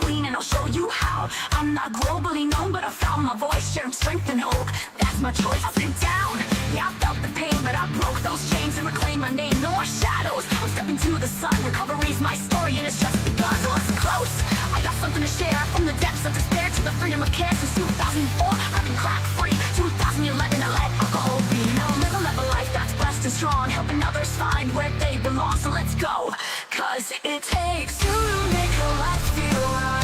clean and I'll show you how. I'm not globally known, but I found my voice, sharing strength and hope. That's my choice, I've been down. Yeah, I felt the pain, but I broke those chains and reclaimed my name. No more shadows, I'm stepping to the sun. Recovery's my story and it's just begun. So listen close, I got something to share. From the depths of despair to the freedom of care. Since 2004, I've been crack free. 2011, I let alcohol be. Now I'm living a life that's blessed and strong, helping others find where they belong. So let's go, cause it takes two to make a life feel right.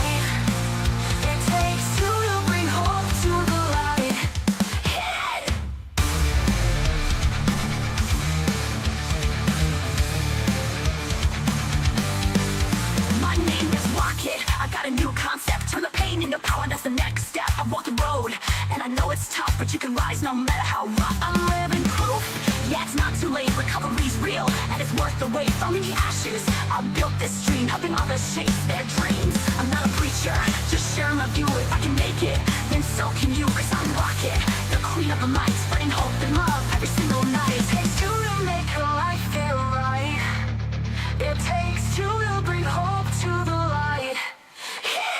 It takes two to bring hope to the light. Yeah. My name is Rocket, I got a new concept. Turn the pain into power, that's the next step. I've walked the road, and I know it's tough, but you can rise no matter how rough. I'm living proof, yeah, it's not too late. Recovery's real, and it's worth the wait. From the ashes, I built this dream, helping others chase their dreams. I'm not a preacher, just sharing my view. If I can make it, then so can you. Cause I'm Rocket, the queen of the mic, spreading hope and love every single night. It takes two to make a life feel right. It takes two to bring hope to the light. Yeah.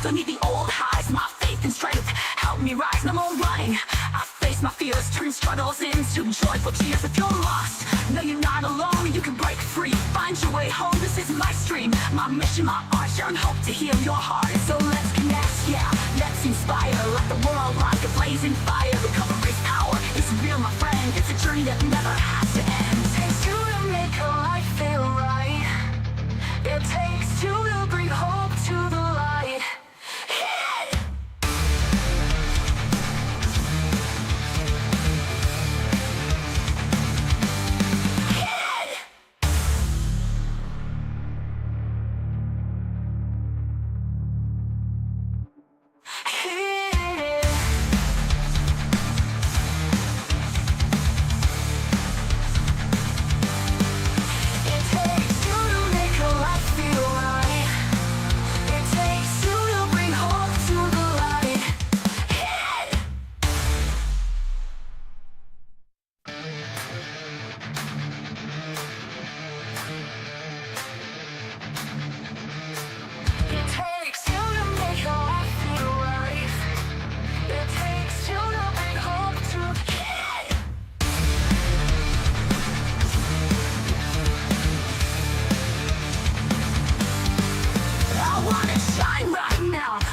Don't need the old highs, my faith and strength help me rise, no more running. I face my fears, turn struggles into joyful tears. If you're lost, no, you're not alone, you can break free. Find your way home, this is my stream, my mission, my art, sharing hope to heal your heart. So let's connect, yeah, let's inspire. Let the world like a blazing fire. Recovery's power, it's real, my friend. It's a journey that never has to end. It takes two to make a life feel right. It takes two to bring hope to the light.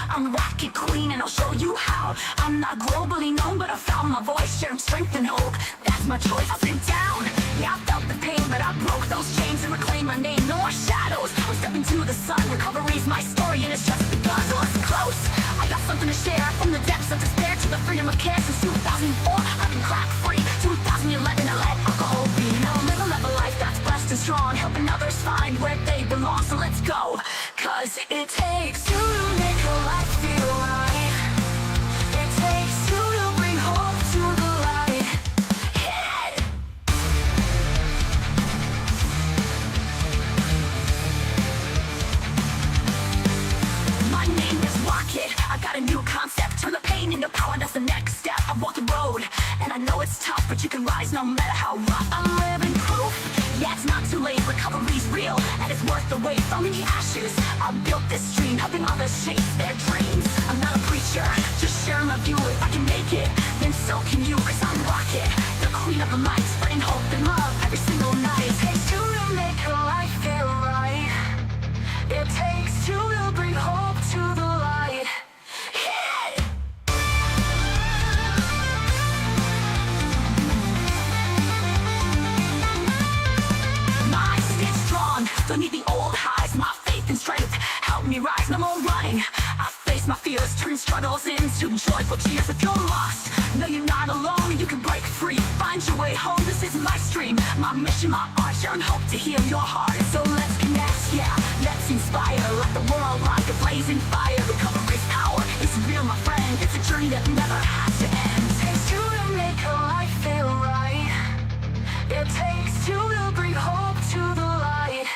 I'm Rocket Queen and I'll show you how. I'm not globally known, but I found my voice, sharing strength and hope. That's my choice, I've been down. Yeah, I felt the pain, but I broke those chains and reclaimed my name. No more shadows, I'm stepping to the sun. Recovery's my story and it's just begun. So listen close, I got something to share. From the depths of despair to the freedom of care. Since 2004, I've been crack free. 2011, I let alcohol be. Now I'm living a life that's blessed and strong, helping others find where they belong. So let's go, cause it takes two to make a life feel right. It takes two to bring hope to the light. Yeah. My name is Rocket, I got a new concept. Turn the pain into power, that's the next step. I've walked the road, and I know it's tough, but you can rise no matter how rough. I'm living proof, yeah, it's not too late. Recovery's real, and it's worth the wait. From the ashes, I built this dream, helping others chase their dreams. I'm not a preacher, just sharing my view. If I can make it, then so can you. Cause I'm Rocket, the queen of the mic, spreading hope and love every single night. It takes two to make a life feel right. It takes two to bring hope to the light. Yeah. Don't need the old highs, my faith and strength help me rise, no more running. I face my fears, turn struggles into joyful tears. If you're lost, no, you're not alone, you can break free. Find your way home, this is my stream, my mission, my art, sharing hope to heal your heart. So let's connect, yeah, let's inspire. Let the world like a blazing fire. Recovery's power, it's real, my friend. It's a journey that never has to end. It takes two to make a life feel right. It takes two to bring hope to the light.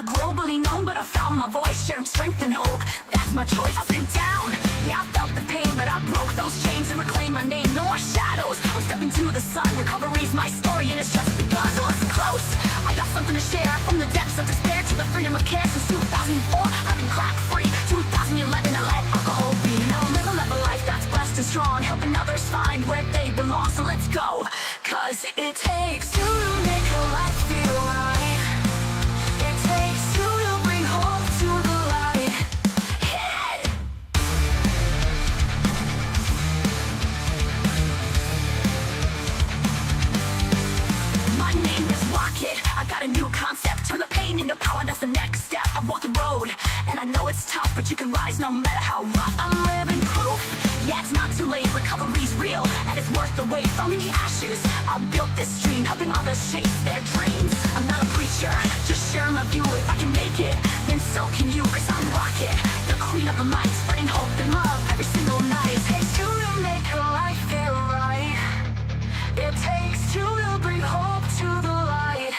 not globally known, but I found my voice, sharing strength and hope. That's my choice. I've been down, yeah, I felt the pain, but I broke those chains and reclaimed my name. No more shadows, I'm stepping to the sun. Recovery's my story, and it's just begun. So listen close, I got something to share. From the depths of despair to the freedom of care. Since 2004, I've been crack free. 2011, I let alcohol be. Now I'm living a life that's blessed and strong, helping others find where they belong. So let's go, cause it takes two to make a life feel right. It takes two to bring hope to the light. Yeah. My name is Rocket, I got a new concept. Turn the pain into power, that's the next step. I've walked the road, and I know it's tough, but you can rise no matter how rough. I'm living proof, yeah, it's not too late. Recovery's real, and it's worth the wait. From the ashes, I built this dream, helping others chase their dreams. I'm not a preacher, just sharing my view. If I can make it, then so can you. Cause I'm Rocket, the queen of the mic, spreading hope and love every single night. It takes two to make a life feel right. It takes two to bring hope to the light.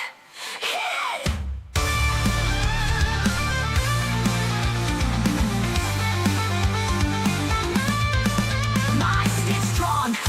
Yeah.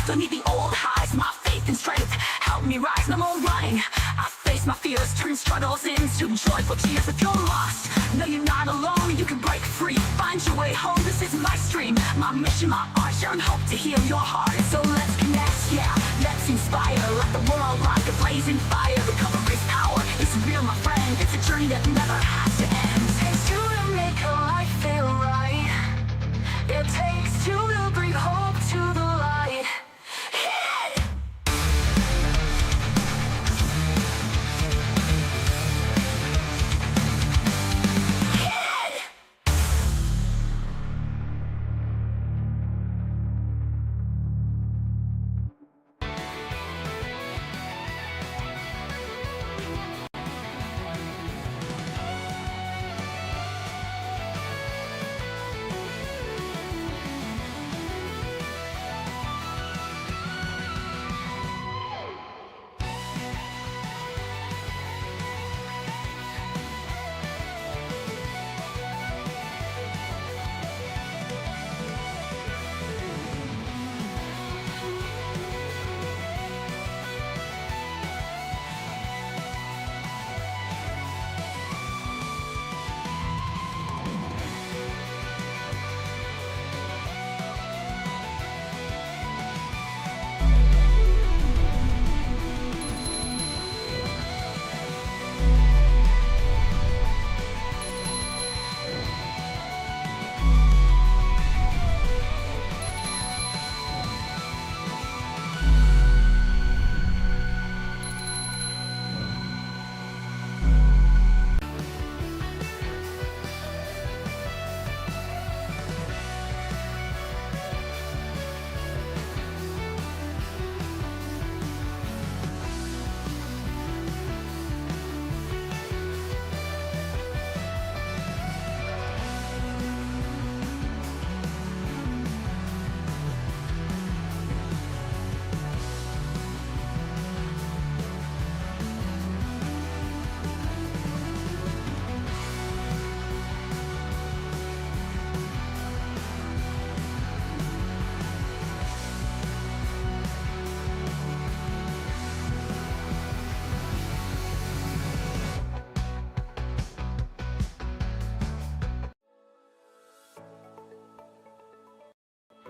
Don't need the old highs, my faith and strength help me rise. No more running, I face my fears, turn struggles into joyful tears. If you're lost, no, you're not alone. You can break free, find your way home. This is my stream, my mission, my art, sharing hope to heal your heart. So let's connect, yeah, let's inspire. Let the world like a blazing fire. Recovery's power, it's real, my friend. It's a journey that never has to end. It takes two to make a life feel right. It takes two to bring hope to the light.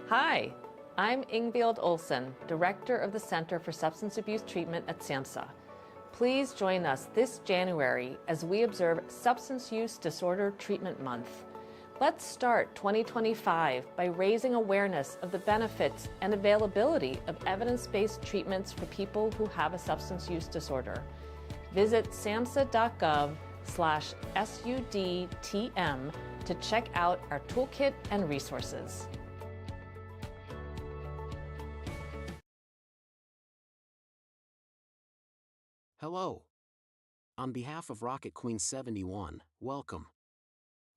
Hi, I'm Ingvild Olsen, Director of the Center for Substance Abuse Treatment at SAMHSA. Please join us this January as we observe Substance Use Disorder Treatment Month. Let's start 2025 by raising awareness of the benefits and availability of evidence-based treatments for people who have a substance use disorder. Visit samhsa.gov/SUDTM to check out our toolkit and resources. Hello. On behalf of Rocket Queen 71, welcome.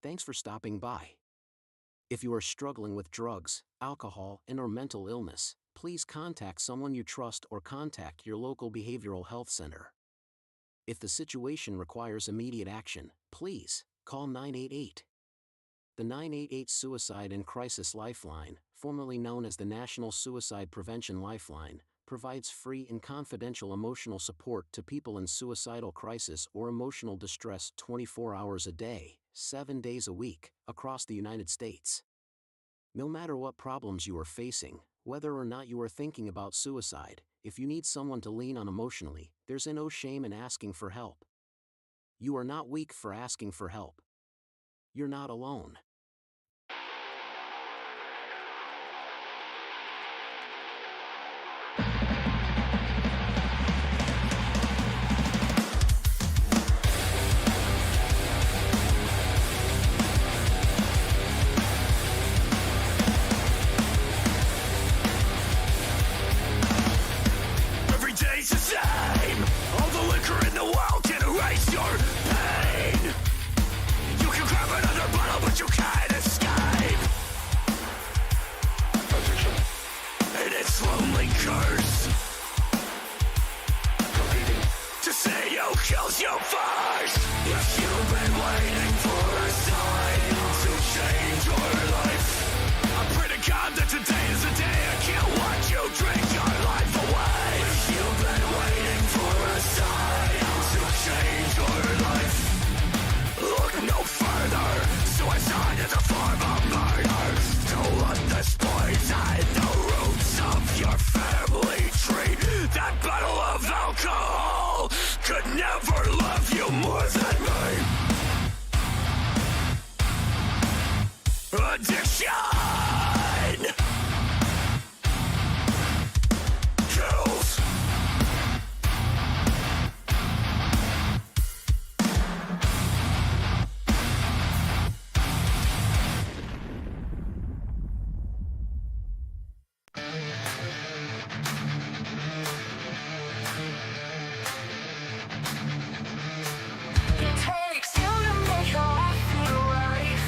Thanks for stopping by. If you are struggling with drugs, alcohol, and/or mental illness, please contact someone you trust or contact your local behavioral health center. If the situation requires immediate action, please call 988. The 988 Suicide and Crisis Lifeline, formerly known as the National Suicide Prevention Lifeline, provides free and confidential emotional support to people in suicidal crisis or emotional distress 24 hours a day, 7 days a week, across the United States. No matter what problems you are facing, whether or not you are thinking about suicide, if you need someone to lean on emotionally, there's no shame in asking for help. You are not weak for asking for help. You're not alone. Every day's the same. All the liquor in the world can erase your pain. You can grab another bottle, but you can't escape addiction and its lonely curse. Competing to say who kills you first. If you've been waiting for a sign to change your life, I pray to God that today is the day I can't watch you drink your life away. If you've been waiting for a sign to change your life, look no further. Suicide is a form of murder. Don't let this poison the roots of your family tree. That bottle of alcohol could never love you more than me. Addiction kills. It takes you to make your life feel right.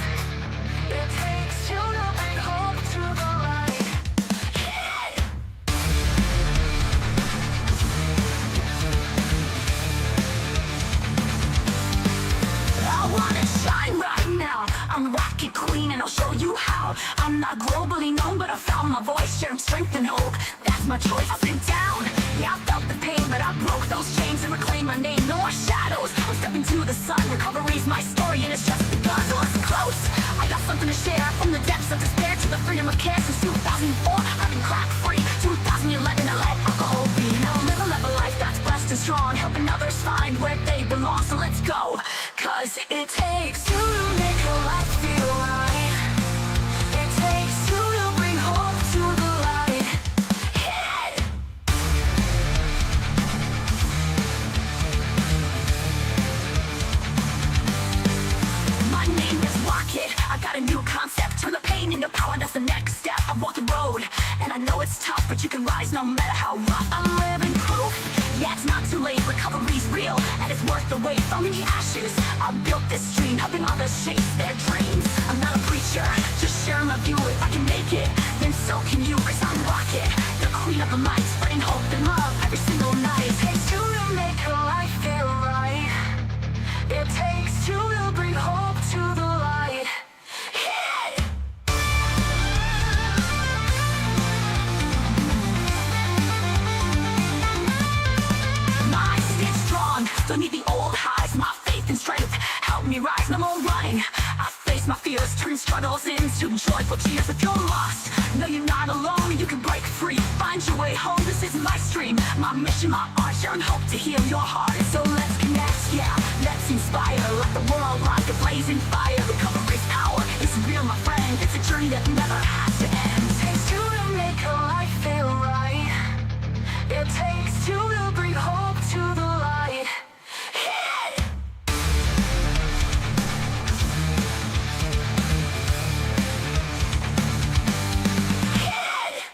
It takes you to bring hope to the light. I wanna shine right now. I'm Rocket Queen and I'll show you how. I'm not globally known, but I found my voice, sharing strength and hope. That's my choice. I've been down, yeah, I felt the pain, but I broke those chains and reclaimed my name. No more shadows, I'm stepping to the sun. Recovery's my story and it's just begun. So listen close, I got something to share. From the depths of despair to the freedom of care. Since 2004, I've been crack free. 2011, I let alcohol be. Now I live a life that's blessed and strong, helping others find where they belong. So let's go, cause it takes you to make your life feel right. It takes you to bring hope to the light. Hit it. My name is Rocket. I got a new concept. Turn the pain into power, that's the next step. I've walked the road, and I know it's tough, but you can rise no matter how rough. I'm living proof, yeah, it's not too late. Recovery's real, and it's worth the wait. From the ashes, I built this dream, helping others chase their dreams. I'm not a preacher, just sharing my view. If I can make it, then so can you, cause I'm Rocket, the queen of the mic, spreading hope and love every single night. It takes you to make your life feel right. It takes you to bring hope to the light. Hit it. My stayed strong, don't need the old highs. My faith and strength help me rise. No more running, I face my fears, turn struggles into joyful cheers. If you're lost, no, you're not alone. You can break free, find your way home. This is my stream, my mission, my art, sharing hope to heal your heart. So let's connect, yeah, let's inspire. Let the world rock a blazing fire. Recovery's power is real, my friend. It's a journey that never has to end. It takes you to make your life feel right. It takes you to bring hope to the light. Hit it. Hit it.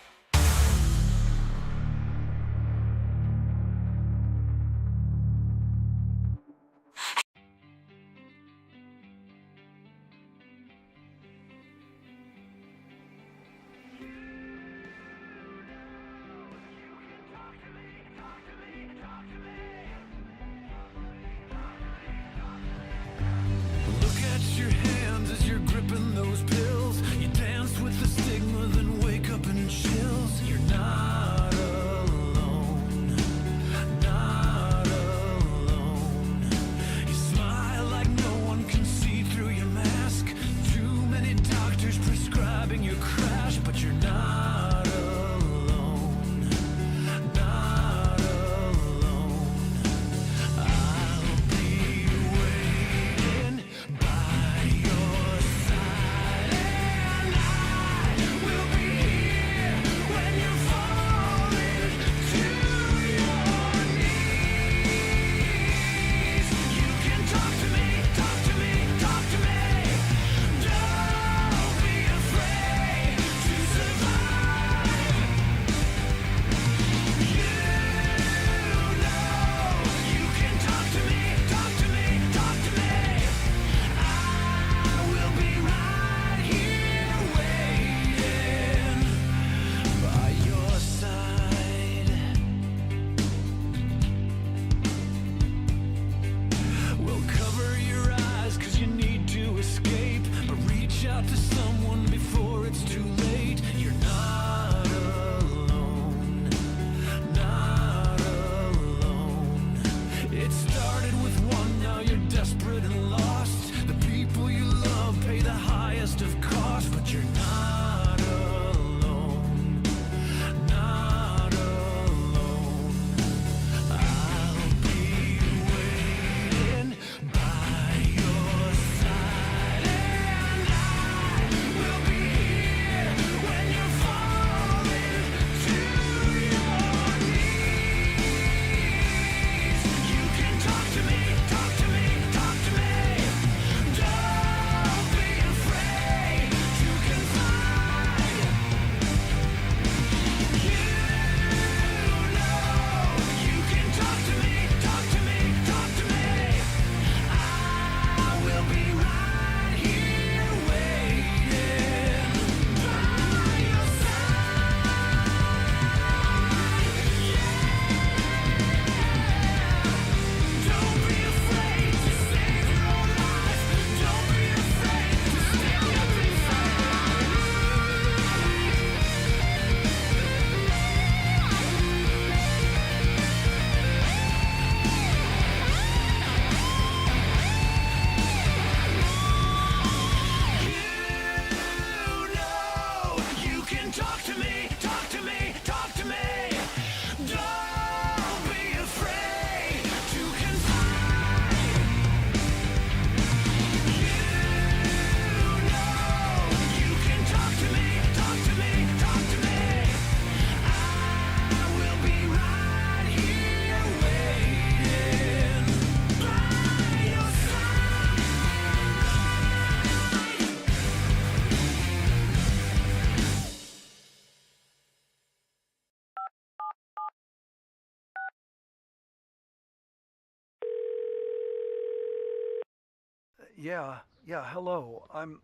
Yeah, hello. I'm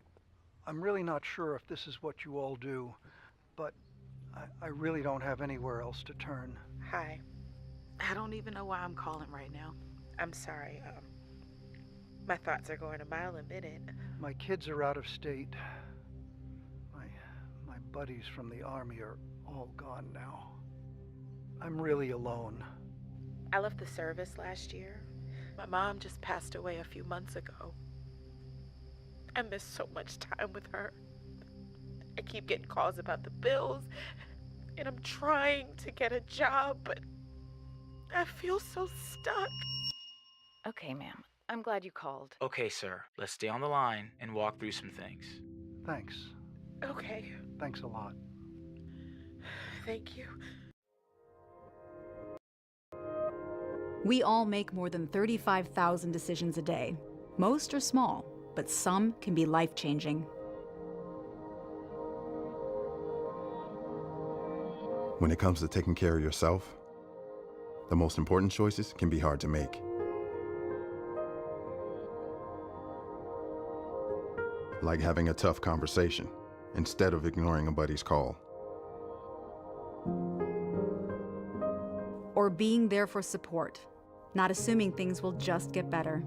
really not sure if this is what you all do, but I really don't have anywhere else to turn. Hi. I don't even know why I'm calling right now. I'm sorry. My thoughts are going a mile a minute. My kids are out of state. My buddies from the army are all gone now. I'm really alone. I left the service last year. My mom just passed away a few months ago. I miss so much time with her. I keep getting calls about the bills, and I'm trying to get a job, but I feel so stuck. Okay, ma'am. I'm glad you called. Okay, sir. Let's stay on the line and walk through some things. Thanks. Okay. Thanks a lot. Thank you. We all make more than 35,000 decisions a day. Most are small, but some can be life-changing. When it comes to taking care of yourself, the most important choices can be hard to make. Like having a tough conversation instead of ignoring a buddy's call. Or being there for support, not assuming things will just get better.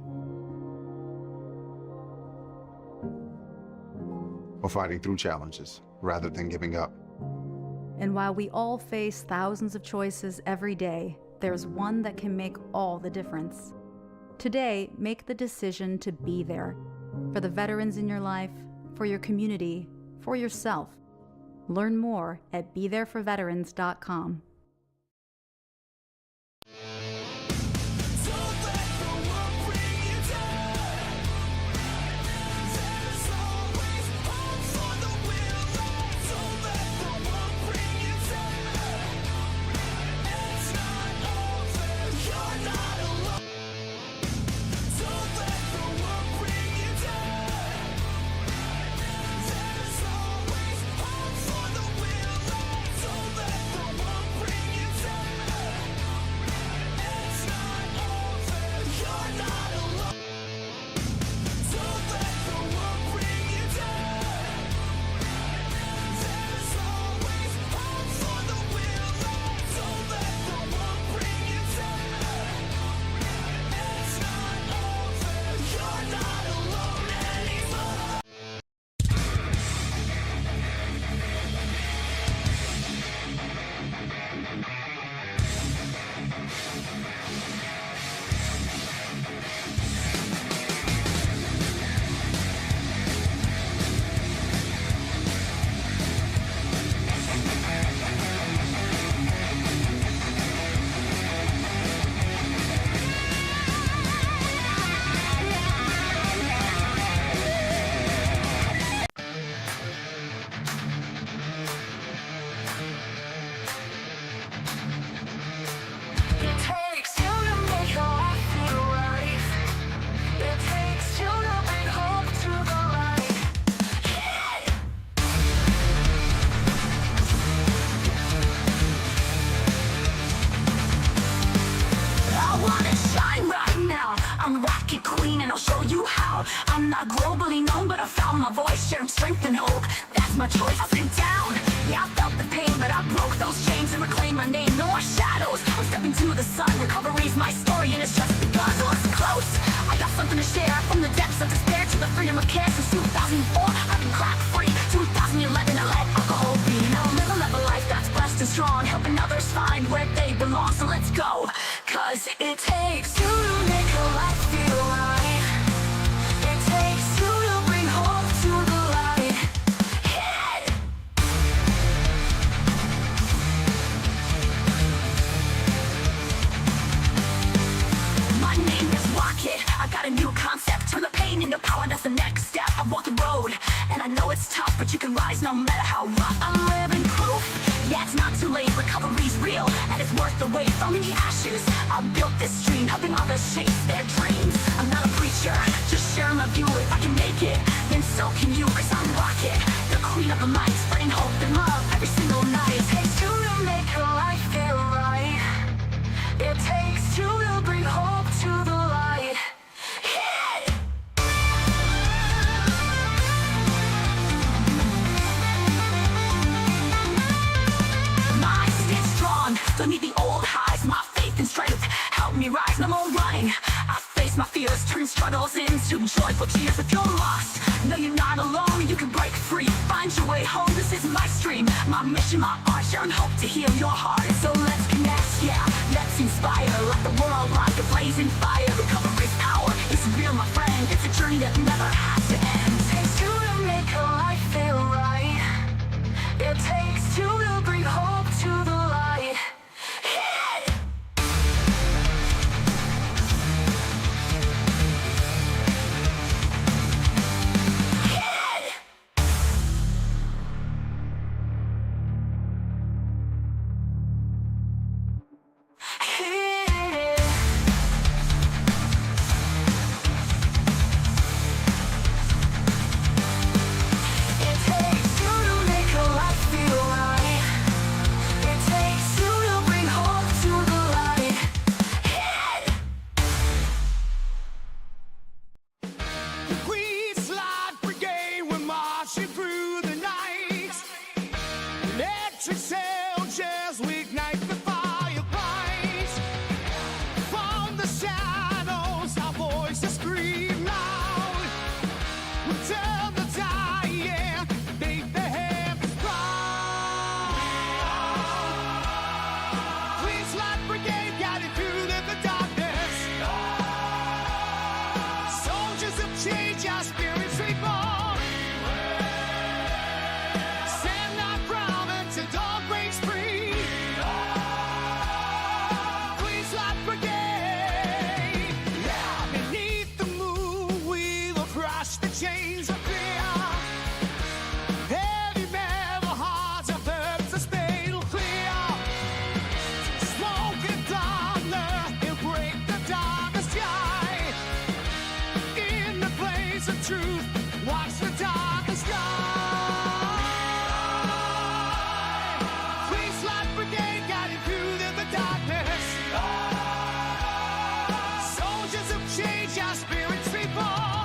Or fighting through challenges rather than giving up. And while we all face thousands of choices every day, there's one that can make all the difference. Today, make the decision to be there. For the veterans in your life, for your community, for yourself. Learn more at BeThereForVeterans.com. I'm not globally known, but I found my voice, sharing strength and hope. That's my choice. I've been down, yeah, I felt the pain, but I broke those chains and reclaimed my name. No more shadows, I'm stepping to the sun. Recovery's my story, and it's just begun. So listen close, I got something to share. From the depths of despair to the freedom of care. Since 2004, I've been crack free. 2011, I let alcohol be. Now I'm living a life that's blessed and strong, helping others find where they belong. So let's go, cause it takes two to make a life feel right. It takes two to bring hope to the light. Yeah. My name is Rocket. I got a new concept. Turn the pain into power, that's the next step. I walk the road, and I know it's tough, but you can rise no matter how rough. I'm living proof. Yeah, it's not too late. Recovery's real, and it's worth the wait. From the ashes, I built this dream, helping others chase their dreams. I'm not a preacher, just sharing my view. If I can make it, then so can you. Cause I'm Rocket, the queen of the mic, spreading hope and love every single night. It takes two to make a life feel right. It takes two to bring hope to the light. Yeah. joyful cheers if you're lost. No, you're not alone, you can break free. Find your way home, this is my stream. My mission, my art, sharing hope to heal your heart. So let's connect, yeah, let's inspire. Let the world like a blazing fire. Recovery's power, it's real, my friend. It's a journey that never has to end. It takes two to make a life feel right. It takes two to bring hope to the light. Through the night, electric soldiers, we ignite the fireflies. From the shadows, our voices scream loud. We tell the dying, make the heavens proud. Please, Light Brigade, guiding through the darkness. Soldiers of change, our spirits reborn. Chains of fear, heavy metal hearts of earth to fatal clear. Smoke and thunder, it'll break the darkest sky. In the place of truth, watch the darkest sky. Please, Light Brigade, guiding through the darkness. Soldiers of change, our spirits reborn.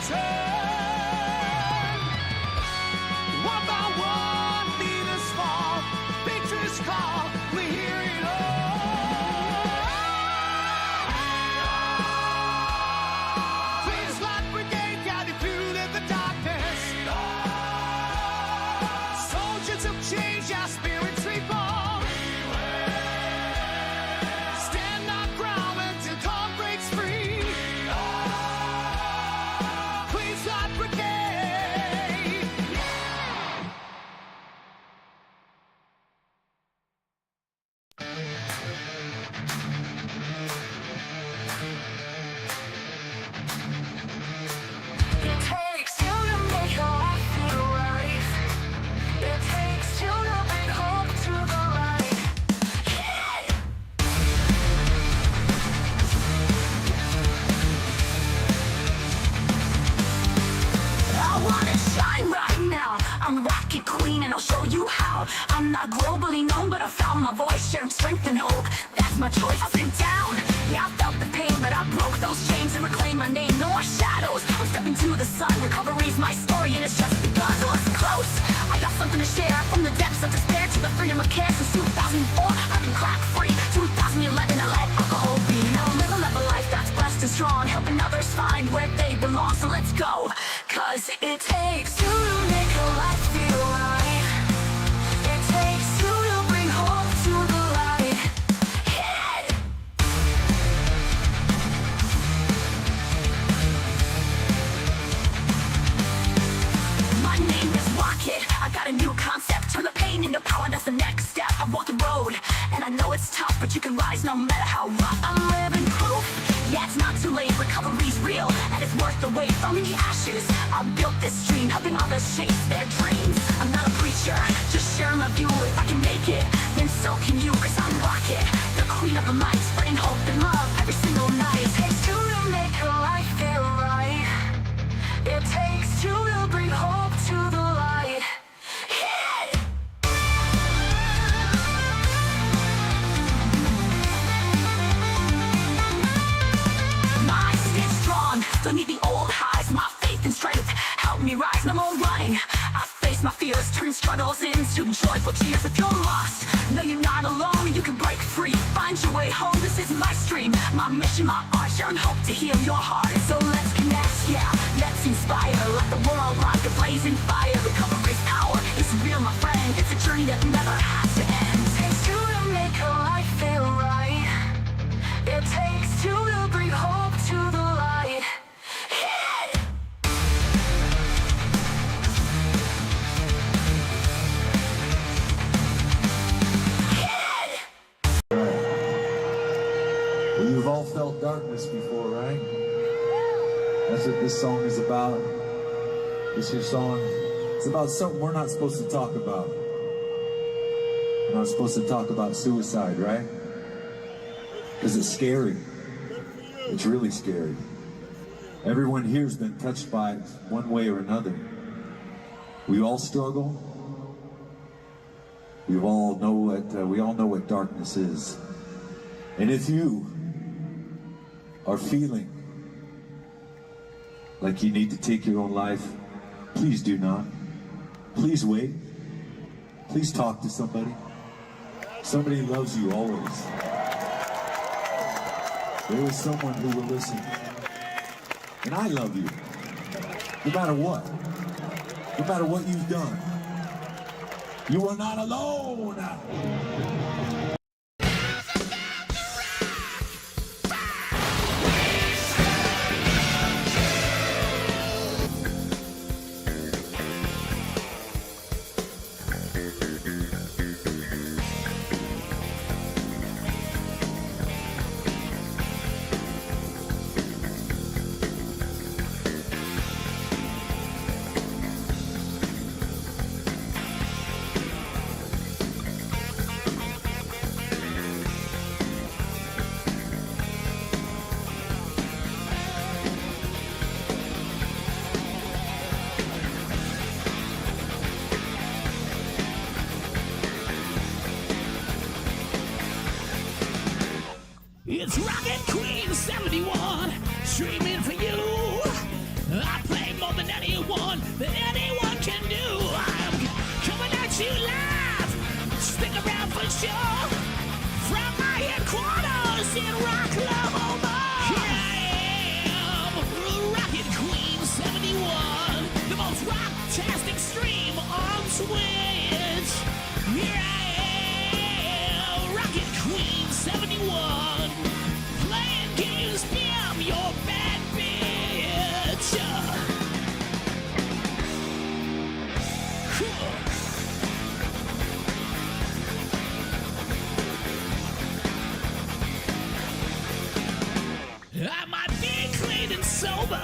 Turn. One by one, leaders fall, victory's call, we hear it all. Please, Light Brigade, guiding through the darkness. Soldiers of change, our spirits reborn. Stand our ground until dawn breaks free. I'm Rocket Queen and I'll show you how. I'm not globally known, but I found my voice, sharing strength and hope. That's my choice, I've been down. Yeah, I felt the pain, but I broke those chains and reclaimed my name. No more shadows, I'm stepping to the sun. Recovery's my story and it's just begun. So it's close, I got something to share. From the depths of despair to the freedom of care. Since 2004, I've been crack free. 2011, I let alcohol be. Now I'm living a life that's blessed and strong, helping others find where they belong. So let's go, cause it takes two to make a life feel right. It takes two to bring hope to the light. Yeah. My name is Rocket, I got a new concept. Turn the pain into power, that's the next step. I walk the road, and I know it's tough, but you can rise no matter how rough. I'm living proof, yeah, it's not too late. Recovery's real, and it's worth the wait. From the ashes, I built this dream, helping others chase their dreams. I'm not a preacher, just sharing my view. If I can make it, then so can you. Cause I'm Rocket, the queen of the might, spreading hope and love every single night. It takes two to make a life feel right. It takes two to bring hope to the light. Yeah. Mind stay strong, don't need the struggles into joyful tears if you're lost. No, you're not alone, you can break free. Find your way home, this is my stream. My mission, my art, sharing hope to heal your heart. So let's connect, yeah, let's inspire. Let the world rock a blazing fire. Recovery's power, it's real, my friend. It's a journey that never has to end. It takes two to make a life feel right. It takes two to bring hope to the light. Hit it! Well, you've all felt darkness before, right? That's what this song is about. This your song. It's about something we're not supposed to talk about. We're not supposed to talk about suicide, right? Because it's scary. It's really scary. Everyone here's been touched by it one way or another. We all struggle. We all know what darkness is. And if you are feeling like you need to take your own life, please do not. Please wait. Please talk to somebody. Somebody loves you always. There is someone who will listen. And I love you. No matter what. No matter what you've done. You are not alone. It's Rocket Queen 71, streaming for you. I play more than anyone can do. I'm coming at you live. Stick around for sure. From my headquarters in Rocklahoma. Here I am, Rocket Queen 71, the most rock-tastic stream on Twitch. Here I am, Rocket Queen 71. Playing games, I'm your bad bitch. I might be clean and sober,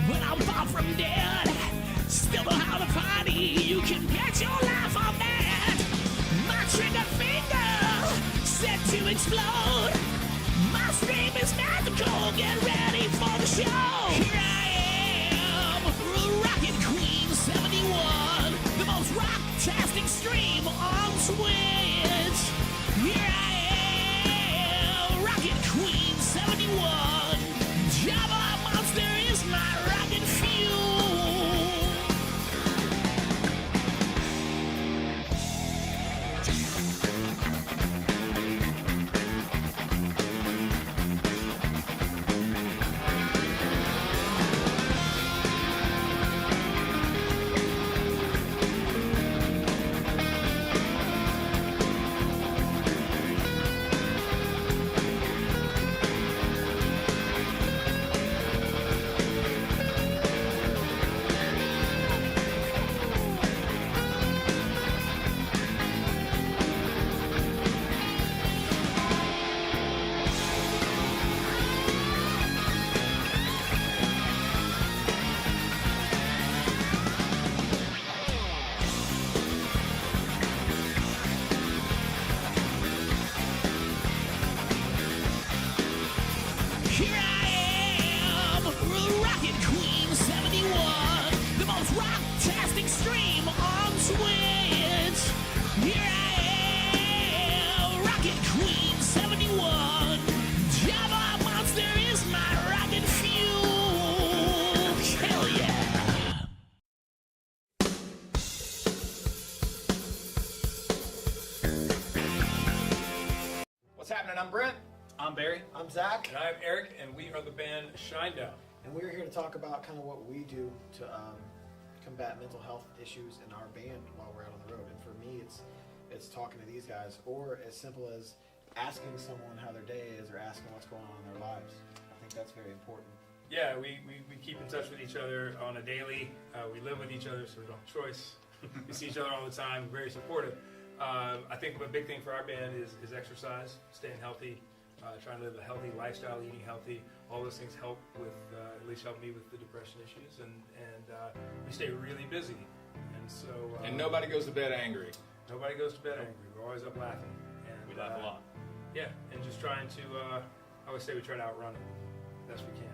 but I'm far from dead. Still know how to party, you can bet your life on that. My trigger finger set to explode. My stream is magical, get ready for the show. Here I am, Rocket Queen 71, the most rock-tastic stream on Twitch. Here I am, Rocket Queen 71. Java Monster is my rocket fuel. And I'm Brent. I'm Barry. I'm Zach. And I'm Eric, and we are the band Shinedown. And we're here to talk about kind of what we do to combat mental health issues in our band while we're out on the road. And for me, it's talking to these guys, or as simple as asking someone how their day is or asking what's going on in their lives. I think that's very important. Yeah, we keep in touch with each other on a daily. We live with each other, so we don't have a choice. We see each other all the time, very supportive. I think a big thing for our band is exercise, staying healthy, trying to live a healthy lifestyle, eating healthy. All those things help with, at least help me with the depression issues, and we stay really busy. And so and nobody goes to bed angry. Nobody goes to bed angry. We're always up laughing. And we laugh a lot. Yeah, and just trying to, I always say we try to outrun it best we can.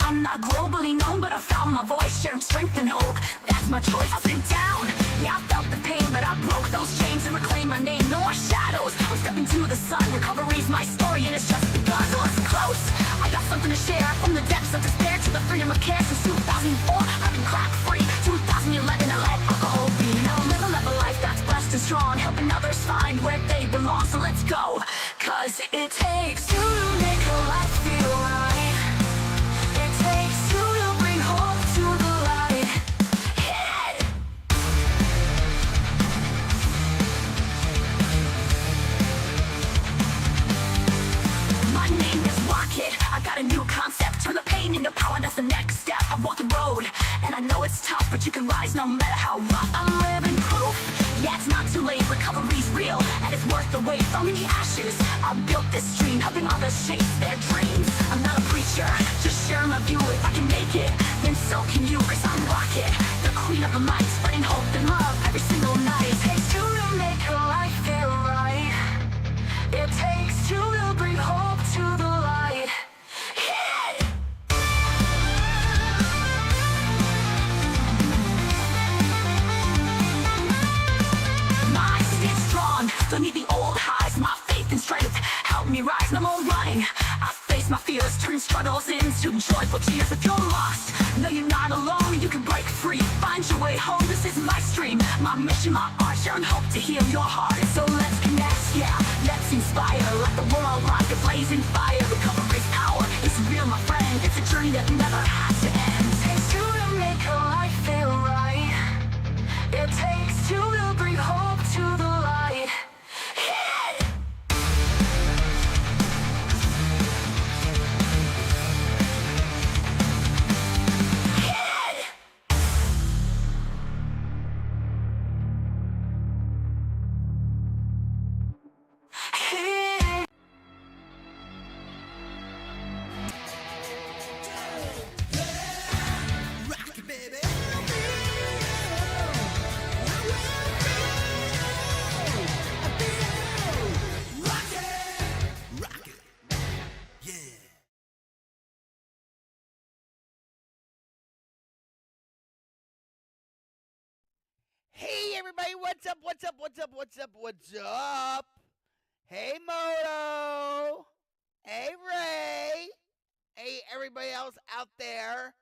I'm not globally known, but I found my voice, sharing strength and hope. That's my choice. I've been down, yeah, I felt the pain, but I broke those chains and reclaimed my name. No more shadows, I'm stepping to the sun. Recovery's my story, and it's just begun. So it's close, I got something to share. From the depths of despair to the freedom of care. Since 2004, I've been crack free. 2011, I let alcohol be. Now I'm living a life that's blessed and strong, helping others find where they belong. So let's go, cause it takes two to make a life feel right. It takes two to bring hope to the light. Yeah. My name is Rocket, I got a new concept. Turn the pain into power, that's the next step. I walk the road, and I know it's tough, but you can rise no matter how rough. I'm living proof, yeah, it's not too late. Recovery's real, and it's worth the wait. From the ashes, I built this dream, helping others chase their dreams. I'm not a preacher, just sharing my view. If I can make it, then so can you. Cause I'm Rocket, the queen of the mic, spreading hope and love every single night. It takes two to make a life feel right. It takes two to bring hope to the light. Yeah. My skin's strong, don't need the old highs. My faith and strength help me rise. No more running, I face my fears, turn struggles into joyful tears. If you're lost, no, you're not alone. You can break free, find your way home. This is my stream, my mission, my art, sharing hope to heal your heart. So let's connect, yeah, let's inspire. Let the world rock a blazing fire. Recovery's power is real, my friend. It's a journey that everybody, what's up, what's up, what's up, what's up, what's up? Hey, Moto. Hey, Ray. Hey, everybody else out there.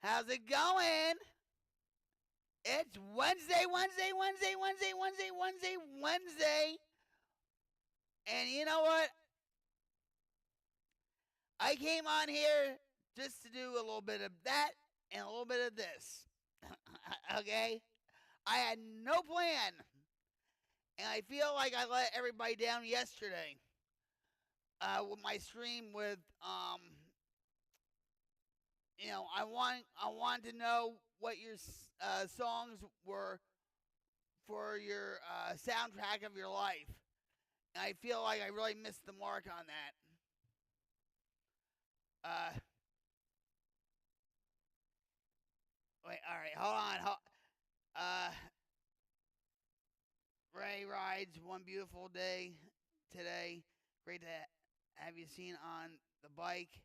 How's it going? It's Wednesday. And you know what? I came on here just to do a little bit of that and a little bit of this. Okay? I had no plan. And I feel like I let everybody down yesterday. With my stream with I want to know what your songs were for your soundtrack of your life. And I feel like I really missed the mark on that. Wait, all right, hold on. Ray rides one beautiful day today. Great to have you seen on the bike.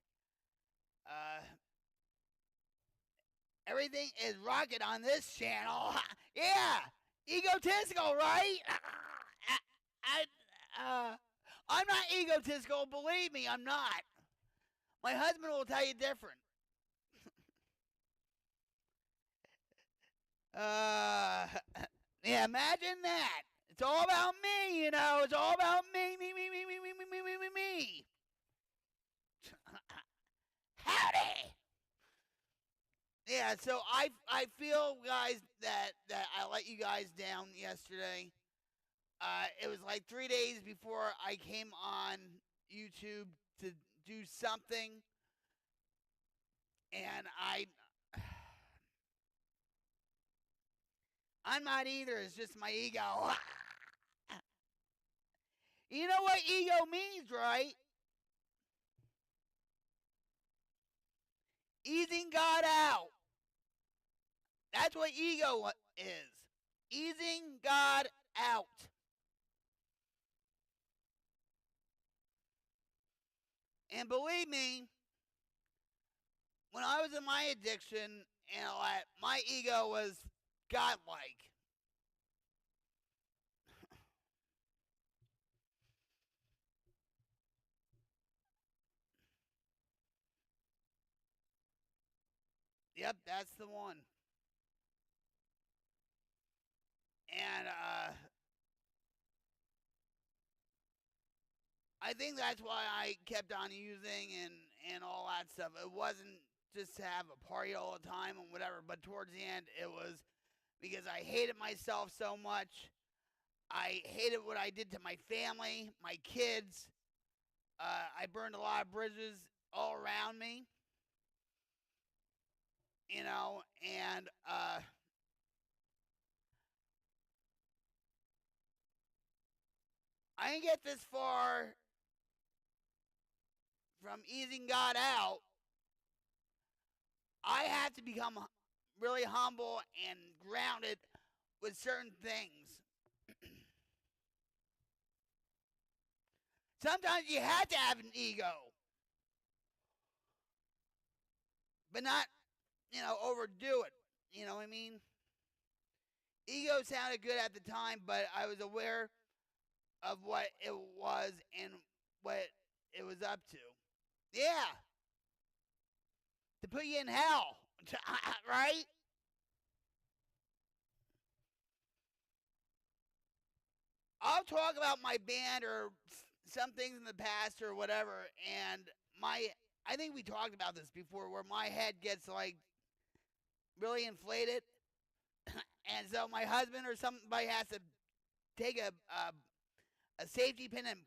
Everything is rocking on this channel. Yeah, egotistical, right? I'm not egotistical. Believe me, I'm not. My husband will tell you different. Yeah, imagine that. It's all about me, you know. It's all about me. Howdy. Yeah, so I feel, guys, that I let you guys down yesterday. It was like 3 days before I came on YouTube to do something, and I'm not either. It's just my ego. You know what ego means, right? Easing God out. That's what ego is. Easing God out. And believe me, when I was in my addiction, and my ego was godlike. Yep, that's the one. And I think that's why I kept on using and all that stuff. It wasn't just to have a party all the time and whatever, but towards the end it was because I hated myself so much. I hated what I did to my family, my kids. I burned a lot of bridges all around me. You know, and I didn't get this far from easing God out. I had to become really humble and grounded with certain things. Sometimes you have to have an ego, but not, overdo it. You know what I mean? Ego sounded good at the time, but I was aware of what it was and what it was up to. Yeah. To put you in hell, right? I'll talk about my band or some things in the past or whatever, and I think we talked about this before, where my head gets like really inflated, and so my husband or somebody has to take a safety pin and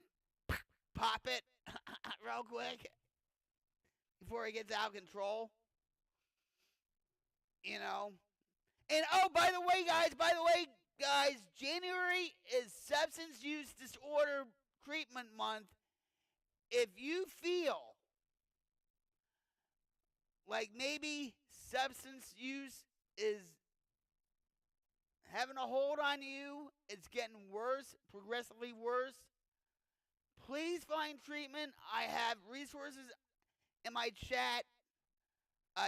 pop it real quick before it gets out of control. You know. And by the way, guys, January is Substance Use Disorder Treatment Month. If you feel like maybe substance use is having a hold on you, it's getting worse, progressively worse, please find treatment. I have resources in my chat.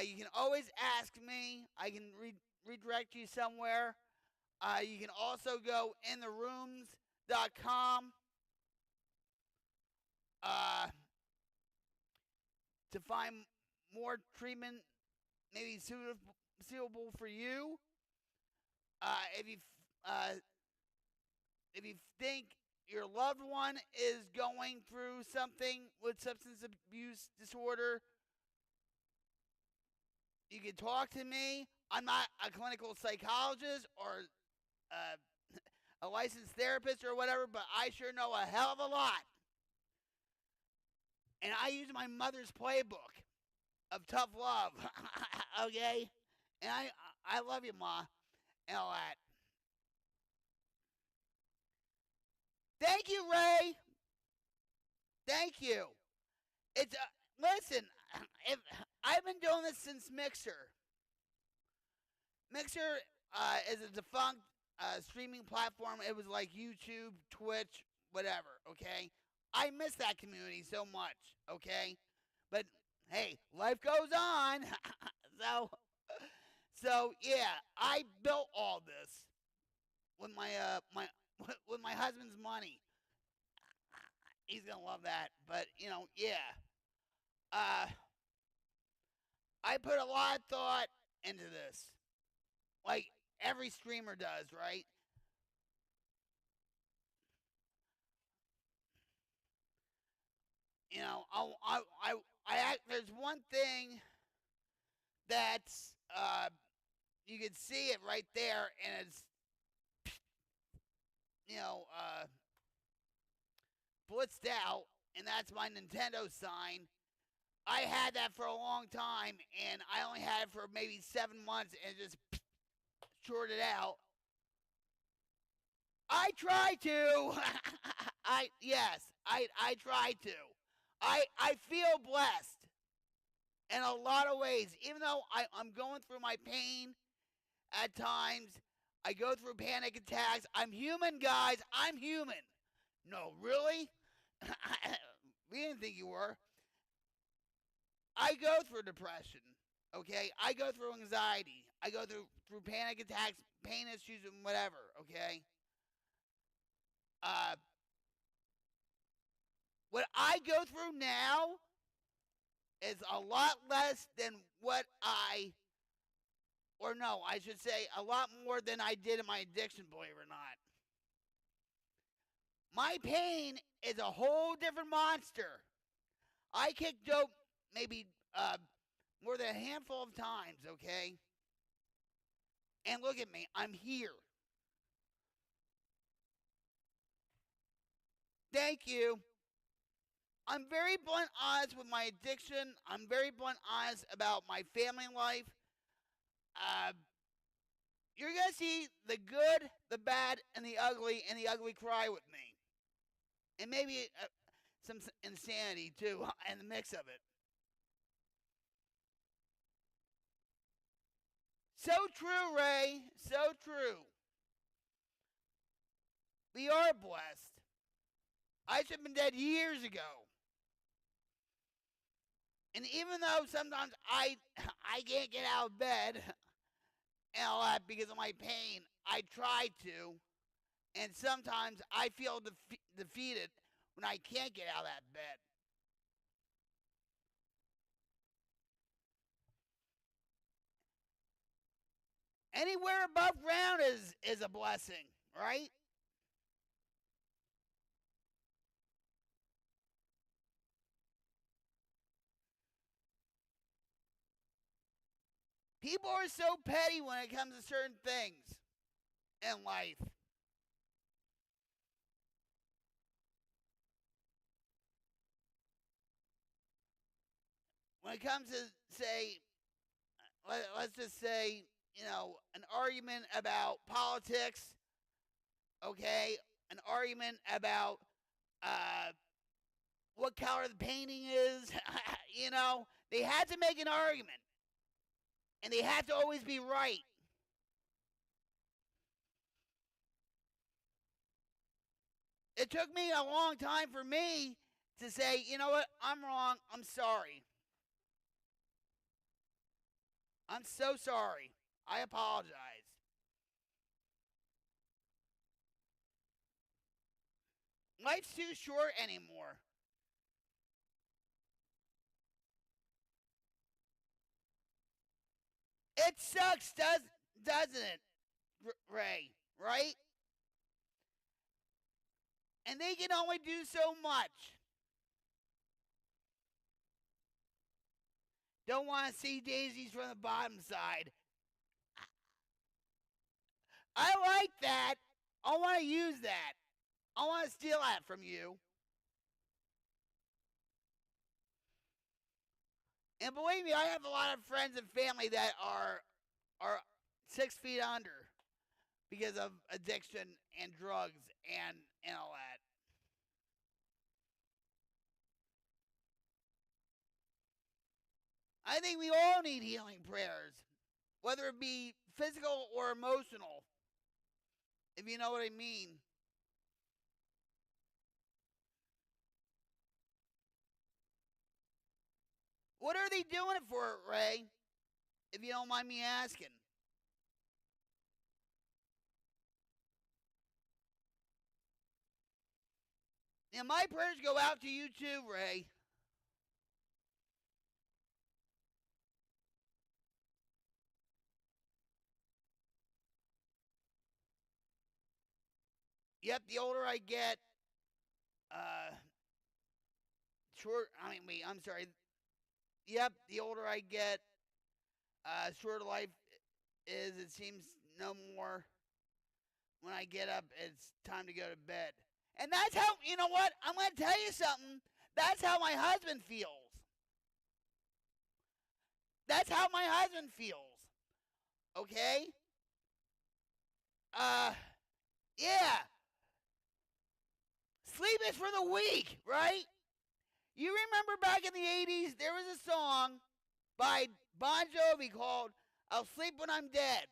You can always ask me. I can redirect you somewhere. You can also go intherooms.com to find more treatment maybe suitable for you. If you think your loved one is going through something with substance abuse disorder, you can talk to me. I'm not a clinical psychologist or a licensed therapist or whatever, but I sure know a hell of a lot. And I use my mother's playbook of tough love, okay? And I love you, Ma, and all that. Thank you, Ray. Thank you. It's listen. I've been doing this since Mixer. Mixer is a defunct streaming platform. It was like YouTube, Twitch, whatever. Okay, I miss that community so much. Okay, but hey, life goes on. so yeah, I built all this with my with my husband's money. He's gonna love that. But yeah. I put a lot of thought into this, like every streamer does, right? There's one thing that's you can see it right there, and it's blitzed out, and that's my Nintendo sign. I had that for a long time, and I only had it for maybe 7 months, and it just shorted out. I try to. I try to. I feel blessed in a lot of ways. Even though I'm going through my pain at times, I go through panic attacks. I'm human, guys. I'm human. No, really? We didn't think you were. I go through depression, okay? I go through anxiety. I go through panic attacks, pain issues, and whatever, okay? What I go through now is a lot less than I should say a lot more than I did in my addiction, believe it or not. My pain is a whole different monster. I kicked dope maybe more than a handful of times, okay? And look at me, I'm here. Thank you. I'm very blunt honest with my addiction. I'm very blunt honest about my family life. You're going to see the good, the bad, and the ugly cry with me. And maybe some insanity, too, in the mix of it. So true, Ray. So true. We are blessed. I should have been dead years ago. And even though sometimes I can't get out of bed and all that because of my pain, I try to. And sometimes I feel defeated when I can't get out of that bed. Anywhere above ground is a blessing, right? People are so petty when it comes to certain things in life. When it comes to, say, let's just say, an argument about politics, okay? An argument about what color the painting is, they had to make an argument. And they have to always be right. It took me a long time for me to say, you know what, I'm wrong, I'm sorry. I'm so sorry. I apologize. Life's too short anymore. It sucks, doesn't it, Ray? Right? And they can only do so much. Don't want to see daisies from the bottom side. I like that. I want to use that. I want to steal that from you. And believe me, I have a lot of friends and family that are 6 feet under because of addiction and drugs and all that. I think we all need healing prayers, whether it be physical or emotional, if you know what I mean. What are they doing it for, Ray? If you don't mind me asking. And my prayers go out to you too, Ray. Yep, the older I get, I'm sorry. Yep, the older I get, shorter life is. It seems no more. When I get up, it's time to go to bed. And that's how, you know what? I'm going to tell you something. That's how my husband feels. That's how my husband feels. Okay? Yeah. Sleep is for the weak, right? You remember back in the 80s, there was a song by Bon Jovi called I'll Sleep When I'm Dead.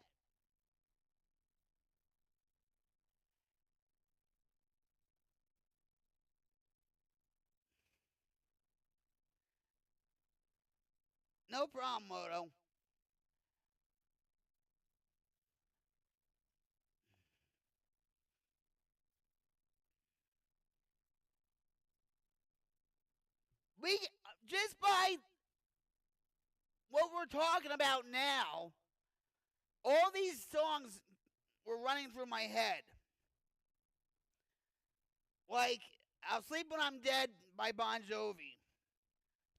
No problem, Moto. We just by what we're talking about now, all these songs were running through my head. Like I'll Sleep When I'm Dead by Bon Jovi.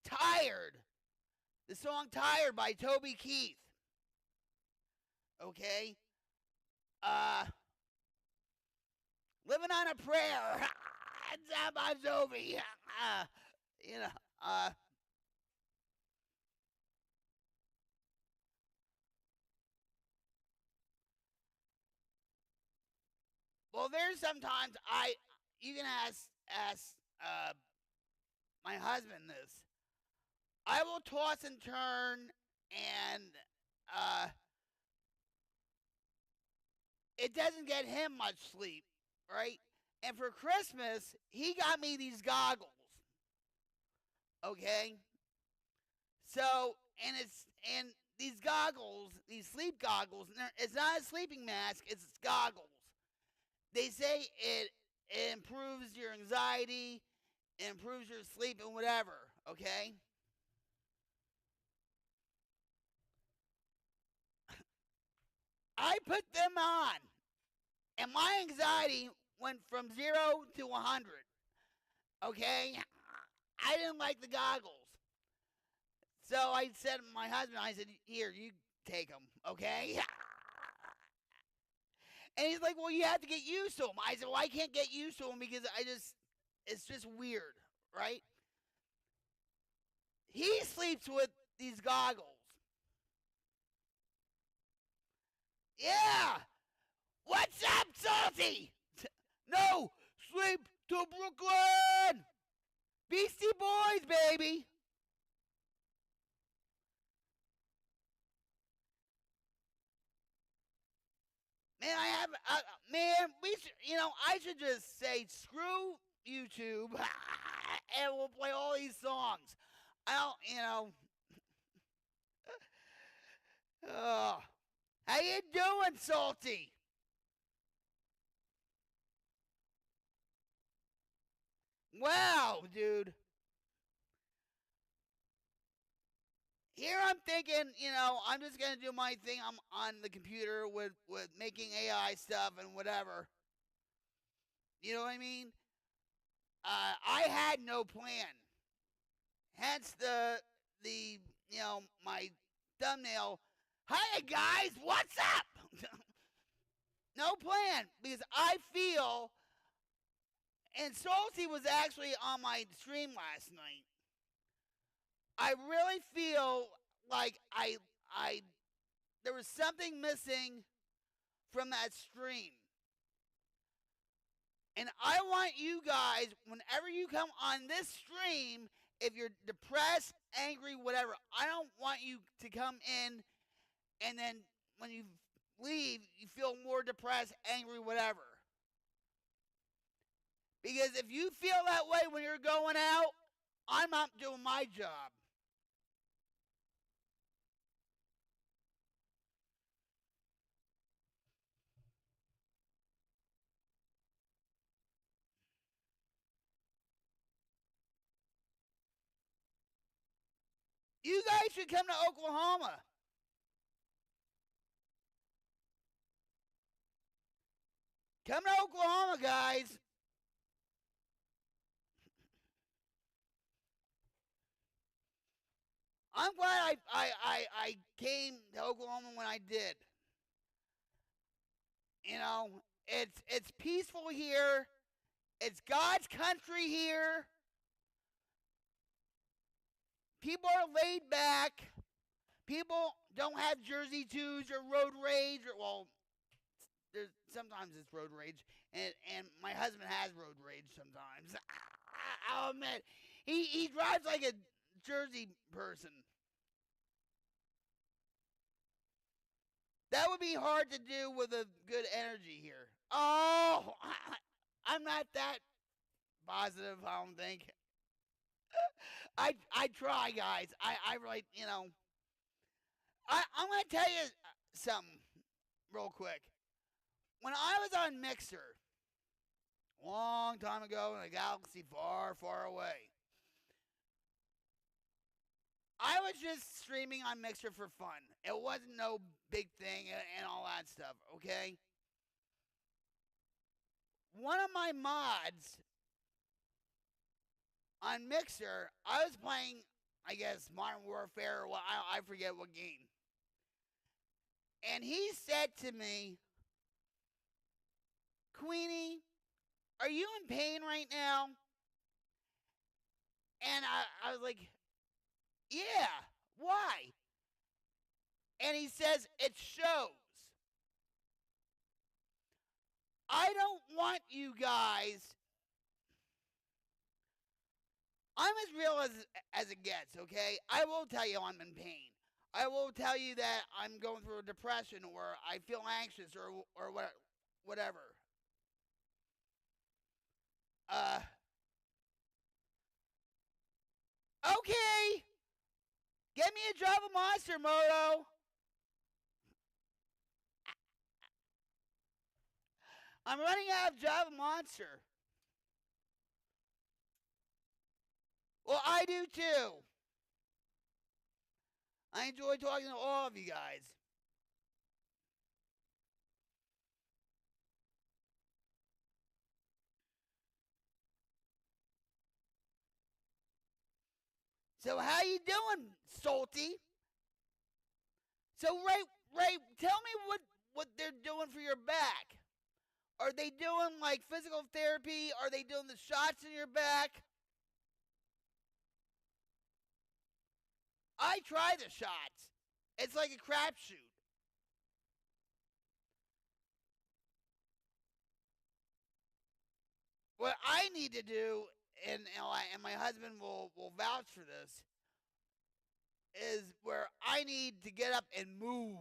Tired. The song Tired by Toby Keith. Okay? Living on a Prayer. It's Bon Jovi. You know, well, there's sometimes you can ask my husband this. I will toss and turn, and it doesn't get him much sleep, right? And for Christmas, he got me these goggles. Okay? So, and these goggles, these sleep goggles, it's not a sleeping mask, it's goggles. They say it improves your anxiety, it improves your sleep and whatever, okay? I put them on, and my anxiety went from 0 to 100, okay? I didn't like the goggles. So I said to my husband, I said, here, you take them, okay? And he's like, well, you have to get used to them. I said, well, I can't get used to them because it's just weird, right? He sleeps with these goggles. Yeah. What's up, Salty? No, sleep to Brooklyn. Beastie Boys, baby. Man, I should just say screw YouTube and we'll play all these songs. Oh, how you doing, Salty? Wow, dude. Here I'm thinking, I'm just going to do my thing. I'm on the computer with making AI stuff and whatever. You know what I mean? I had no plan. Hence my thumbnail. Hi guys, what's up? No plan, because I feel, and Salty was actually on my stream last night. I really feel like there was something missing from that stream. And I want you guys, whenever you come on this stream, if you're depressed, angry, whatever, I don't want you to come in and then when you leave, you feel more depressed, angry, whatever. Because if you feel that way when you're going out, I'm not doing my job. You guys should come to Oklahoma. Come to Oklahoma, guys. I'm glad I came to Oklahoma when I did. It's peaceful here. It's God's country here. People are laid back. People don't have Jersey twos or road rage, sometimes it's road rage, and my husband has road rage sometimes. I'll admit, he drives like a Jersey person. That would be hard to do with a good energy here. Oh, I'm not that positive, I don't think. I try, guys. I really, I'm going to tell you something real quick. When I was on Mixer, a long time ago in a galaxy far, far away, I was just streaming on Mixer for fun. It wasn't no big thing and all that stuff, okay? One of my mods on Mixer, I was playing, I guess, Modern Warfare, or I forget what game. And he said to me, Queenie, are you in pain right now? And I was like, yeah, why? And he says, it shows. I don't want you guys. I'm as real as it gets, okay? I will tell you I'm in pain. I will tell you that I'm going through a depression or I feel anxious or whatever. Okay. Get me a Java Monster, Moto. I'm running out of Java Monster. Well, I do too. I enjoy talking to all of you guys. So how you doing, Salty? So Ray, tell me what they're doing for your back. Are they doing like physical therapy? Are they doing the shots in your back? I try the shots. It's like a crapshoot. What I need to do, and my husband will vouch for this, is where I need to get up and move.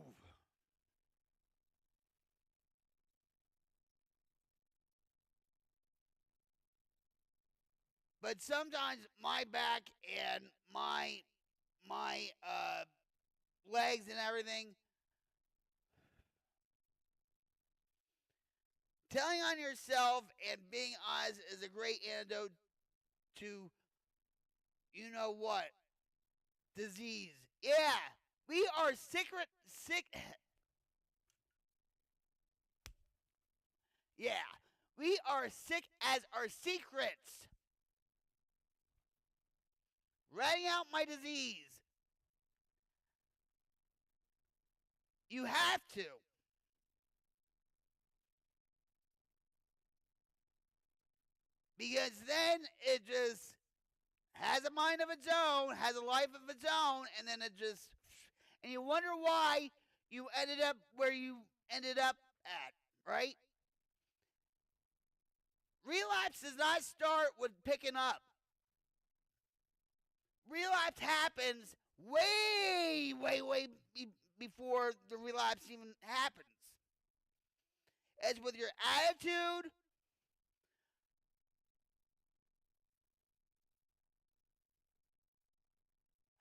But sometimes my back and my legs and everything, telling on yourself and being honest is a great antidote to, you know what, disease. Yeah, we are sick. Yeah, we are sick as our secrets. Writing out my disease. You have to. Because then it just has a mind of its own, has a life of its own, and then it just, and you wonder why you ended up where you ended up at, right? Relapse does not start with picking up. Relapse happens way before the relapse even happens. It's with your attitude,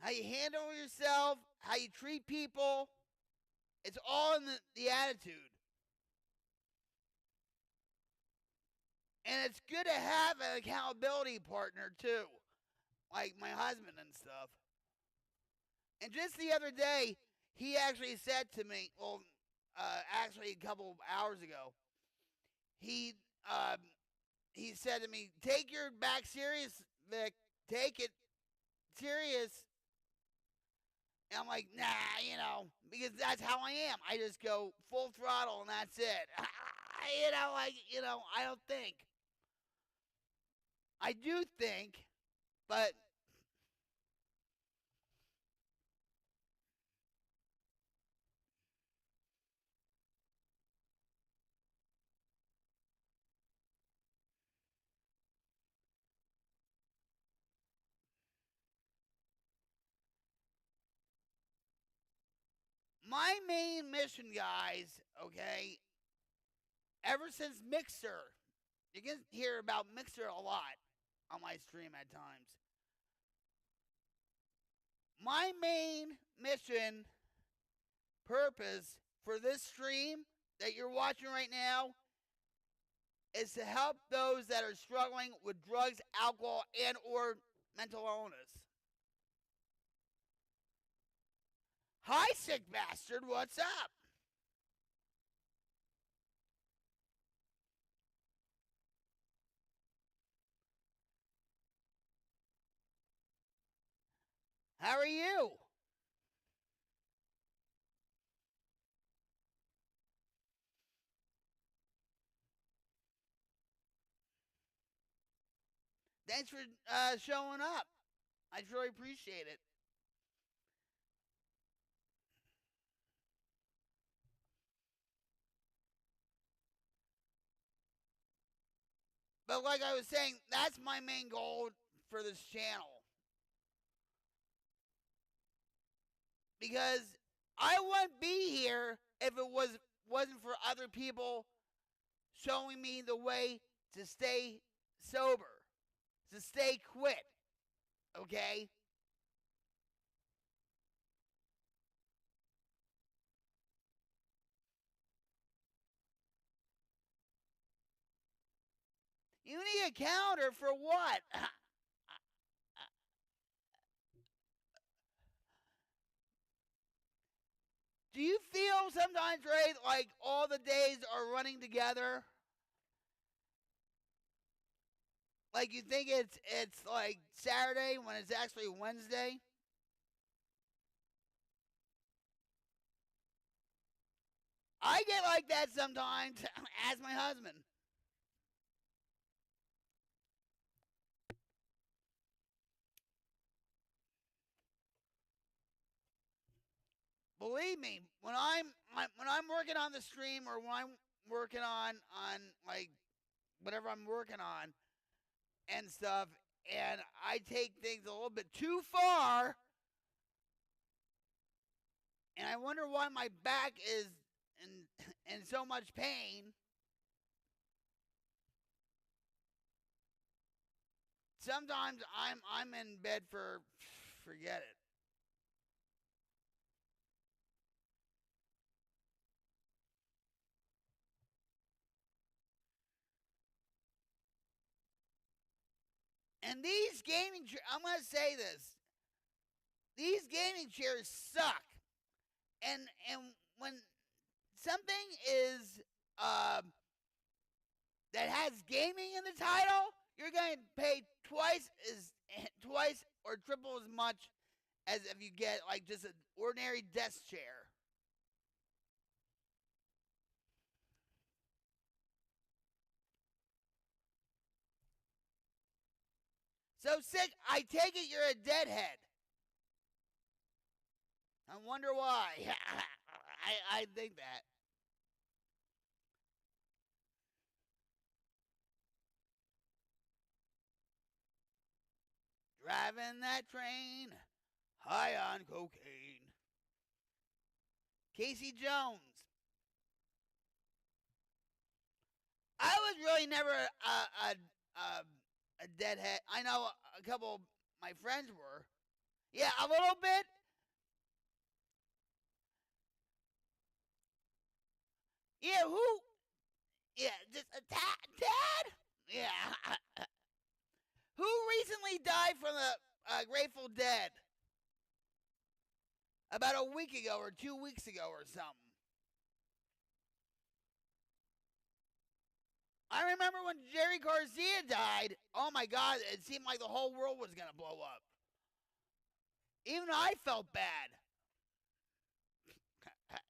how you handle yourself, how you treat people. It's all in the attitude. And it's good to have an accountability partner too, like my husband and stuff. And just the other day, he actually said to me, well, actually a couple of hours ago, he said to me, "Take your back serious, Vic. Take it serious." And I'm like, nah, because that's how I am. I just go full throttle and that's it. I don't think. I do think, but my main mission, guys, okay, ever since Mixer, you can hear about Mixer a lot on my stream at times. My main mission, purpose for this stream that you're watching right now is to help those that are struggling with drugs, alcohol, and or mental illness. Hi, sick bastard, what's up? How are you? Thanks for showing up. I truly appreciate it. But like I was saying, that's my main goal for this channel. Because I wouldn't be here if it wasn't for other people showing me the way to stay sober, to stay quit, okay? You need a counter for what? Do you feel sometimes, right, like all the days are running together? Like you think it's like Saturday when it's actually Wednesday? I get like that sometimes. Ask my husband. Believe me, when I'm working on the stream or when I'm working on like whatever I'm working on and stuff, and I take things a little bit too far, and I wonder why my back is in so much pain. Sometimes I'm in bed for forget it. And these gaming chairs, I'm going to say this. These gaming chairs suck. And when something is that has gaming in the title, you're going to pay twice or triple as much as if you get like just an ordinary desk chair. So sick, I take it you're a deadhead. I wonder why. I think that. Driving that train, high on cocaine. Casey Jones. I was really never a deadhead. I know a couple of my friends were. Yeah, a little bit. Yeah, who? Yeah, just a tad? Yeah. Who recently died from the Grateful Dead? About a week ago or 2 weeks ago or something. I remember when Jerry Garcia died. Oh my God, it seemed like the whole world was going to blow up. Even I felt bad.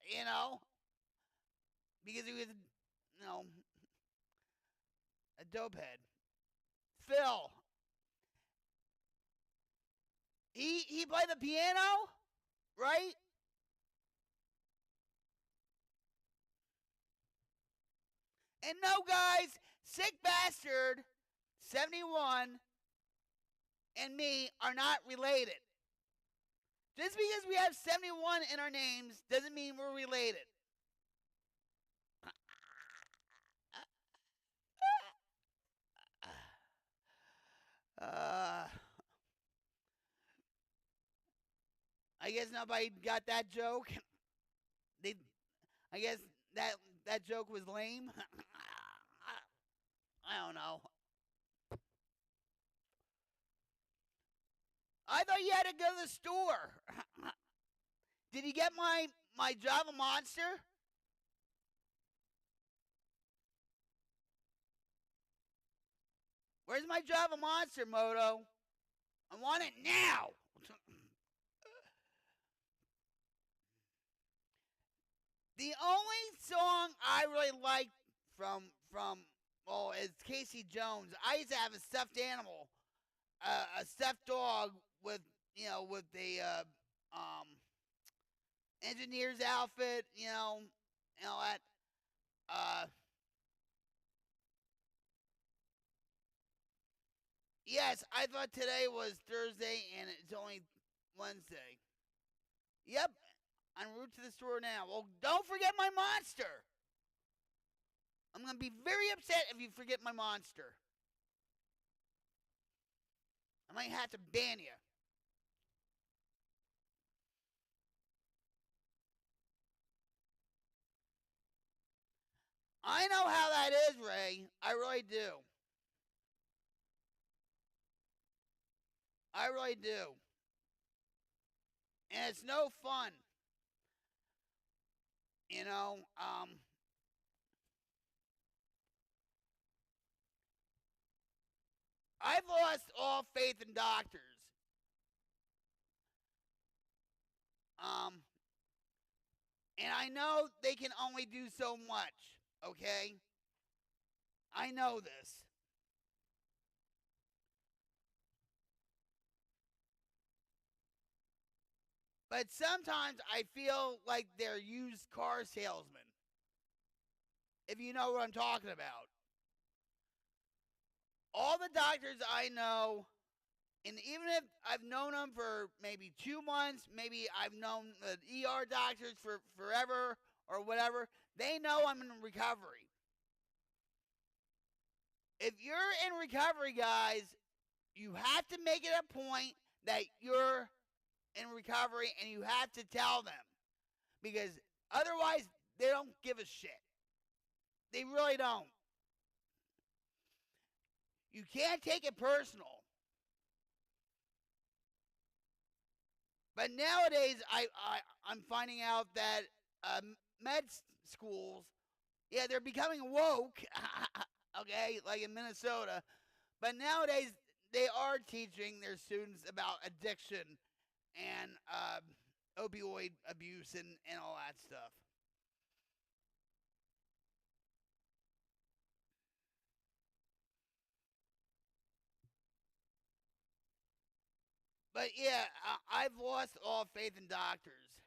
You know? Because he was, you know, a dopehead. Phil. He played the piano, right? And no, guys, Sick Bastard 71 and me are not related. Just because we have 71 in our names doesn't mean we're related. I guess nobody got that joke. I guess that joke was lame. I don't know. I thought you had to go to the store. Did you get my Java Monster? Where's my Java Monster, Moto? I want it now. The only song I really like from is Casey Jones. I used to have a stuffed animal, a stuffed dog with the engineer's outfit, and all that. Yes, I thought today was Thursday and it's only Wednesday. Yep, en route to the store now. Well, don't forget my monster. I'm going to be very upset if you forget my monster. I might have to ban you. I know how that is, Ray. I really do. I really do. And it's no fun. I've lost all faith in doctors. And I know they can only do so much, okay? I know this. But sometimes I feel like they're used car salesmen. If you know what I'm talking about. All the doctors I know, and even if I've known them for maybe 2 months, maybe I've known the ER doctors for forever or whatever, they know I'm in recovery. If you're in recovery, guys, you have to make it a point that you're in recovery and you have to tell them. Because otherwise, they don't give a shit. They really don't. You can't take it personal. But nowadays, I'm finding out that med schools, yeah, they're becoming woke, okay, like in Minnesota. But nowadays, they are teaching their students about addiction and opioid abuse and all that stuff. But yeah, I've lost all faith in doctors.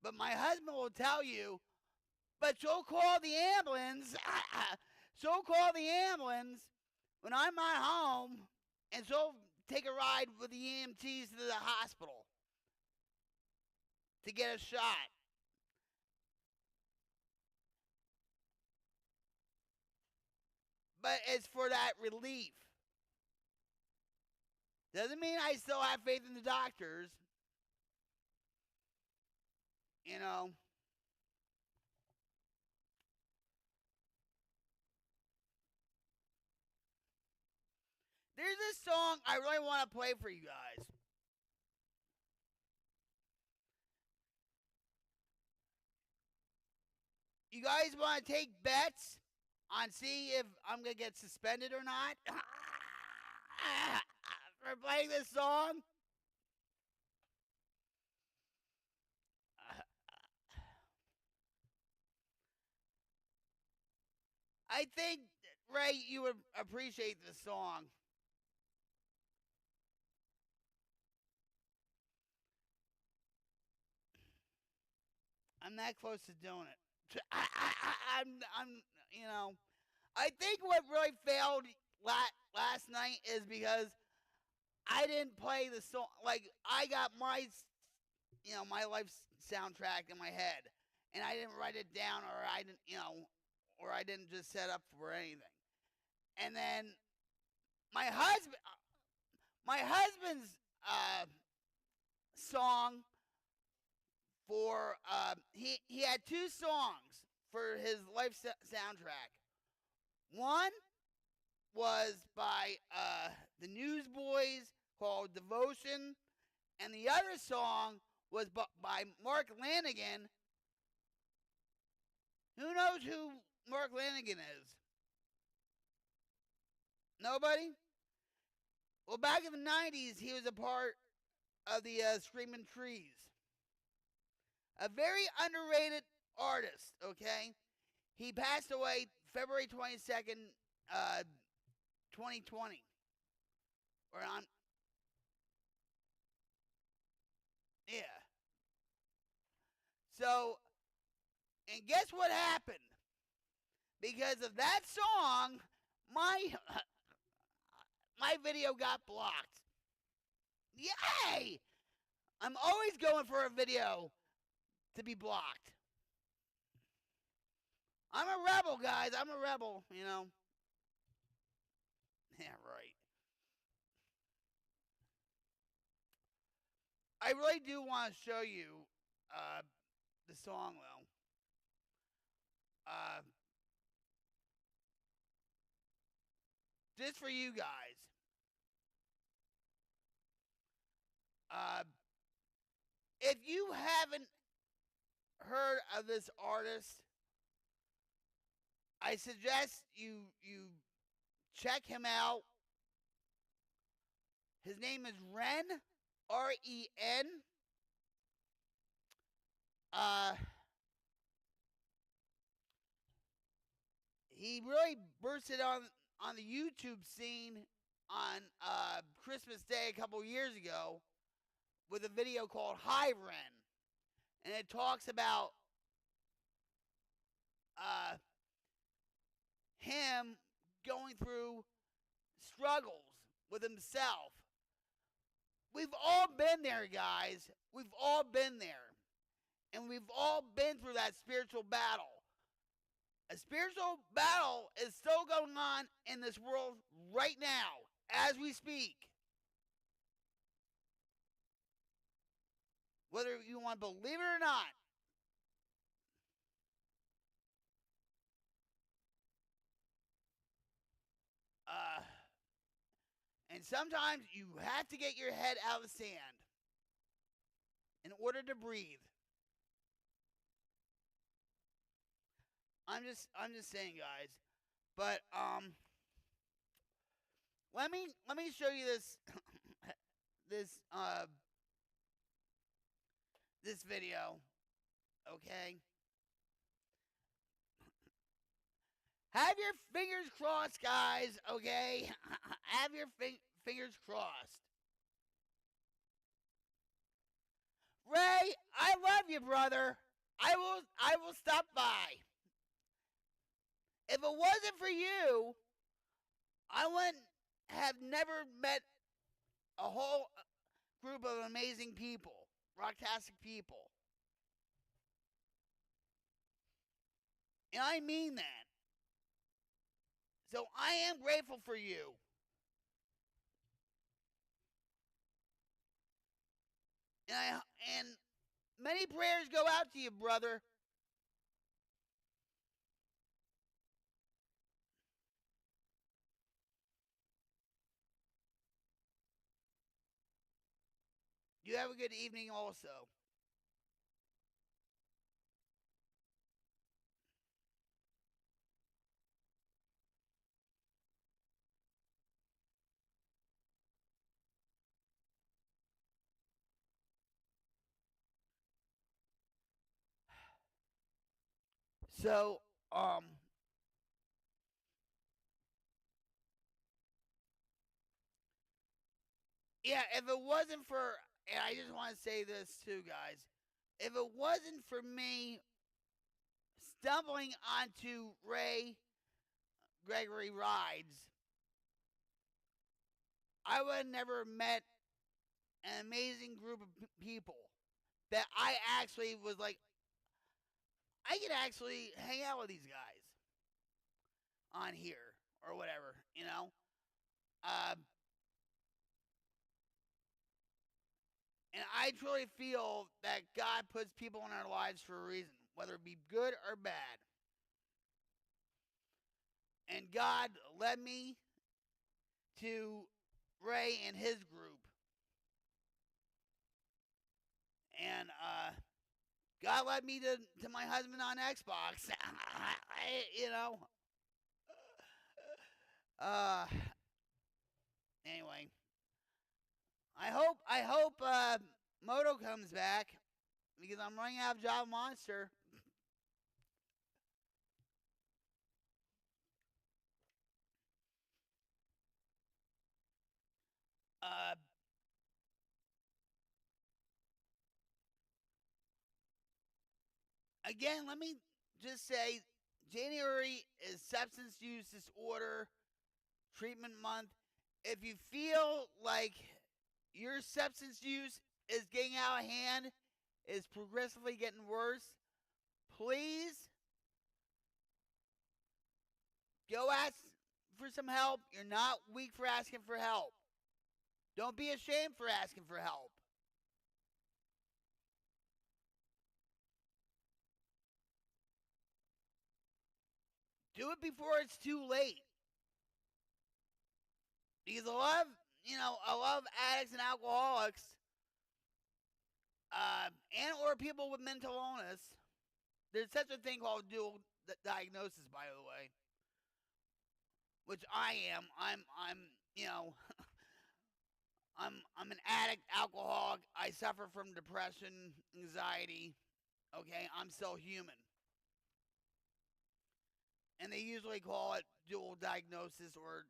But my husband will tell you, but she'll call the ambulance. She'll call the ambulance when I'm not home, and she'll take a ride with the EMTs to the hospital to get a shot. But it's for that relief. Doesn't mean I still have faith in the doctors. You know. There's this song I really want to play for you guys. You guys want to take bets on see if I'm going to get suspended or not? For playing this song? I think, Ray, you would appreciate this song. I'm that close to doing it. I'm, you know, I think what really failed last night is because I didn't play the song. Like, I got my, my life soundtrack in my head, and I didn't write it down, or I didn't, or I didn't just set up for anything. And then my husband's song for he had two songs for his life soundtrack. One was by the Newsboys called Devotion, and the other song was by Mark Lanigan. Who knows who Mark Lanigan is? Nobody? Well, back in the 90s, he was a part of the Screaming Trees. A very underrated artist, okay? He passed away February 22nd, 2020. Or on. Yeah. So, and guess what happened? Because of that song, my video got blocked. Yay! I'm always going for a video to be blocked. I'm a rebel, guys. I'm a rebel, you know. Yeah, right. I really do want to show you the song, though. Just for you guys. If you haven't heard of this artist, I suggest you check him out. His name is Ren, R-E-N. He really bursted on the YouTube scene on Christmas Day a couple years ago with a video called Hi Ren. And it talks about him going through struggles with himself. We've all been there, guys. We've all been there. And we've all been through that spiritual battle. A spiritual battle is still going on in this world right now, as we speak. Whether you want to believe it or not. And sometimes you have to get your head out of the sand in order to breathe. I'm just saying, guys. But let me show you this this video, okay? Have your fingers crossed, guys, okay? Have your fingers crossed. Ray, I love you, brother. I will stop by. If it wasn't for you, I wouldn't have never met a whole group of amazing people, rocktastic people. And I mean that. So I am grateful for you. And many prayers go out to you, brother. You have a good evening also. So, yeah, if it wasn't for, and I just want to say this too, guys, if it wasn't for me stumbling onto Ray Gregory Rides, I would have never met an amazing group of people that I actually was like, I could actually hang out with these guys on here or whatever, you know? And I truly feel that God puts people in our lives for a reason, whether it be good or bad. And God led me to Ray and his group. And God led me to my husband on Xbox. You know. Anyway. I hope Moto comes back because I'm running out of Java Monster. Again, let me just say, January is Substance Use Disorder Treatment Month. If you feel like your substance use is getting out of hand, is progressively getting worse, please go ask for some help. You're not weak for asking for help. Don't be ashamed for asking for help. Do it before it's too late. Because a lot of addicts and alcoholics, and or people with mental illness, there's such a thing called dual diagnosis, by the way, which I am. I'm I'm an addict, alcoholic. I suffer from depression, anxiety. Okay, I'm still human. And they usually call it dual diagnosis or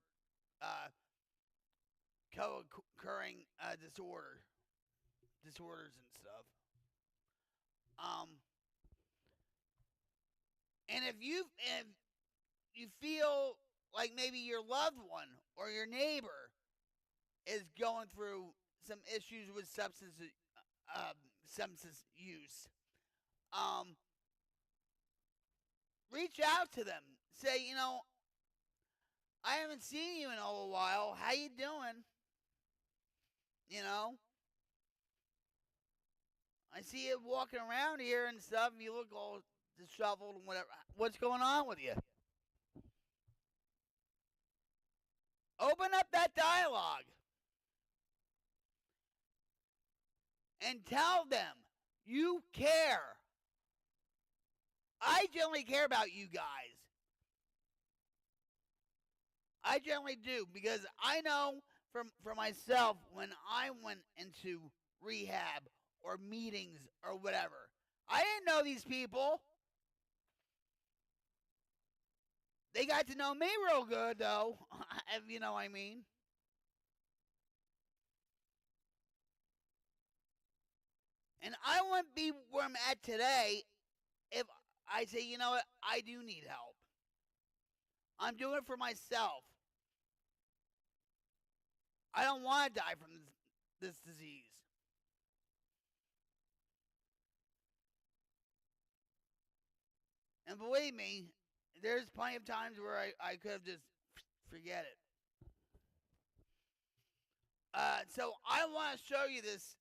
co-occurring disorders and stuff. And if you feel like maybe your loved one or your neighbor is going through some issues with substance use, reach out to them. Say, I haven't seen you in a little while. How you doing? I see you walking around here and stuff, and you look all disheveled and whatever. What's going on with you? Open up that dialogue. and tell them you care. I generally care about you guys. I generally do, because I know for myself, when I went into rehab or meetings or whatever, I didn't know these people. They got to know me real good, though, if you know what I mean. And I wouldn't be where I'm at today if I say, you know what, I do need help. I'm doing it for myself. I don't want to die from this disease. And believe me, there's plenty of times where I could have just forget it. So I want to show you this.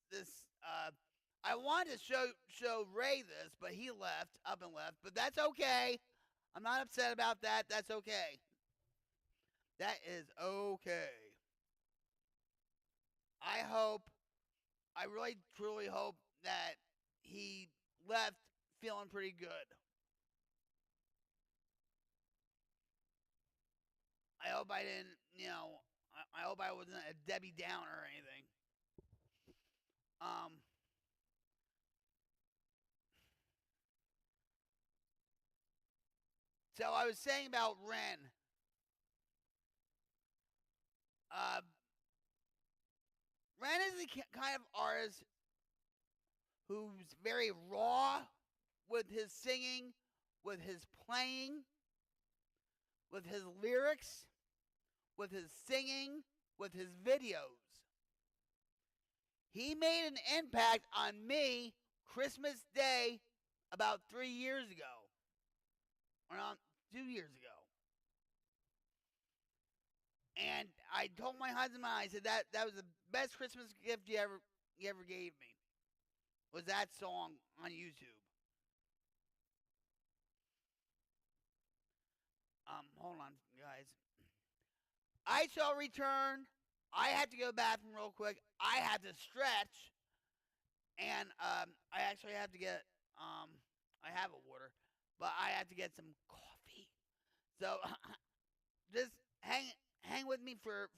I wanted to show Ray this, but he left, up and left. But that's okay. I'm not upset about that. That's okay. That is okay. I really truly hope that he left feeling pretty good. I hope I didn't, I hope I wasn't a Debbie Downer or anything. So I was saying about Ren. Ren is the kind of artist who's very raw with his singing, with his playing, with his lyrics, with his singing, with his videos. He made an impact on me Christmas Day about 3 years ago. Around 2 years ago. And I told my husband, I said that was the best Christmas gift you ever gave me. Was that song on YouTube. Hold on, guys. I shall return. I had to go to the bathroom real quick. I had to stretch. And I actually have to get I have a water, but I have to get some coffee. So just hang with me for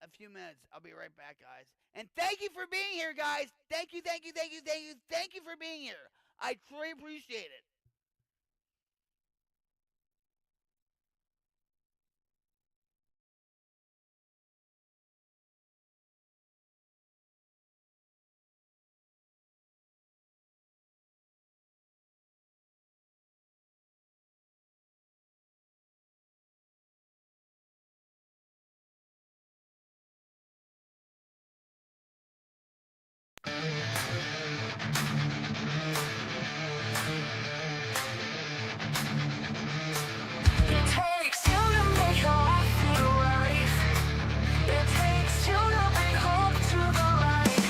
a few minutes. I'll be right back, guys. And thank you for being here, guys. Thank you for being here. I truly appreciate it. It takes two to make your life feel right. It takes two to bring hope to the light.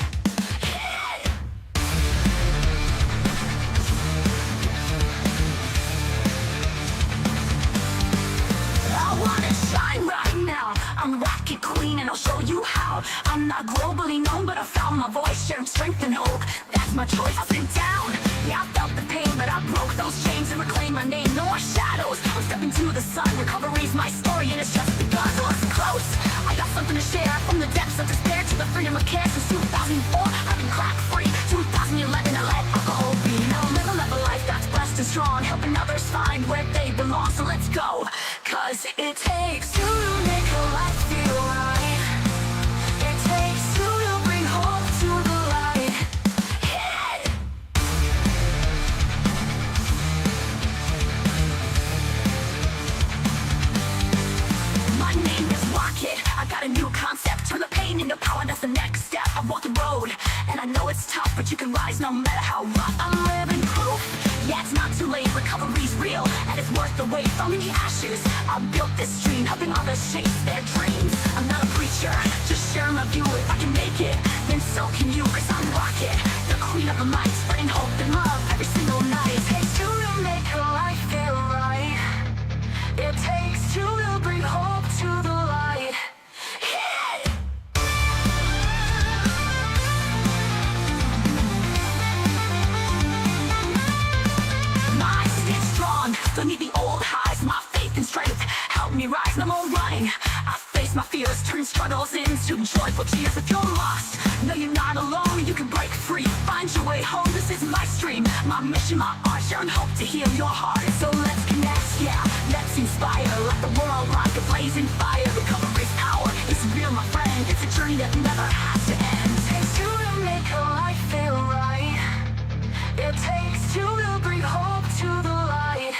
I wanna shine right now. I'm Rocket Queen and I'll show you how. I'm not globally known, but I found my voice, sharing strength and hope. That's my choice. I've been down. Yeah, I felt the pain, but I broke those chains and reclaimed my name. No more shadows. I'm stepping to the sun. Recovery's my story, and it's just begun. So listen close. I got something to share from the depths of despair to the freedom of care. Since 2004, I've been crack free. 2011, I let alcohol be. Now I'm living a life that's blessed and strong, helping others find where they belong. So let's go. 'Cause it takes two to make your life feel right. It takes two to bring hope to the light. My name is Rocket. I got a new concept. Turn the pain into power, that's the next step. I walk the road, and I know it's tough, but you can rise no matter how rough. I'm living proof. Yeah, it's not too late. Recovery's real, and it's worth the wait. From the ashes, I built this dream, helping others chase their dreams. I'm not a preacher, just sharing my view. If I can make it, then so can you. 'Cause I'm Rocket, the queen of the might, spreading hope and love every single night. It takes two to make your life feel right. It takes two to bring hope to the light. thousands to joyful cheers if you're lost. No, you're not alone, you can break free. Find your way home, this is my stream. My mission, my art, sharing hope to heal your heart. So let's connect, yeah, let's inspire. Let the world like a blazing fire. Recovery's power, it's real, my friend. It's a journey that never has to end. It takes two to make a life feel right. It takes two to bring hope to the light.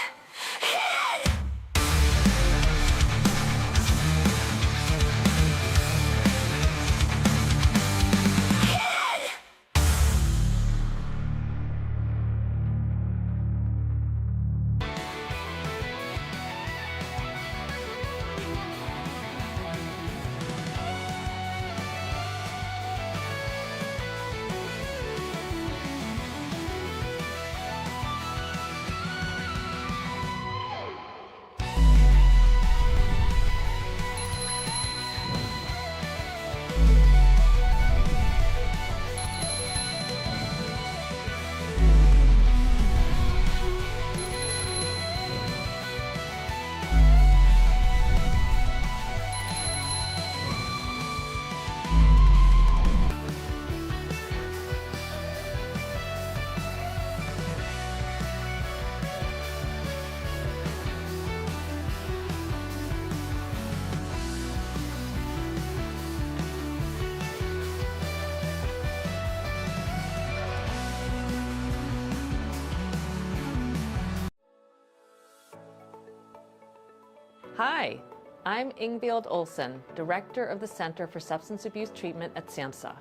Hi, I'm Ingvild Olsen, Director of the Center for Substance Abuse Treatment at SAMHSA.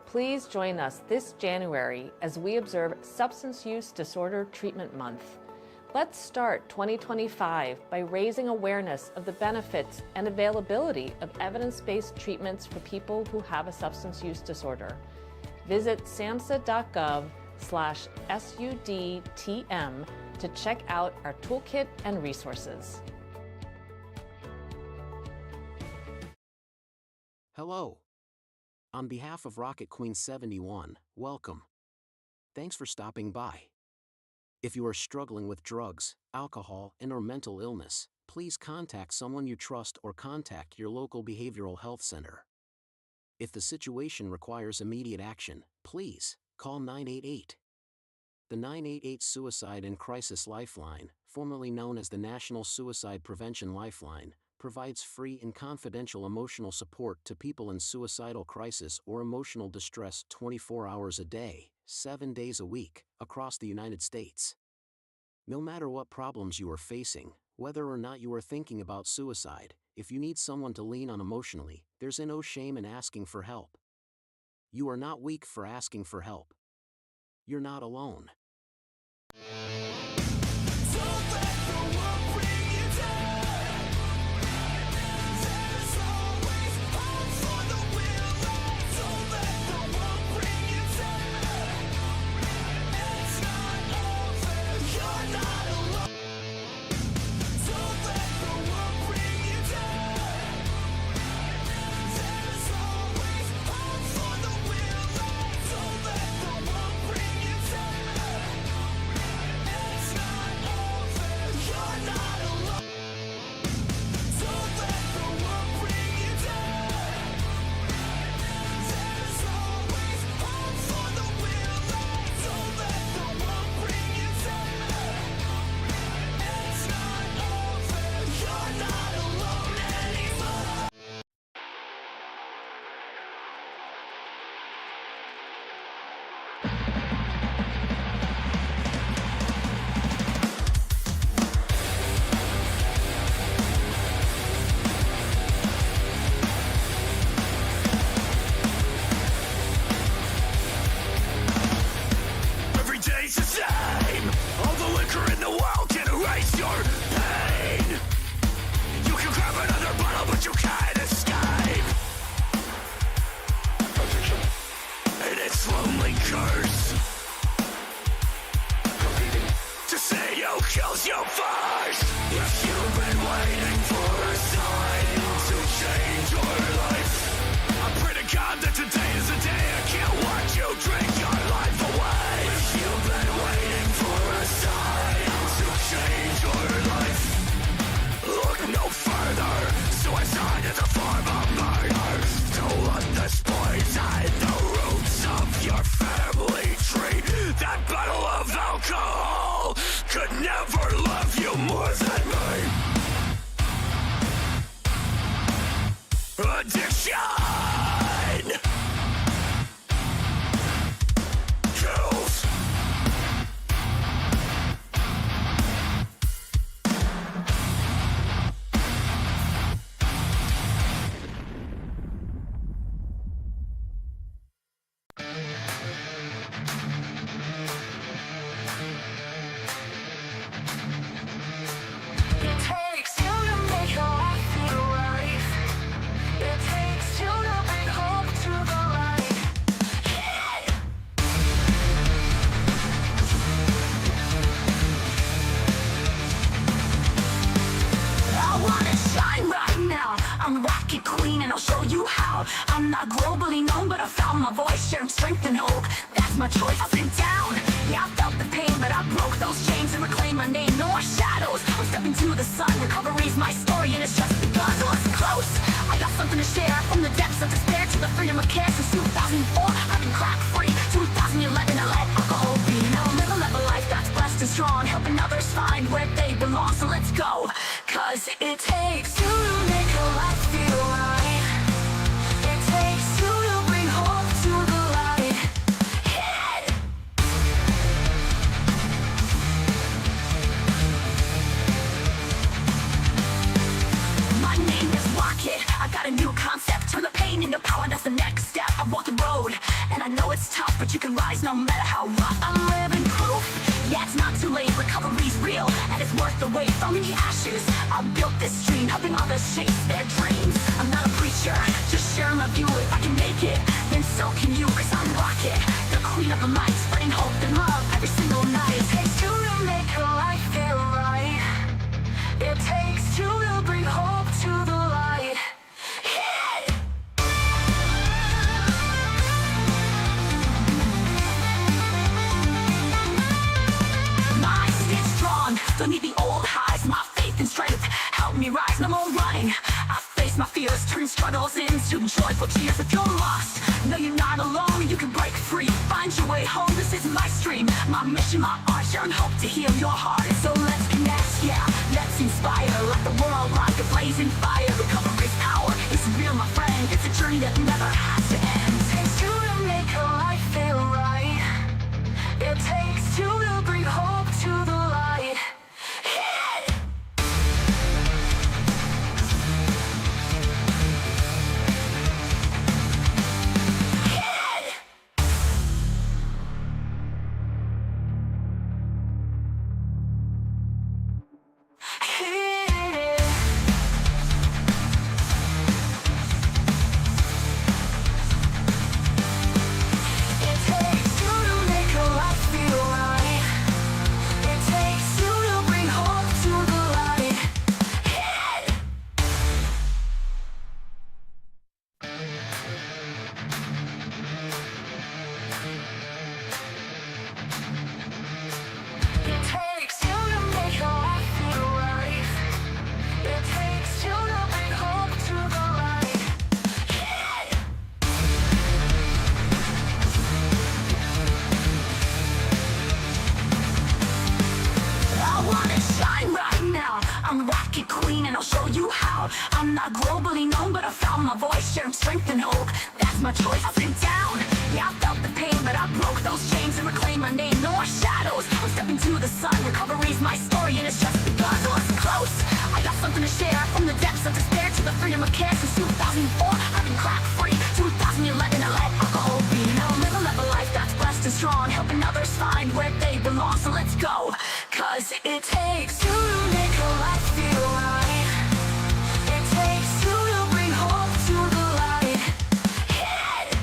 Please join us this January as we observe Substance Use Disorder Treatment Month. Let's start 2025 by raising awareness of the benefits and availability of evidence-based treatments for people who have a substance use disorder. Visit samhsa.gov/SUDTM to check out our toolkit and resources. Hello. On behalf of Rocket Queen 71, welcome. Thanks for stopping by. If you are struggling with drugs, alcohol, and/or mental illness, please contact someone you trust or contact your local behavioral health center. If the situation requires immediate action, please call 988. The 988 Suicide and Crisis Lifeline, formerly known as the National Suicide Prevention Lifeline, provides free and confidential emotional support to people in suicidal crisis or emotional distress 24 hours a day, 7 days a week, across the United States. No matter what problems you are facing, whether or not you are thinking about suicide, if you need someone to lean on emotionally, there's no shame in asking for help. You are not weak for asking for help. You're not alone. kills you first. If you've been waiting for a sign to change your life, I pray to God that today is the day I can't watch you drink your life away. If you've been waiting for a sign to change your life, look no further. Suicide is a form of murder. I'm not globally known, but I found my voice, sharing strength and hope. That's my choice. I've been down, yeah, I felt the pain, but I broke those chains and reclaimed my name. No more shadows, I'm stepping to the sun. Recovery's my story, and it's just begun. So listen close, I got something to share. From the depths of despair to the freedom of care. Since 2004, I've been crack free. 2011, I let alcohol be. Now I'm living a life that's blessed and strong, helping others find where they belong. So let's go, 'cause it takes two to make a life feel right. It takes two to bring hope to the light. Hit it. My name is Rocket. I got a new concept. Turn the pain into power, that's the next step. I walk the road, and I know it's tough, but you can rise no matter how rough. I'm living proof, yeah, it's not too late. Recovery's real, and it's worth the wait. From the ashes, I built this dream, helping others chase their dreams. I'm not a preacher, just sharing my view. If I can make it, then so can you, 'cause I'm Rocket, the queen of the mic, spreading hope and love every single night. It takes two to make a life feel right. It takes two to bring hope to the light. Hit it. My stance strong, don't need the old highs. My faith and strength help me rise. No more running, I face my fears, turn struggles into joyful cheers. If you're lost, no, you're not alone. You can break free, find your way home. This is my stream, my mission, my art, sharing hope to heal your heart. So let's connect, yeah, let's inspire. Let the world rock a blazing fire. Recovery's power, it's real, my friend. It's a journey that never has to end. It takes two to make a life feel right. It takes two to bring hope to the light. Hit it. Hit it. Hit it. It takes two to make a life feel right. It takes two to bring hope to the light. Hit it. It takes two to make a life feel right. It takes two to bring hope to the light. Hit it. I wanna shine right now. I'm Rocket Queen and I'll show you how. I'm not globally known, but I found my voice, sharing strength and hope. That's my choice. I've been down, yeah, I felt the pain, but I broke those chains and reclaimed my name. No more shadows, I'm stepping to the sun. Recovery's my story, and it's just begun. So listen close, I got something to share. From the depths of despair to the freedom of care. Since 2004, I've been crack free. 2011, I let alcohol be. Now I'm living a life that's blessed and strong, helping others find where they belong. So let's go, 'cause it takes two to make a life feel right. It takes two to bring hope to the light. Hit it.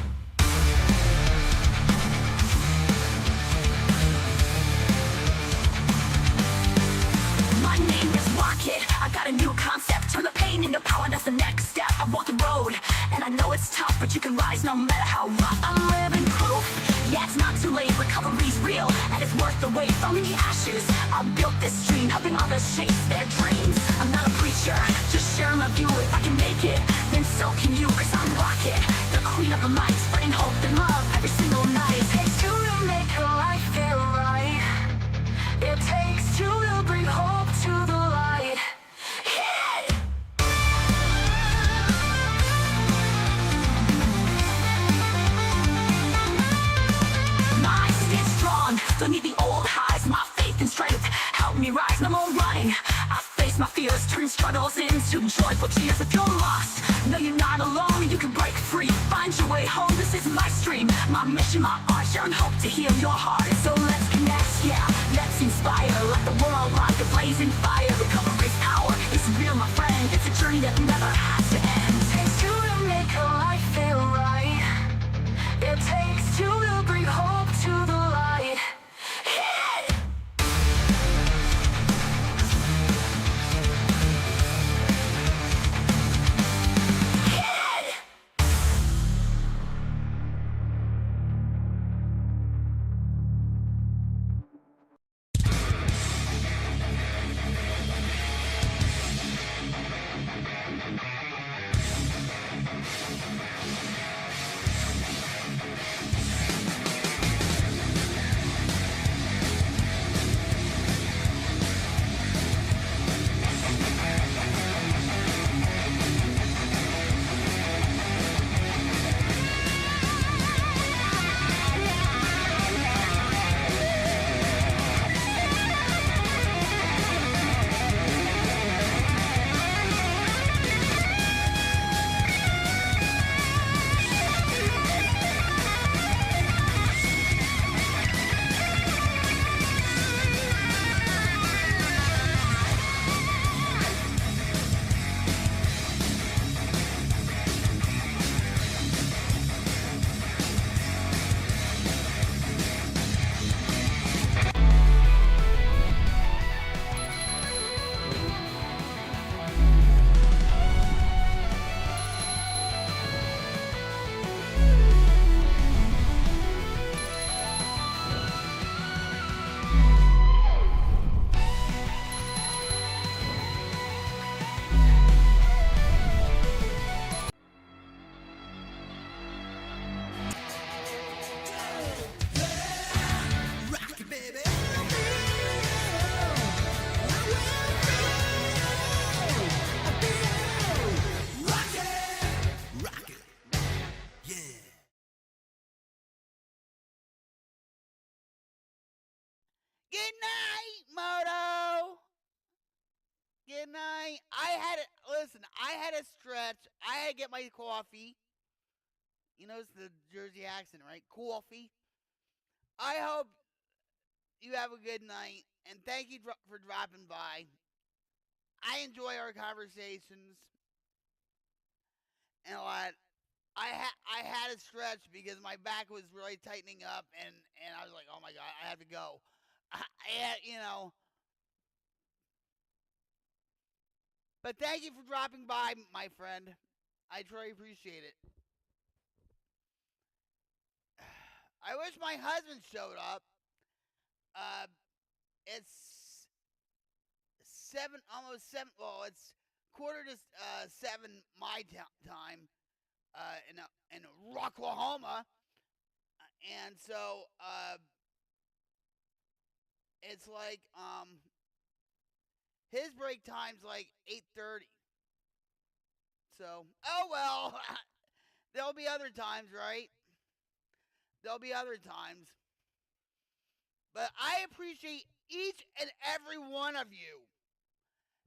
My name is Rocket, I got a new concept. Turn the pain into power, that's the next step. I walk the road, and I know it's tough, but you can rise no matter how rough. I'm living proof, yeah, it's not too late. Recovery's real, and it's worth the wait. From the ashes, I built this dream, helping others chase their dreams. I'm not a preacher, just sharing my view. If I can make it, then so can you, 'cause I'm Rocket, the queen of the mic, spreading hope and love every single night. It takes two to make a life feel right. It takes two to bring hope to the light. Hit it. My stance strong, don't need the old highs. My faith and strength help me rise. No more running, I face my fears, turn struggles into joyful cheers. If you're lost, no, you're not alone. You can break free, find your way home. This is my stream, my mission, my art, sharing hope to heal your heart. So let's connect, yeah, let's inspire. Let the world rock a blazing fire. Recovery's power, it's real, my friend. It's a journey that never has to end. It takes two to make a life feel right. It takes two to bring hope to the light. Hit it. Hit it. Good night, Moto. Good night. I had a stretch. I had to get my coffee. You know, it's the Jersey accent, right? Coffee. I hope you have a good night, and thank you for dropping by. I enjoy our conversations and a lot. I had a stretch because my back was really tightening up, and I was like, oh my god, I have to go. But thank you for dropping by, my friend. I truly appreciate it. I wish my husband showed up. It's almost 7. Well, it's quarter to 7 my time in Rocklahoma, and so it's like his break time's like 8:30. So, oh well, there'll be other times, right? There'll be other times. But I appreciate each and every one of you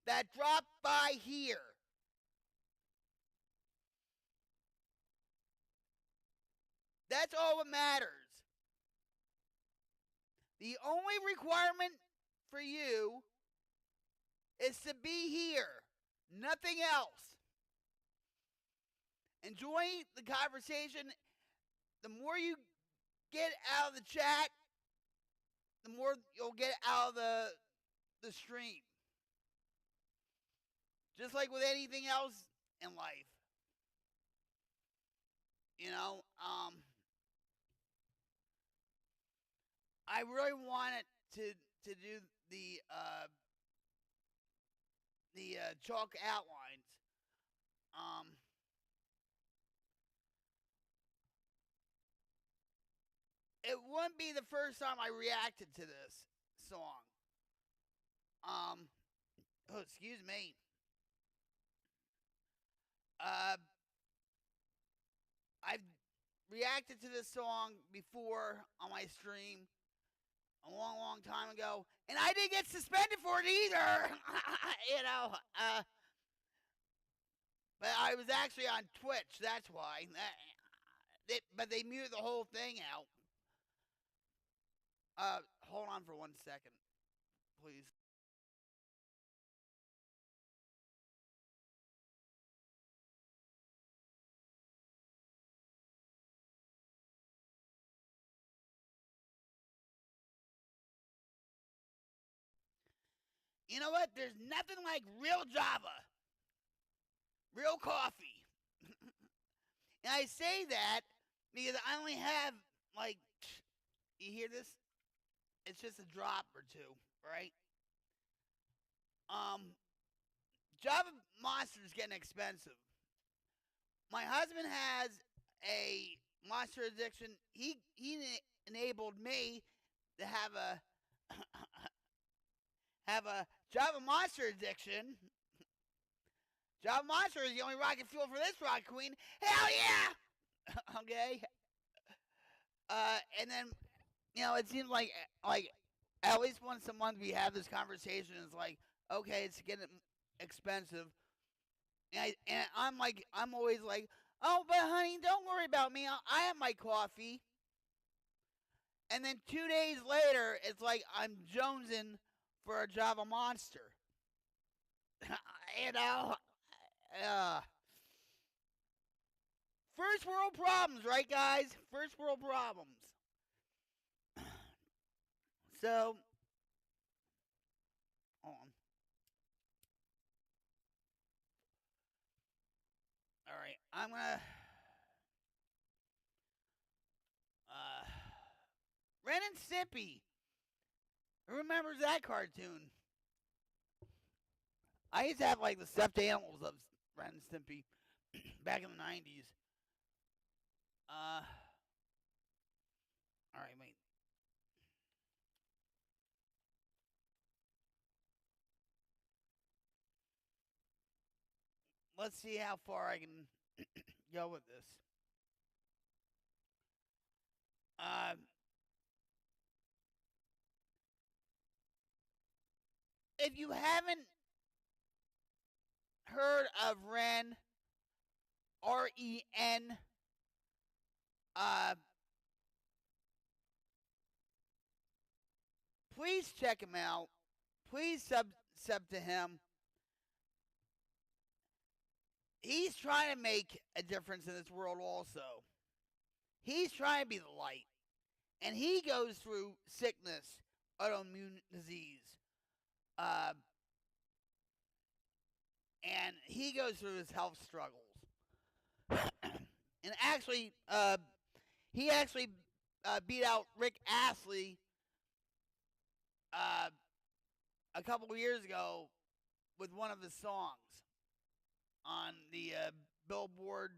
that dropped by here. That's all that matters. The only requirement for you is to be here. Nothing else. Enjoy the conversation. The more you get out of the chat, the more you'll get out of the stream. Just like with anything else in life. You know, I really wanted to do the chalk outlines. It wouldn't be the first time I reacted to this song. Oh, excuse me. I've reacted to this song before on my stream a long, long time ago, and I didn't get suspended for it either. But I was actually on Twitch. That's why. But they muted the whole thing out. Hold on for 1 second, please. You know what? There's nothing like real Java. Real coffee. And I say that because I only have, like, you hear this? It's just a drop or two, right? Java Monster is getting expensive. My husband has a monster addiction. He enabled me to have a Java Monster addiction. Java Monster is the only rocket fuel for this rock queen. Hell yeah! Okay. And then, you know, it seems like at least once a month we have this conversation. It's like, okay, it's getting expensive. And I'm always like, oh, but honey, don't worry about me. I have my coffee. And then 2 days later, it's like I'm jonesing for a Java Monster. You know? First world problems, right, guys? First world problems. So, hold on. All right, I'm gonna. Ren and Stimpy. Who remembers that cartoon? I used to have like the stuffed animals of Ren and Stimpy back in the 90s. All right, wait. Let's see how far I can go with this. if you haven't heard of Ren, R-E-N, please check him out. Please sub to him. He's trying to make a difference in this world also. He's trying to be the light. And he goes through sickness, autoimmune disease. And he goes through his health struggles. And actually, he actually beat out Rick Astley a couple of years ago with one of his songs on the Billboard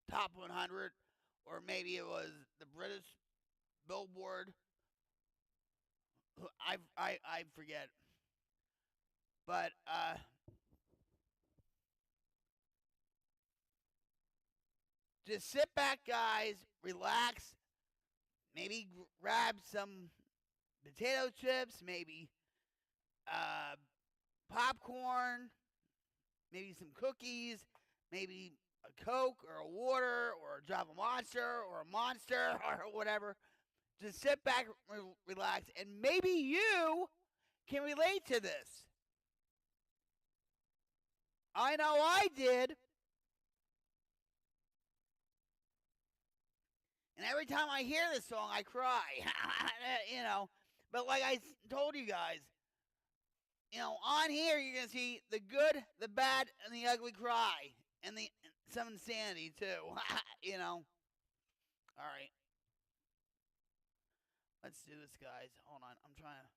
Top 100, or maybe it was the British Billboard. I forget. But just sit back, guys, relax, maybe grab some potato chips, maybe popcorn, maybe some cookies, maybe a Coke or a water or a Java Monster or a Monster or whatever. Just sit back, relax, and maybe you can relate to this. I know I did. And every time I hear this song, I cry. You know. But like I told you guys, you know, on here you're going to see the good, the bad, and the ugly cry. And some insanity, too. You know. All right. Let's do this, guys. Hold on. I'm trying to.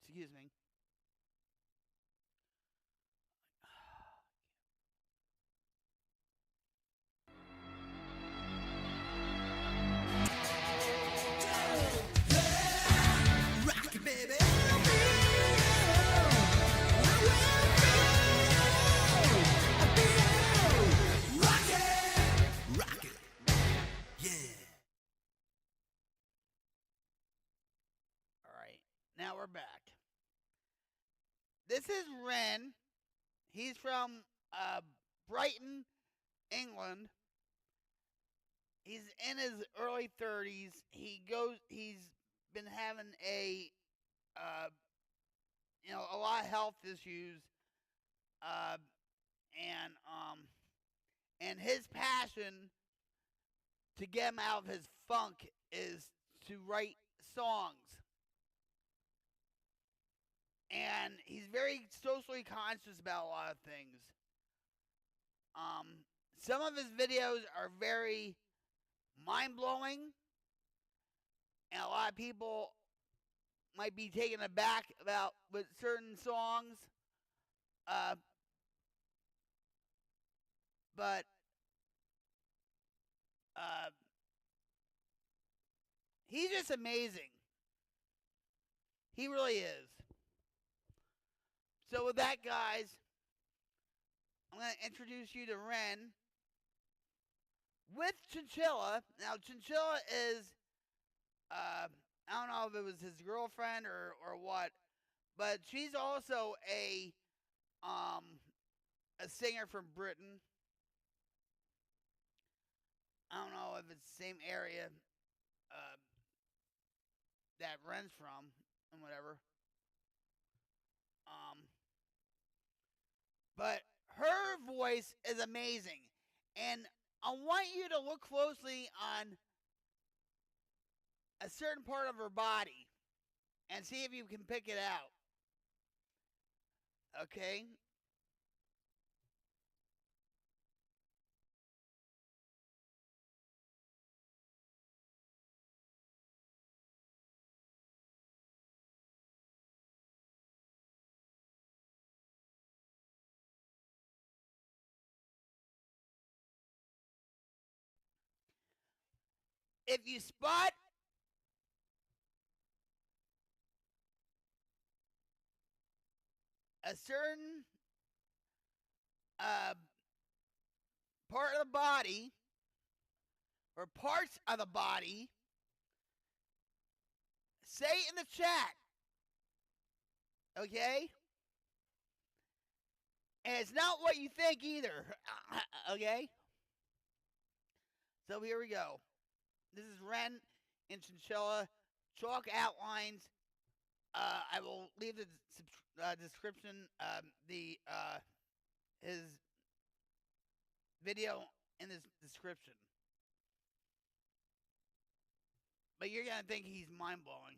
Excuse me. Rock it, baby. Rock it. Yeah. All right. Now we're back. This is Ren. He's from Brighton, England. He's in his early 30s. He's been having a lot of health issues. And his passion to get him out of his funk is to write songs. And he's very socially conscious about a lot of things. Some of his videos are very mind-blowing, and a lot of people might be taken aback about with certain songs. But he's just amazing. He really is. So with that, guys, I'm going to introduce you to Ren with Chinchilla. Now, Chinchilla is, I don't know if it was his girlfriend or what, but she's also a singer from Britain. I don't know if it's the same area that Ren's from and whatever. But her voice is amazing. And I want you to look closely on a certain part of her body and see if you can pick it out. Okay? If you spot a a certain part of the body or parts of the body, say it in the chat. Okay? And it's not what you think either. Okay? So here we go. This is Ren and Chinchilla. Chalk outlines. I will leave the description, his video in this description. But you're going to think he's mind-blowing.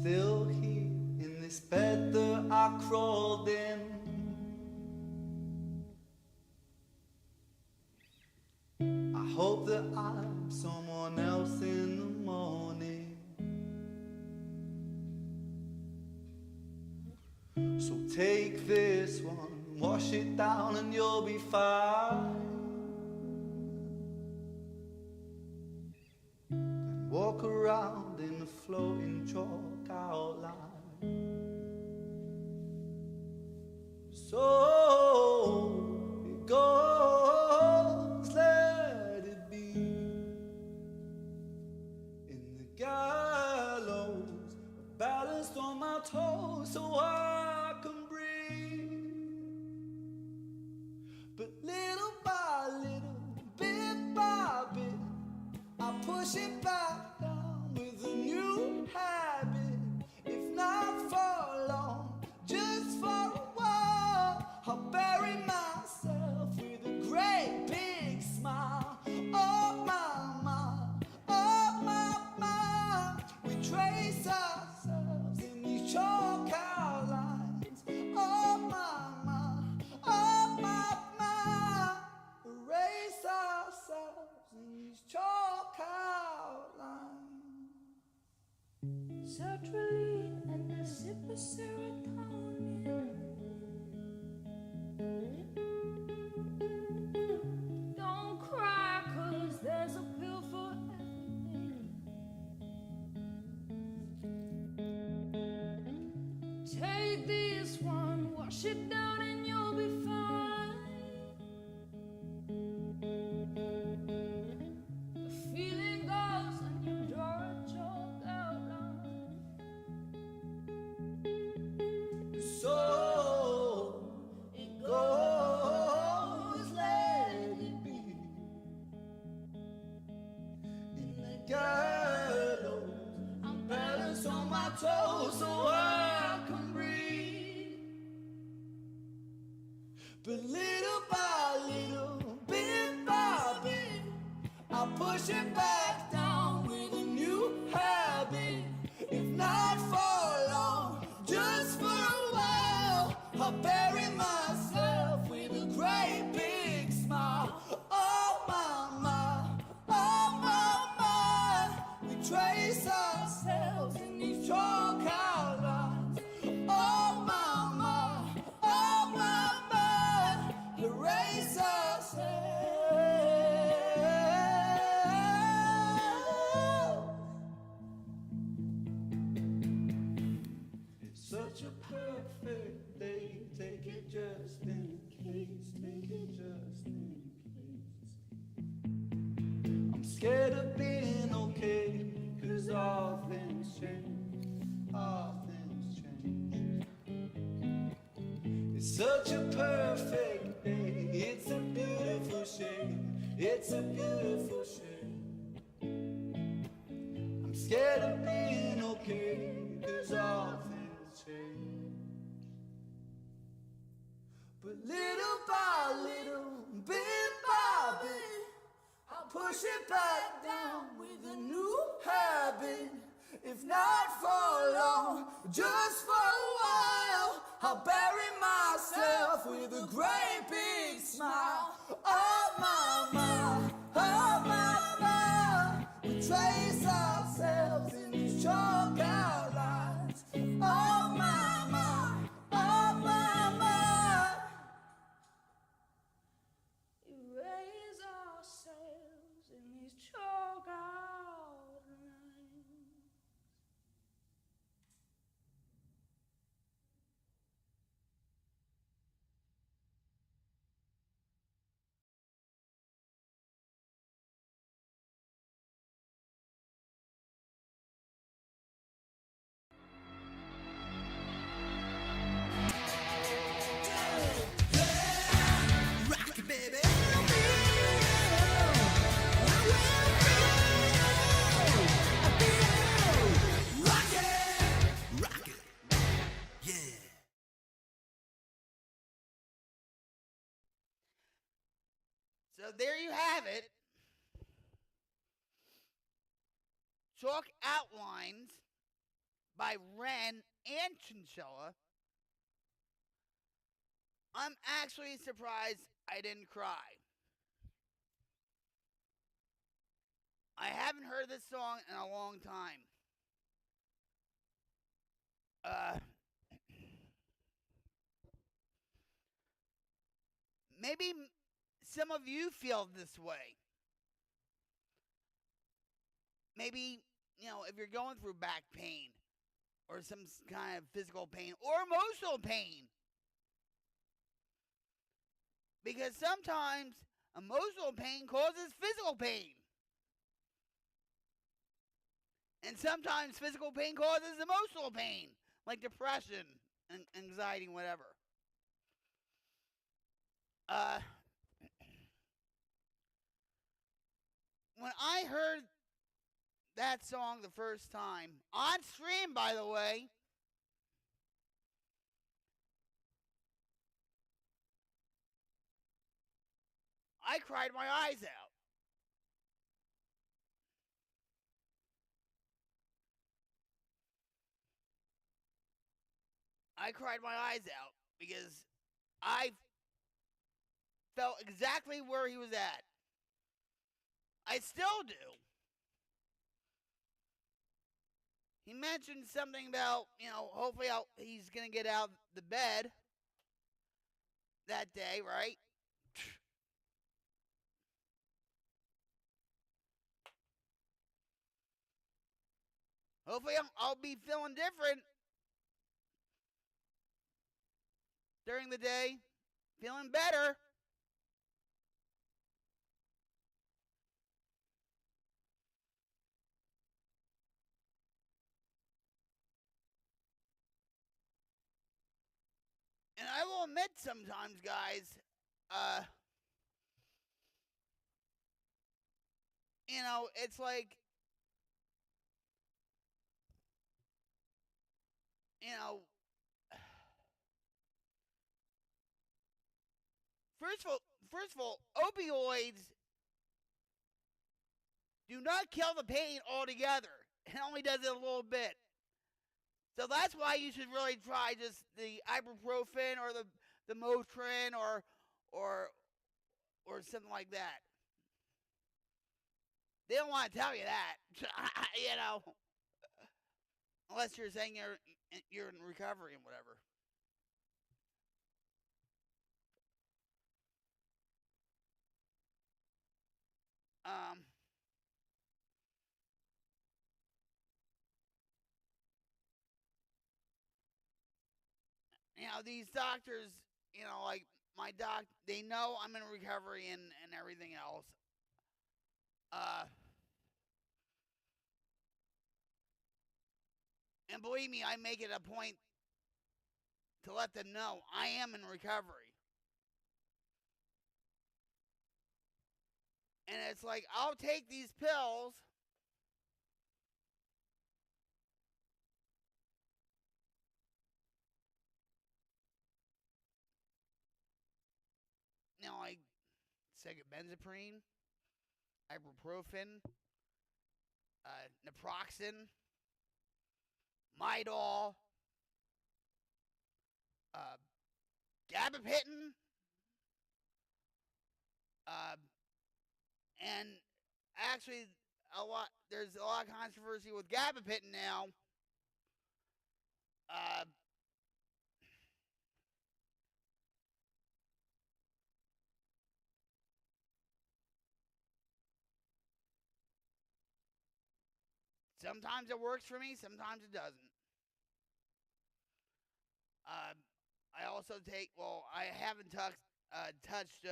Still here in this bed that I crawled in. I hope that I'm someone else in the morning. So take this one, wash it down and you'll be fine. Then walk around in the floating chalk outline. So it goes, let it be. In the gallows, balanced on my toes so I can breathe. But little by little, bit by bit, I push it back down with a new habit. If not for long, just for a while, I'll bury myself with a great big smile. Oh my, oh my, we trace ourselves in these chalk outlines. Oh my, oh my, erase ourselves in these chalk outlines. Sertraline and a sip of serotonin. Don't cry, 'cause there's a pill for everything. Take this one, wash it down and you'll be fine. The feeling goes and you draw a chalk outline. So it goes, let it be. In the gallows, I'm balanced on my toes so I can breathe. But little by little, bit by bit, I push it back down with a new habit. If not for long, just for a while, I'll bury myself with a great big smile. Oh my, we trace ourselves in these chalk outlines. Oh scared of being okay, 'cause all things change, all things change. It's such a perfect day, it's a beautiful shade, it's a beautiful shade. I'm scared of being okay, 'cause all things change. But little by little, bit by bit, I'll push it back down with a new habit. If not for long, just for a while, I'll bury myself with a great big smile. Oh my, oh my, we trace ourselves in these chalk outlines. Oh my, oh my. Erase ourselves in these chalk outlines. Rock it, baby. So there you have it. Chalk Outlines by Ren and Chinchilla. I'm actually surprised I didn't cry. I haven't heard this song in a long time. Maybe some of you feel this way. Maybe, if you're going through back pain or some kind of physical pain or emotional pain. Because sometimes emotional pain causes physical pain. And sometimes physical pain causes emotional pain, like depression and anxiety and whatever. When I heard that song the first time, on stream, by the way, I cried my eyes out. I cried my eyes out because I felt exactly where he was at. I still do. He mentioned something about, hopefully he's going to get out the bed that day, right? Hopefully I'll be feeling different during the day, feeling better. And I will admit sometimes, guys, it's like, first of all, opioids do not kill the pain altogether. It only does it a little bit. So that's why you should really try just the ibuprofen or the Motrin or something like that. They don't want to tell you that, unless you're saying you're in recovery and whatever. These doctors, like my doc, they know I'm in recovery and everything else. And believe me, I make it a point to let them know I am in recovery. And it's like, I'll take these pills. Now, I benzaprine, ibuprofen, naproxen, Midol, gabapentin, and actually there's a lot of controversy with gabapentin now. Sometimes it works for me, sometimes it doesn't. I also take, I haven't touched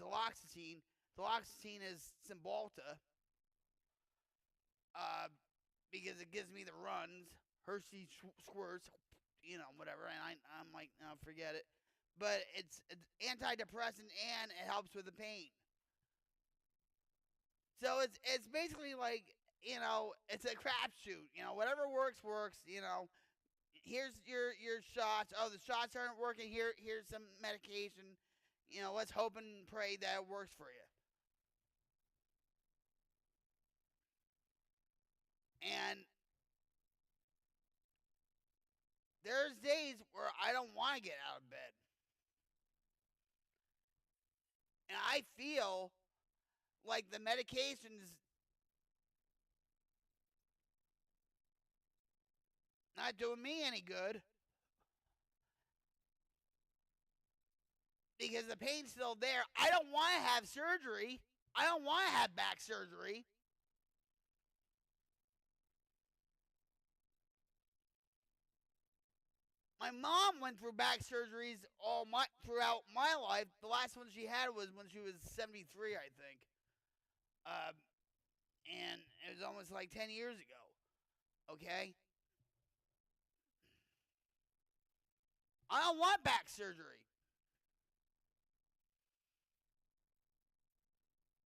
duloxetine. Duloxetine is Cymbalta because it gives me the runs. Hershey squirts, whatever. And I'm like, no, forget it. But it's antidepressant and it helps with the pain. So it's basically like, it's a crapshoot. Whatever works. Here's your shots. Oh, the shots aren't working. Here's some medication. Let's hope and pray that it works for you. And there's days where I don't want to get out of bed. And I feel like the medication's not doing me any good. Because the pain's still there. I don't want to have surgery. I don't want to have back surgery. My mom went through back surgeries throughout my life. The last one she had was when she was 73, I think. And it was almost like 10 years ago. Okay? I don't want back surgery.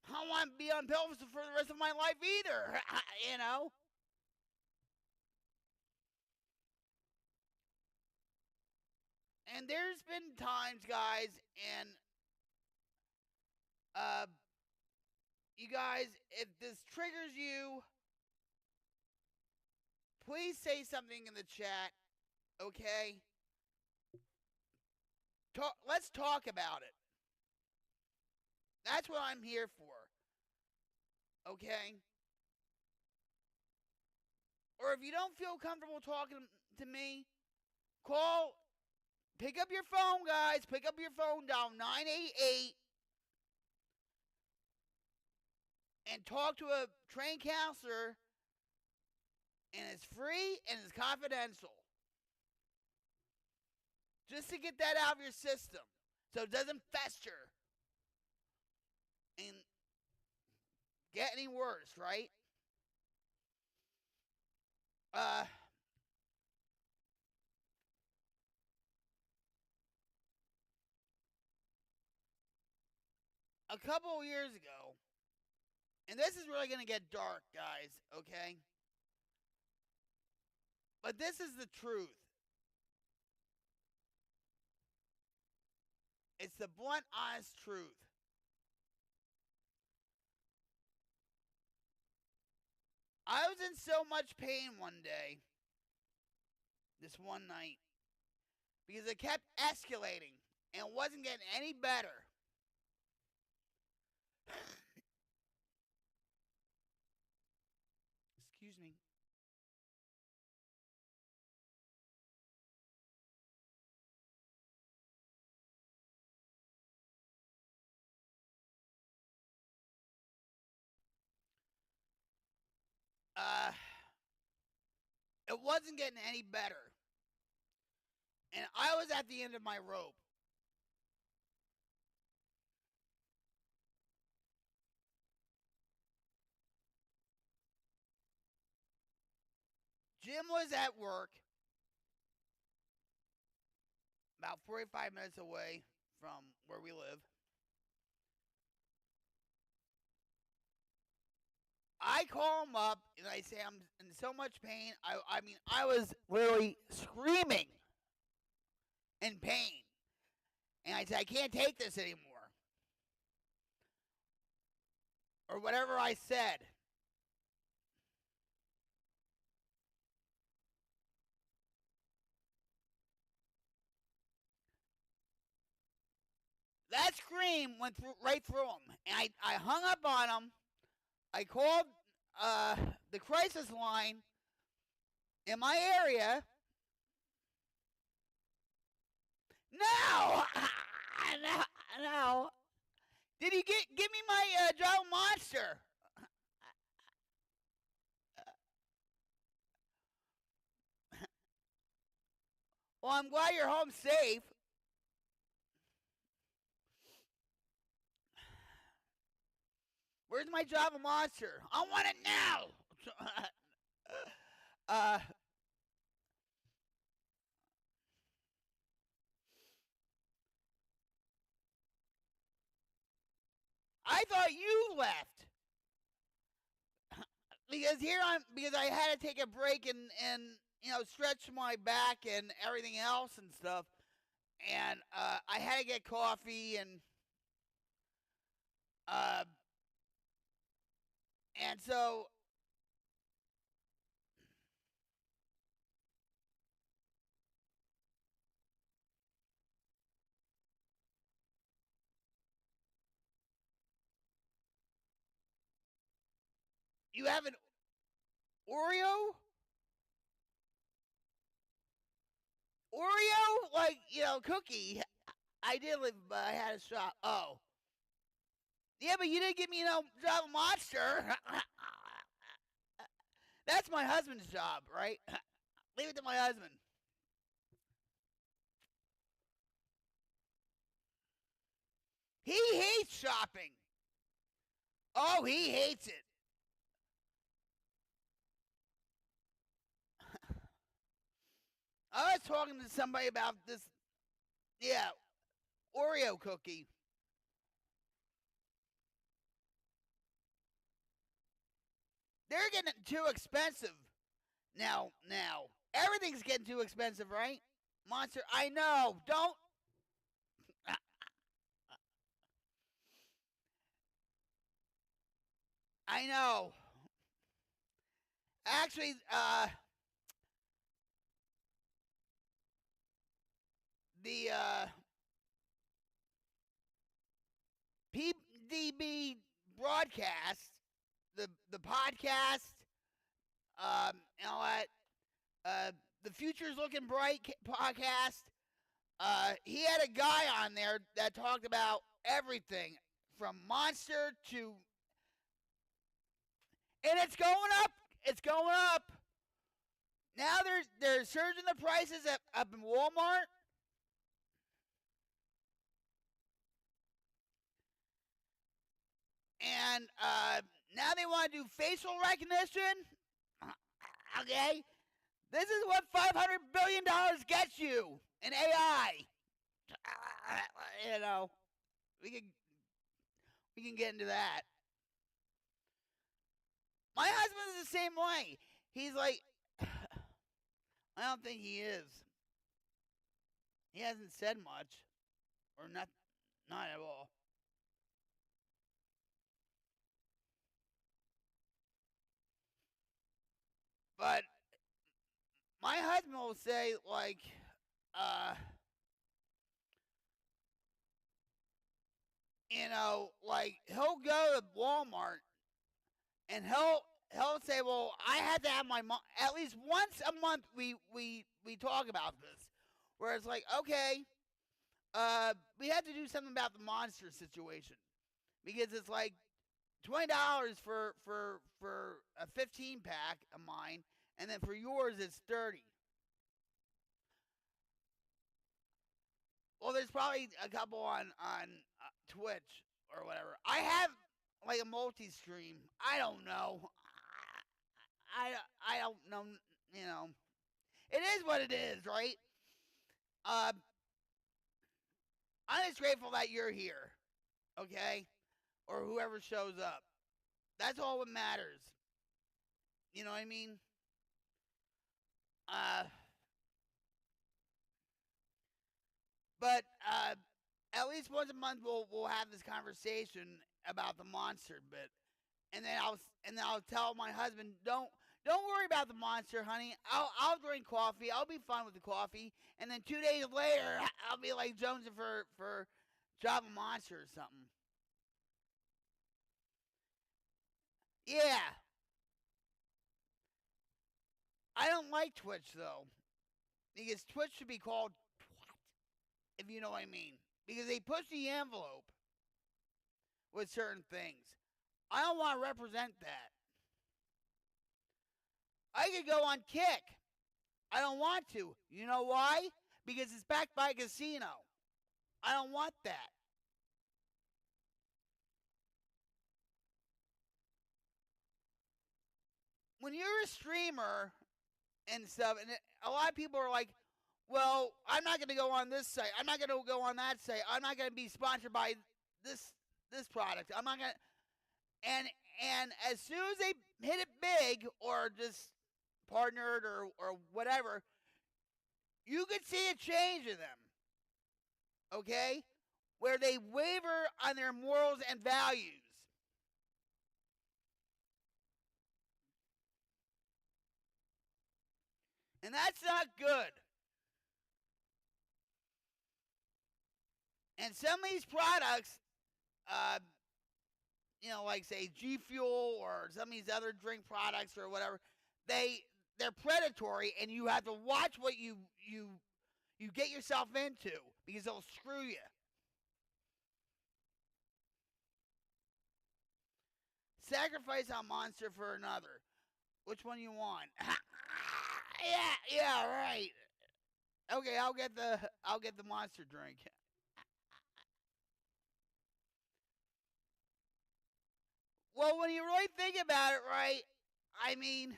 I don't want to be on pills for the rest of my life either. And there's been times, guys, and you guys, if this triggers you, please say something in the chat, okay? Let's talk about it. That's what I'm here for, okay? Or if you don't feel comfortable talking to me, pick up your phone, guys. Pick up your phone, dial 988 and talk to a trained counselor, and it's free and it's confidential. Just to get that out of your system so it doesn't fester and get any worse, right? A couple of years ago, and this is really going to get dark, guys, okay? But this is the truth. It's the blunt, honest truth. I was in so much pain one day, this one night, because it kept escalating and it wasn't getting any better. Excuse me. It wasn't getting any better. And I was at the end of my rope. Jim was at work about 45 minutes away from where we live. I call him up and I say I'm in so much pain. I mean, I was literally screaming in pain. And I said, I can't take this anymore. Or whatever I said. That scream went right through him. And I hung up on him. I called the crisis line in my area. No! No. Did he give me my Java Monster? Well, I'm glad you're home safe. Where's my Java Monster? I want it now. I thought you left. Because I had to take a break and stretch my back and everything else and stuff. And I had to get coffee and so you have an Oreo? Oreo? Like, cookie. I did live, but I had a shop. Oh. Yeah, but you didn't give me Java Monster. That's my husband's job, right? Leave it to my husband. He hates shopping. Oh, he hates it. I was talking to somebody about this, Oreo cookie. They're getting too expensive. Now, everything's getting too expensive, right? Monster, I know. Don't. I know. Actually, the PDB broadcast, the podcast, and all that, the Future's Looking Bright podcast, he had a guy on there that talked about everything from Monster to, and it's going up. It's going up. Now they're surging the prices up in Walmart. And now they want to do facial recognition. Okay. This is what $500 billion gets you in AI. We can get into that. My husband is the same way. He's like, I don't think he is. He hasn't said much, or not at all. But my husband will say, like, like he'll go to Walmart and he'll say, well, I had to have my mom at least once a month. We talk about this, where it's like, okay, we have to do something about the monster situation because it's like $20 for a 15 pack of mine, and then for yours it's $30. Well, there's probably a couple on Twitch or whatever. I have like a multi-stream. I don't know. I don't know you know, it is what it is, right? I'm just grateful that you're here, okay? Or whoever shows up. That's all that matters. You know what I mean? But at least once a month we'll have this conversation about the monster bit, and then I'll tell my husband, don't worry about the monster, honey. I'll drink coffee. I'll be fun with the coffee, and then 2 days later I'll be like jonesing for Java Monster or something. Yeah. I don't like Twitch though, because Twitch should be called twat, if you know what I mean. Because they push the envelope with certain things. I don't want to represent that. I could go on Kick. I don't want to. You know why? Because it's backed by a casino. I don't want that. When you're a streamer and stuff, and a lot of people are like, well, I'm not going to go on this site. I'm not going to go on that site. I'm not going to be sponsored by this product. I'm not going to. And as soon as they hit it big or just partnered or whatever, you could see a change in them. Okay? Where they waver on their morals and values. And that's not good. And some of these products, like say G Fuel or some of these other drink products or whatever, they're predatory, and you have to watch what you get yourself into, because they'll screw you. Sacrifice a monster for another. Which one you want? yeah, right. Okay, I'll get the monster drink. Well, when you really think about it, right? I mean,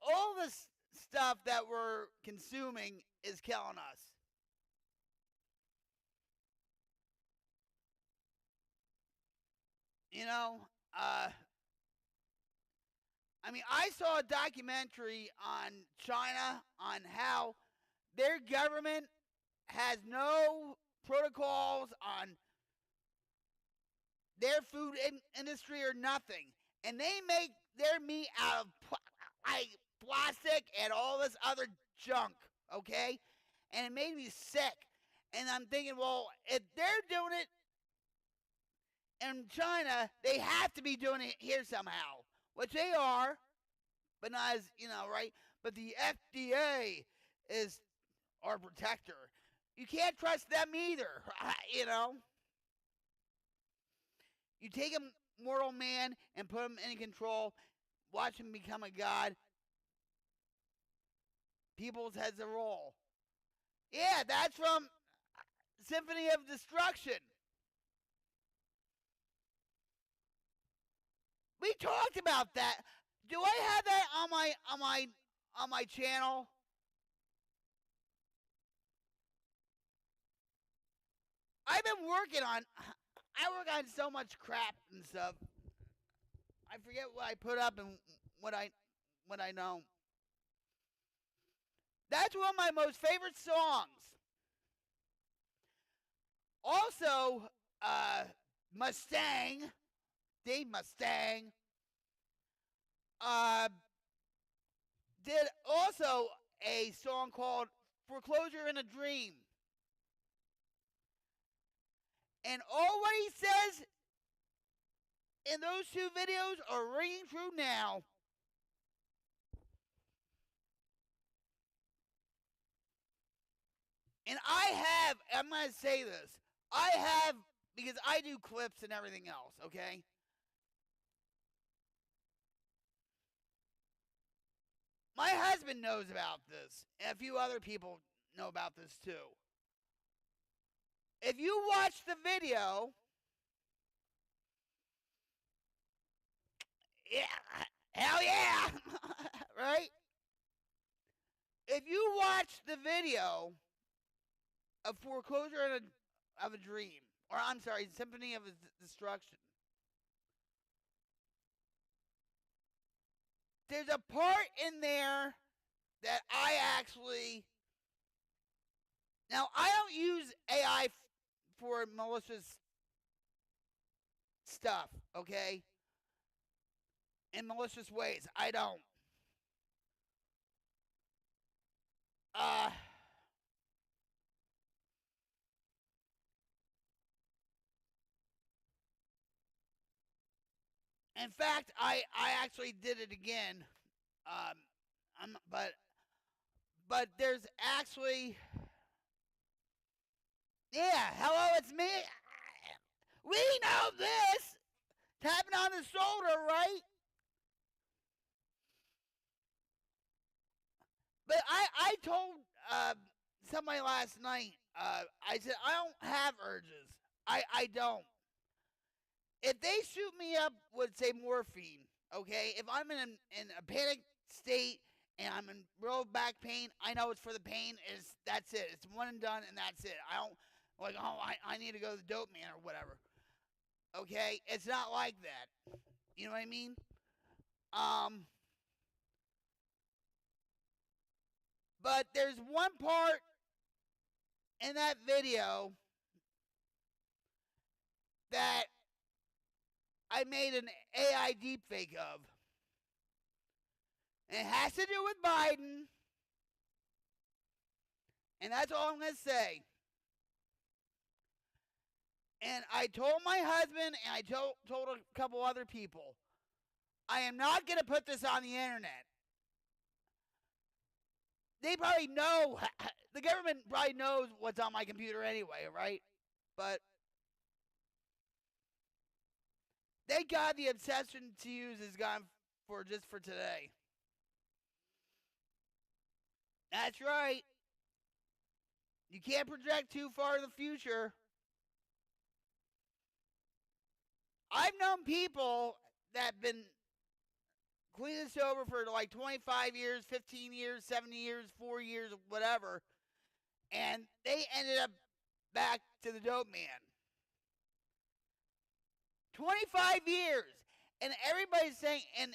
all this stuff that we're consuming is killing us. I mean, I saw a documentary on China on how their government has no protocols on their food industry or nothing. And they make their meat out of plastic and all this other junk, okay? And it made me sick. And I'm thinking, well, if they're doing it in China, they have to be doing it here somehow. Which they are, but not as, right? But the FDA is our protector. You can't trust them either, You take a mortal man and put him in control, watch him become a god. People's heads will roll. Yeah, that's from Symphony of Destruction. We talked about that. Do I have that on my channel? I've been working on. I work on so much crap and stuff. I forget what I put up and what I know. That's one of my most favorite songs. Also, Mustang, Dave Mustang, did also a song called Foreclosure in a Dream. And all what he says in those two videos are ringing true now. And I'm going to say this, because I do clips and everything else, okay? My husband knows about this, and a few other people know about this too. If you watch the video, yeah, hell yeah! right? If you watch the video of Foreclosure of a Dream, or I'm sorry, Symphony of Destruction, there's a part in there that I actually... Now, I don't use AI for malicious stuff, okay? In malicious ways. I don't. In fact, I actually did it again. But there's actually... Yeah, hello, it's me. We know this. Tapping on the shoulder, right? But I told somebody last night, I said, I don't have urges. I don't. If they shoot me up with, say, morphine, okay, if I'm in a panic state and I'm in real back pain, I know it's for the pain. That's it. It's one and done, and that's it. I don't, like, oh, I need to go to the dope man or whatever. Okay? It's not like that. You know what I mean? But there's one part in that video that I made an AI deepfake of. And it has to do with Biden. And that's all I'm going to say. And I told my husband, and I told a couple other people, I am not going to put this on the internet. They probably know, the government probably knows what's on my computer anyway, right? But thank God the obsession to use is gone for just for today. That's right. You can't project too far in the future. I've known people that have been clean and sober for like 25 years, 15 years, 70 years, 4 years, whatever, and they ended up back to the dope man. 25 years. And everybody's saying, and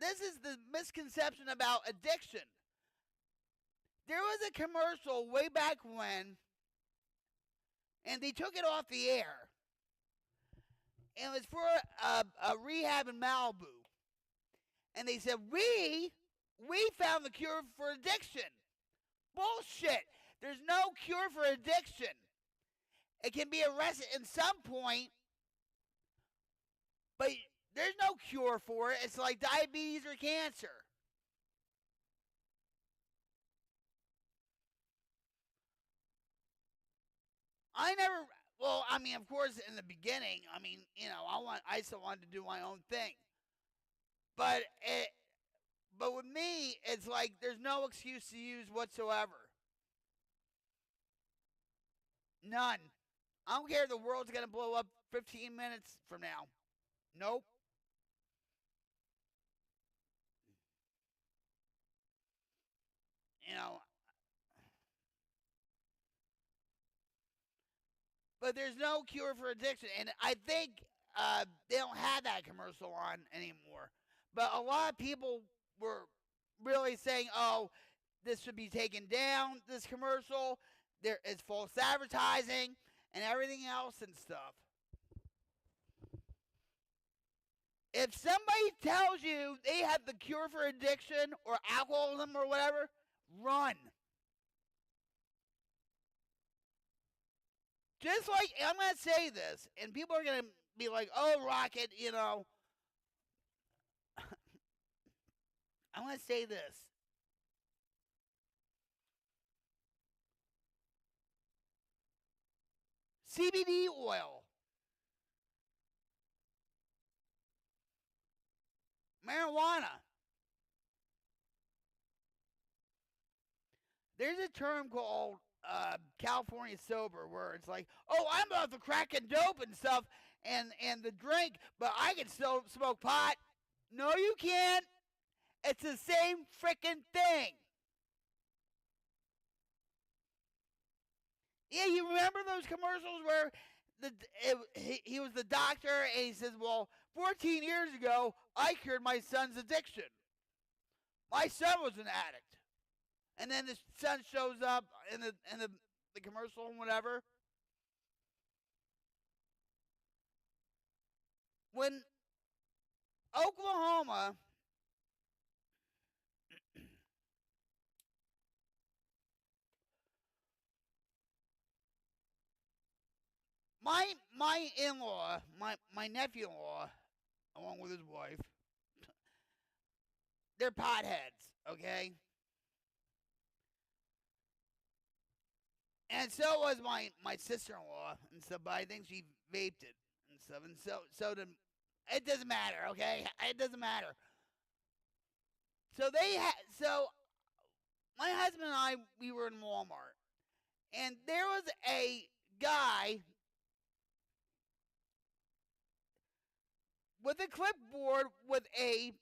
this is the misconception about addiction. There was a commercial way back when, and they took it off the air. And it was for a rehab in Malibu. And they said, we found the cure for addiction. Bullshit. There's no cure for addiction. It can be arrested at some point, but there's no cure for it. It's like diabetes or cancer. Of course, in the beginning, I still wanted to do my own thing. But with me, it's like there's no excuse to use whatsoever. None. I don't care if the world's going to blow up 15 minutes from now. Nope. But there's no cure for addiction. And I think they don't have that commercial on anymore. But a lot of people were really saying, oh, this should be taken down, this commercial. There is false advertising and everything else and stuff. If somebody tells you they have the cure for addiction or alcoholism or whatever, run. Just like, I'm going to say this, and people are going to be like, oh, Rocket, I'm going to say this. CBD oil, marijuana. There's a term called California sober, where it's like, oh, I'm about to crack and dope and stuff and the drink, but I can still smoke pot. No, you can't. It's the same freaking thing. Yeah, you remember those commercials where he was the doctor and he says, well, 14 years ago, I cured my son's addiction. My son was an addict. And then the son shows up in the commercial and whatever. When Oklahoma my in-law, my nephew-in-law, along with his wife, they're potheads, okay? And so was my sister-in-law and stuff, but I think she vaped it and stuff. And so did, it doesn't matter, okay? It doesn't matter. So so my husband and I, we were in Walmart, and there was a guy with a clipboard with a,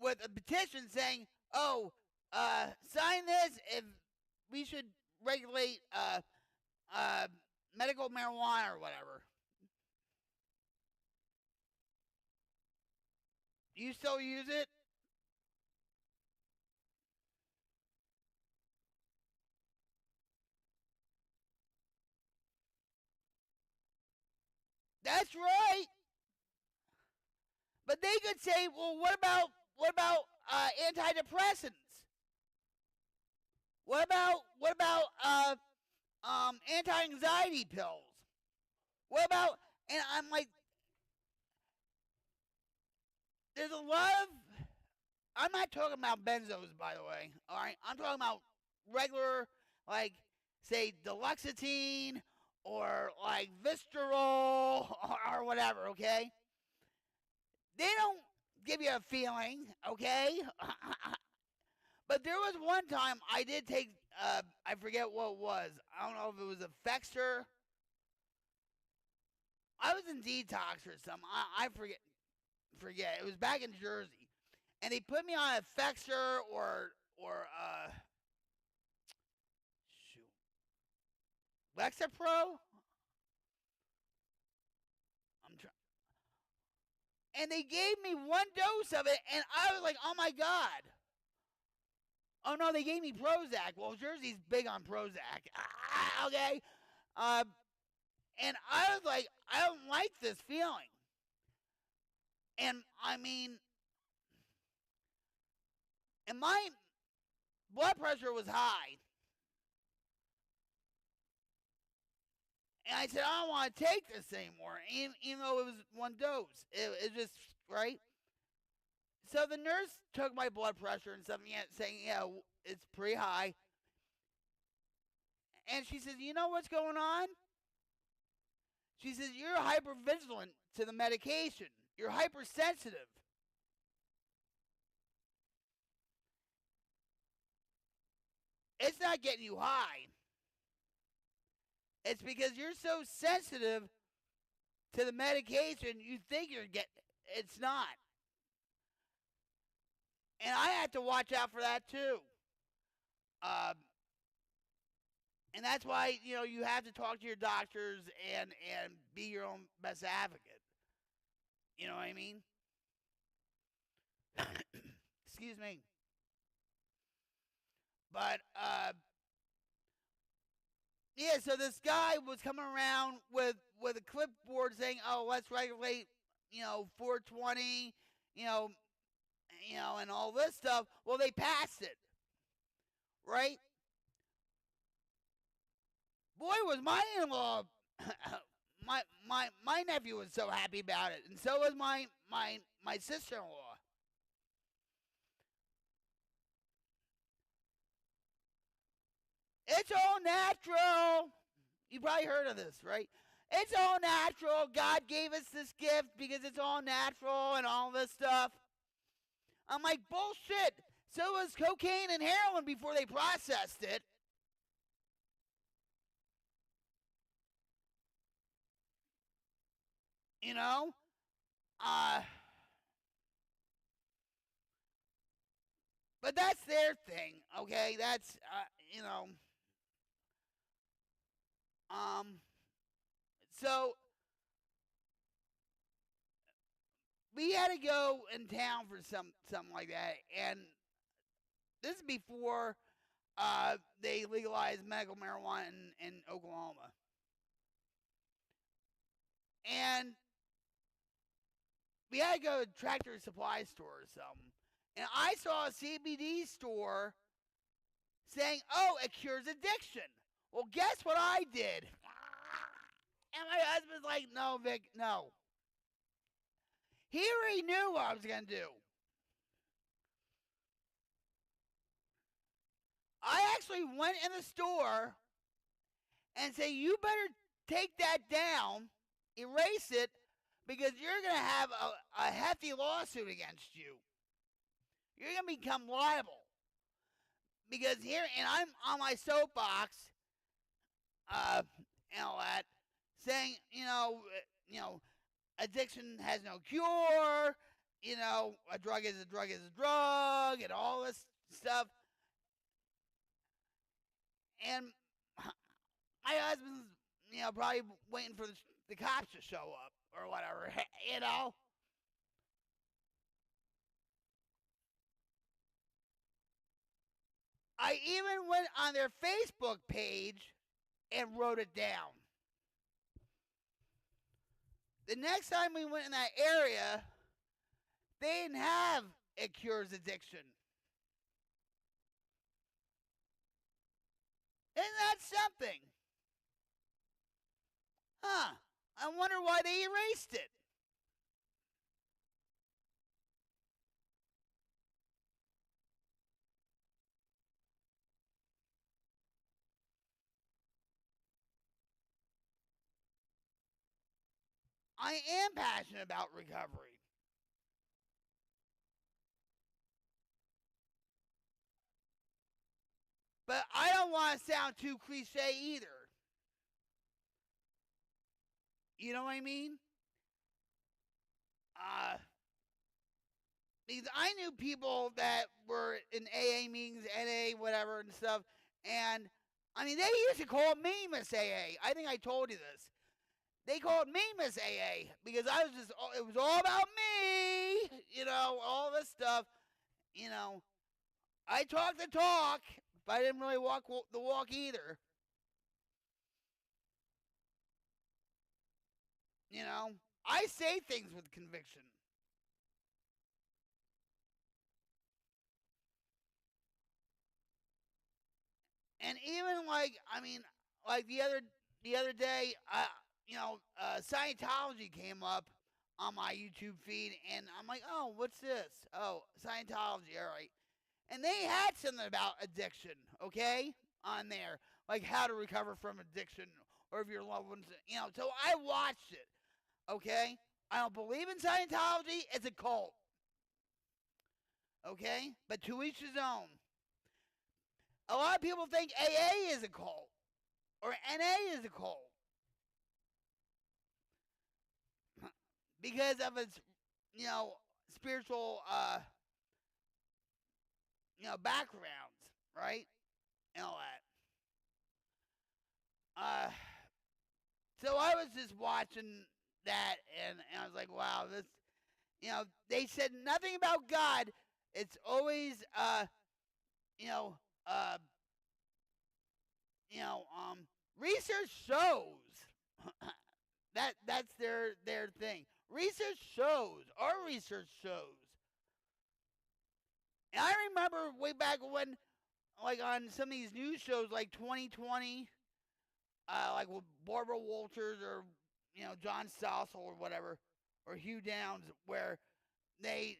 with a petition saying, "Oh, sign this if we should regulate medical marijuana or whatever." Do you still use it? That's right. But they could say, well, what about antidepressants? What about anti-anxiety pills? What about, and I'm like, there's a lot of, I'm not talking about benzos, by the way, all right? I'm talking about regular, like, say, duloxetine or, like, Vistarol or whatever, okay? They don't give you a feeling, okay? But there was one time I did take, I forget what it was. I don't know if it was a Fexter. I was in detox or something. I forget. It was back in Jersey. And they put me on a Fexter or Lexapro? And they gave me one dose of it, and I was like, oh my God. Oh no, they gave me Prozac. Well, Jersey's big on Prozac. Okay. And I was like, I don't like this feeling. And I mean, and my blood pressure was high. And I said, I don't want to take this anymore, even though it was one dose. It just, right? So the nurse took my blood pressure and stuff, saying, yeah, it's pretty high. And she says, you know what's going on? She says, you're hypervigilant to the medication. You're hypersensitive. It's not getting you high. It's because you're so sensitive to the medication, you think you're getting it. It's not. And I have to watch out for that too. And that's why, you have to talk to your doctors and be your own best advocate. You know what I mean? Excuse me. But, yeah, so this guy was coming around with a clipboard saying, oh, let's regulate, 420, and all this stuff. Well, they passed it. Right? Boy, was my in-law, my nephew was so happy about it, and so was my sister-in-law. It's all natural. You probably heard of this, right? It's all natural. God gave us this gift because it's all natural and all this stuff. I'm like, bullshit. So was cocaine and heroin before they processed it. But that's their thing, okay? That's, you know. So we had to go in town for something like that, and this is before they legalized medical marijuana in Oklahoma. And we had to go to Tractor Supply Store or something. And I saw a CBD store saying, oh, it cures addiction. Well, guess what I did? And my husband's like, no, Vic, no. He already knew what I was going to do. I actually went in the store and said, you better take that down, erase it, because you're going to have a hefty lawsuit against you. You're going to become liable. Because here, and I'm on my soapbox, and all that, saying, you know, addiction has no cure, you know, a drug is a drug is a drug, and all this stuff. And my husband's, you know, probably waiting for the cops to show up or whatever, you know. I even went on their Facebook page and wrote it down. The next time we went in that area, they didn't have It Cures Addiction. Isn't that something? Huh. I wonder why they erased it. I am passionate about recovery. But I don't want to sound too cliche either. You know what I mean? Because I knew people that were in AA meetings, NA, whatever, and stuff. And, I mean, they used to call me Miss AA. I think I told you this. They called me Miss AA because I was just, it was all about me, you know, all this stuff. You know, I talk the talk, but I didn't really walk the walk either. You know, I say things with conviction. And even like, I mean, like the other day, you know, Scientology came up on my YouTube feed, and I'm like, oh, what's this? Oh, Scientology, all right. And they had something about addiction, okay, on there, like how to recover from addiction, or if your loved ones, you know. So I watched it, okay. I don't believe in Scientology; it's a cult, okay. But to each his own. A lot of people think AA is a cult or NA is a cult because of its, you know, spiritual, you know, backgrounds, right, and all that. So I was just watching that, and I was like, wow, this, you know, they said nothing about God. It's always, you know, research shows that's their thing. Research shows. Our research shows. And I remember way back when, like on some of these news shows, like 2020, like with Barbara Walters or, you know, John Stossel or whatever, or Hugh Downs, where they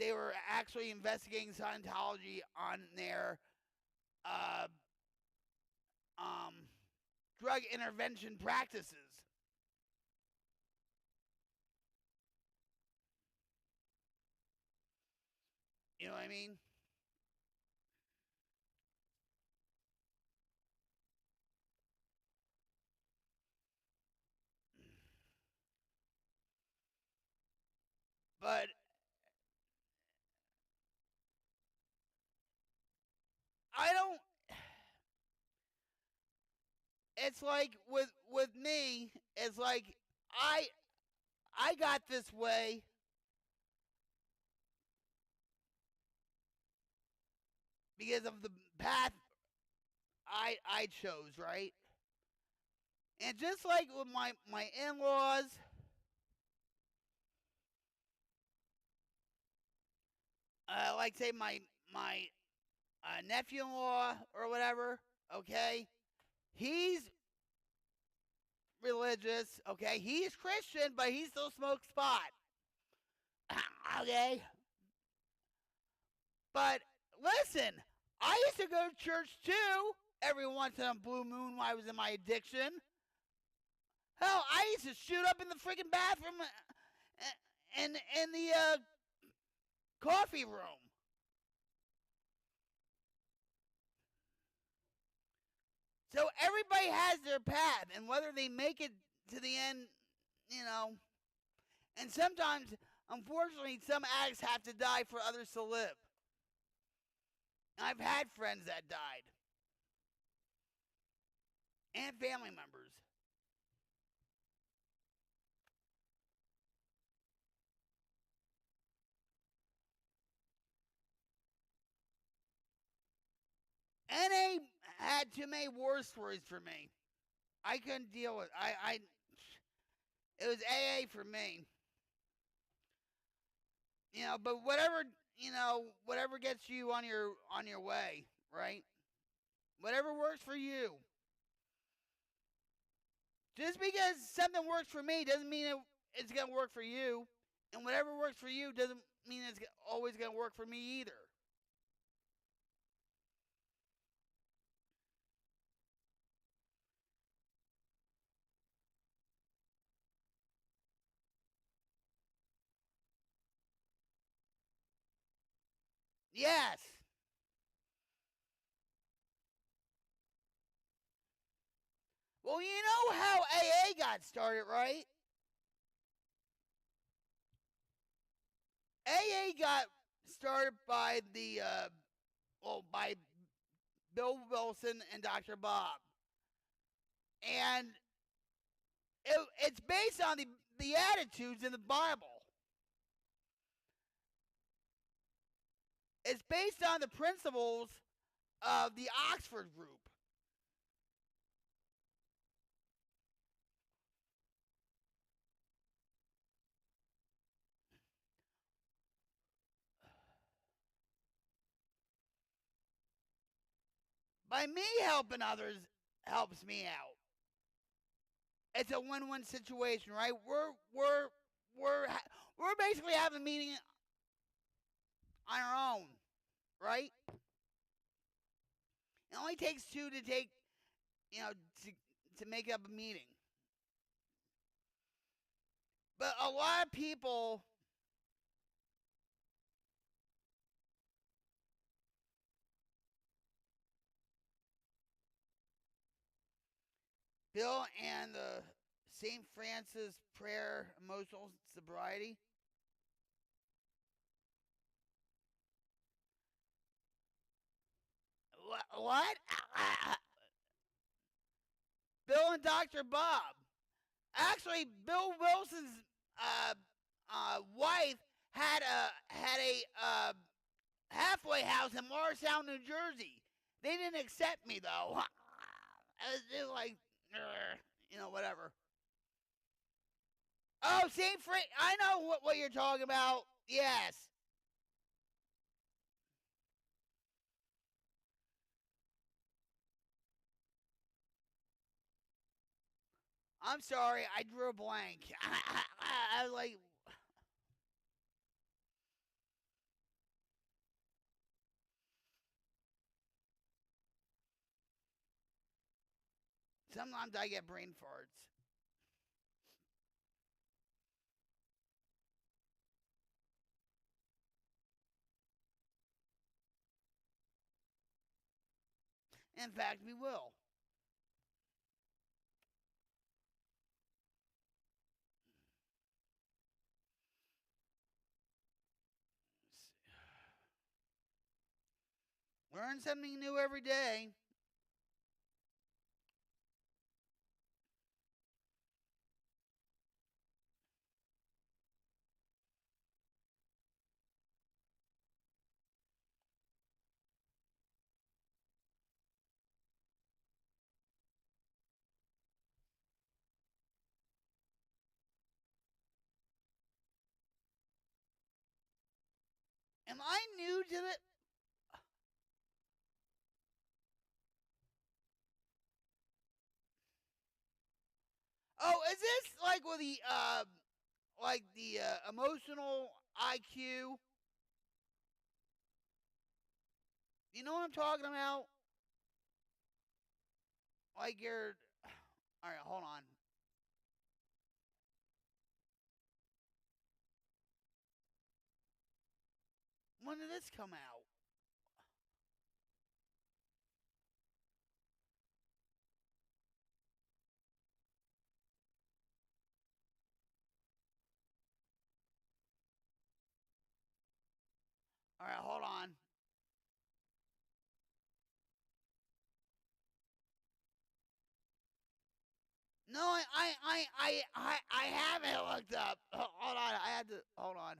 were actually investigating Scientology on their drug intervention practices. You know what I mean? But it's like with me, it's like I got this way because of the path I chose, right? And just like with my in-laws, like say my nephew-in-law or whatever, okay? He's religious, okay? He's Christian, but he still smokes pot. Okay? But listen, I used to go to church too every once in a blue moon when I was in my addiction. Hell, I used to shoot up in the freaking bathroom in the coffee room. So everybody has their path, and whether they make it to the end, you know, and sometimes, unfortunately, some addicts have to die for others to live. And I've had friends that died, and family members. NA had too many war stories for me. I couldn't deal with it was AA for me. You know, but whatever gets you on your way, right? Whatever works for you. Just because something works for me doesn't mean it's going to work for you. And whatever works for you doesn't mean it's always going to work for me either. Yes. Well, you know how AA got started, right? AA got started by by Bill Wilson and Dr. Bob. And it's based on the attitudes in the Bible. It's based on the principles of the Oxford group. By me helping others helps me out. It's a win-win situation, right? We're basically having a meeting on our own, right? It only takes two to to make up a meeting. But a lot of people Bill and the St. Francis Prayer Emotional Sobriety. What? Bill and Dr. Bob. Actually, Bill Wilson's wife had a halfway house in Morristown, New Jersey. They didn't accept me though. I was just like, whatever. Oh, St. Frank. I know what you're talking about. Yes. I'm sorry, I drew a blank. I was like, sometimes I get brain farts. In fact, we will. Learn something new every day. Am I new to the... Oh, is this like with the emotional IQ? You know what I'm talking about? Like you're... All right, hold on. When did this come out? All right, hold on. No, I haven't looked up. Hold on, I had to hold on.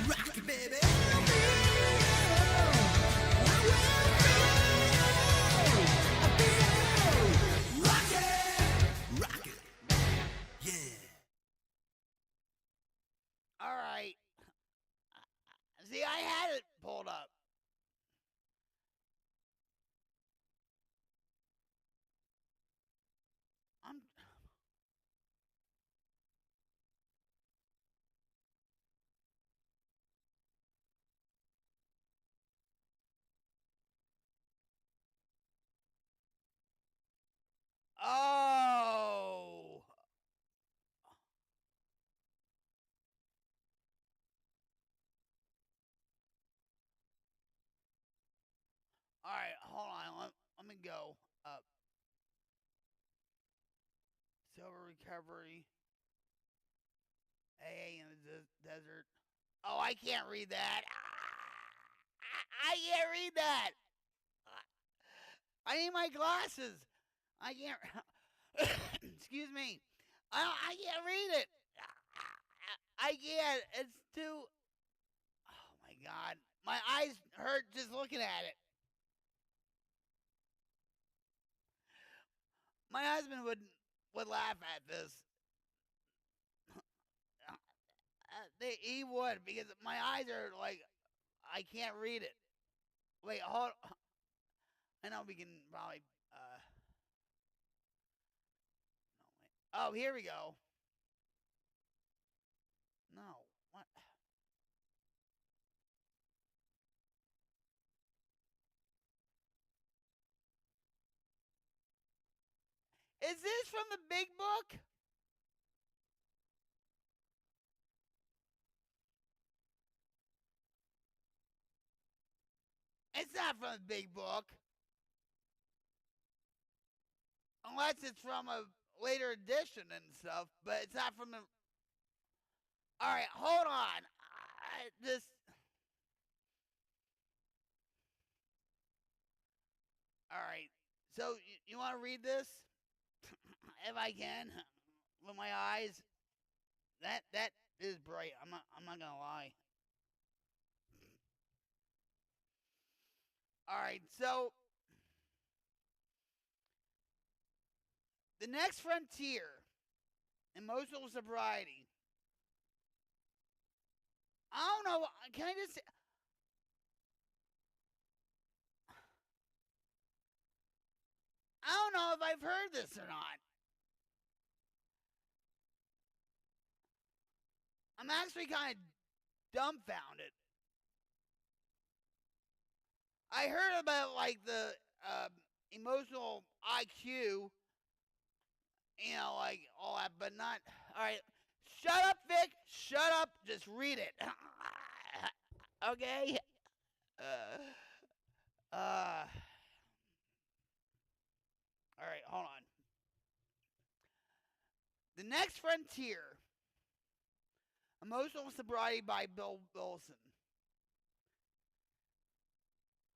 Rock it, baby. Rock it. Yeah. All right. See, I had it pulled up. I'm... Oh. All right, hold on. Let me go up. Silver recovery. AA in the desert. Oh, I can't read that. I can't read that. I need my glasses. I can't. Excuse me. I can't read it. I can't. It's too. Oh my God. My eyes hurt just looking at it. My husband would laugh at this. He would, because my eyes are like, I can't read it. Wait, hold. I know we can probably. No, wait. Oh, here we go. No, what? Is this from the big book? It's not from the big book. Unless it's from a later edition and stuff, but it's not from the... Alright, hold on. This... Alright, so you want to read this? If I can, with my eyes. That is bright. I'm not gonna lie. Alright, so... The next frontier, emotional sobriety. I don't know. Can I just... I don't know if I've heard this or not. I'm actually kind of dumbfounded. I heard about like the emotional IQ, like all that, but not. All right, shut up, Vic. Shut up. Just read it. Okay. All right, hold on. The next frontier. Emotional sobriety by Bill Wilson.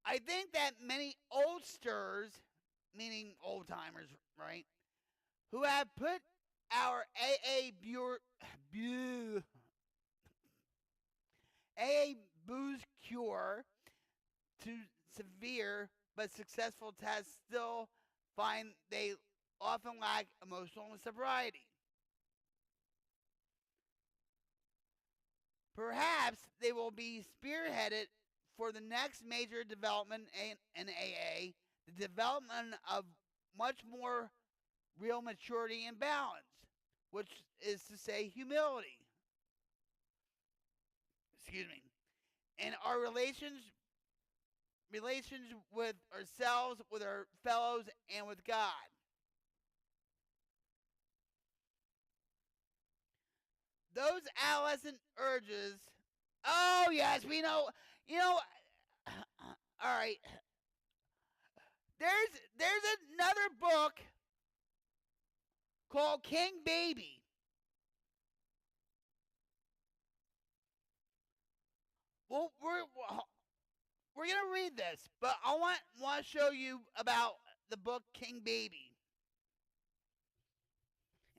I think that many oldsters, meaning old timers, right, who have put our AA booze cure to severe but successful tests still find they often lack emotional sobriety. Perhaps they will be spearheaded for the next major development in AA, the development of much more real maturity and balance, which is to say humility. Excuse me. And our relations with ourselves, with our fellows, and with God. Those adolescent urges. Oh yes, we know. You know. All right. There's another book called King Baby. Well, we're gonna read this, but I want to show you about the book King Baby.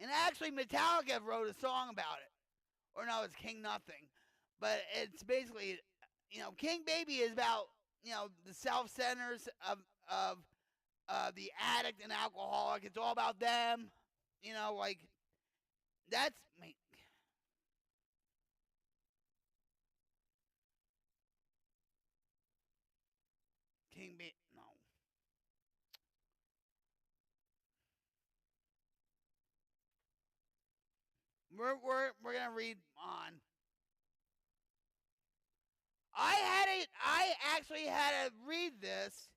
And actually, Metallica wrote a song about it, or no, it's King Nothing, but it's basically, King Baby is about the self-centers of the addict and alcoholic. It's all about them, like that's me. King Baby, no. We're gonna read on. I actually had to read this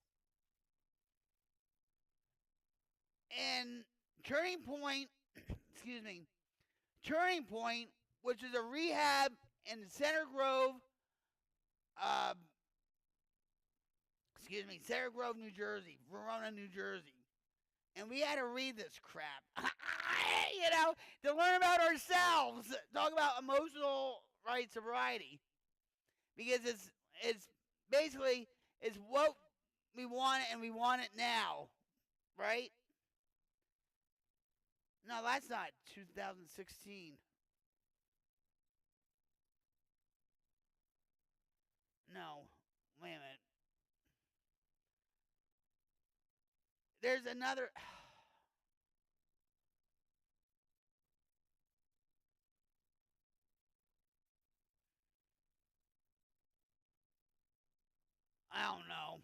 in Turning Point, excuse me, Turning Point, which is a rehab in Center Grove, Center Grove, New Jersey, Verona, New Jersey. And we had to read this crap, to learn about ourselves, talk about emotional sobriety, because it's basically it's what we want and we want it now, right? No, that's not 2016. No, wait a minute. There's another. I don't know.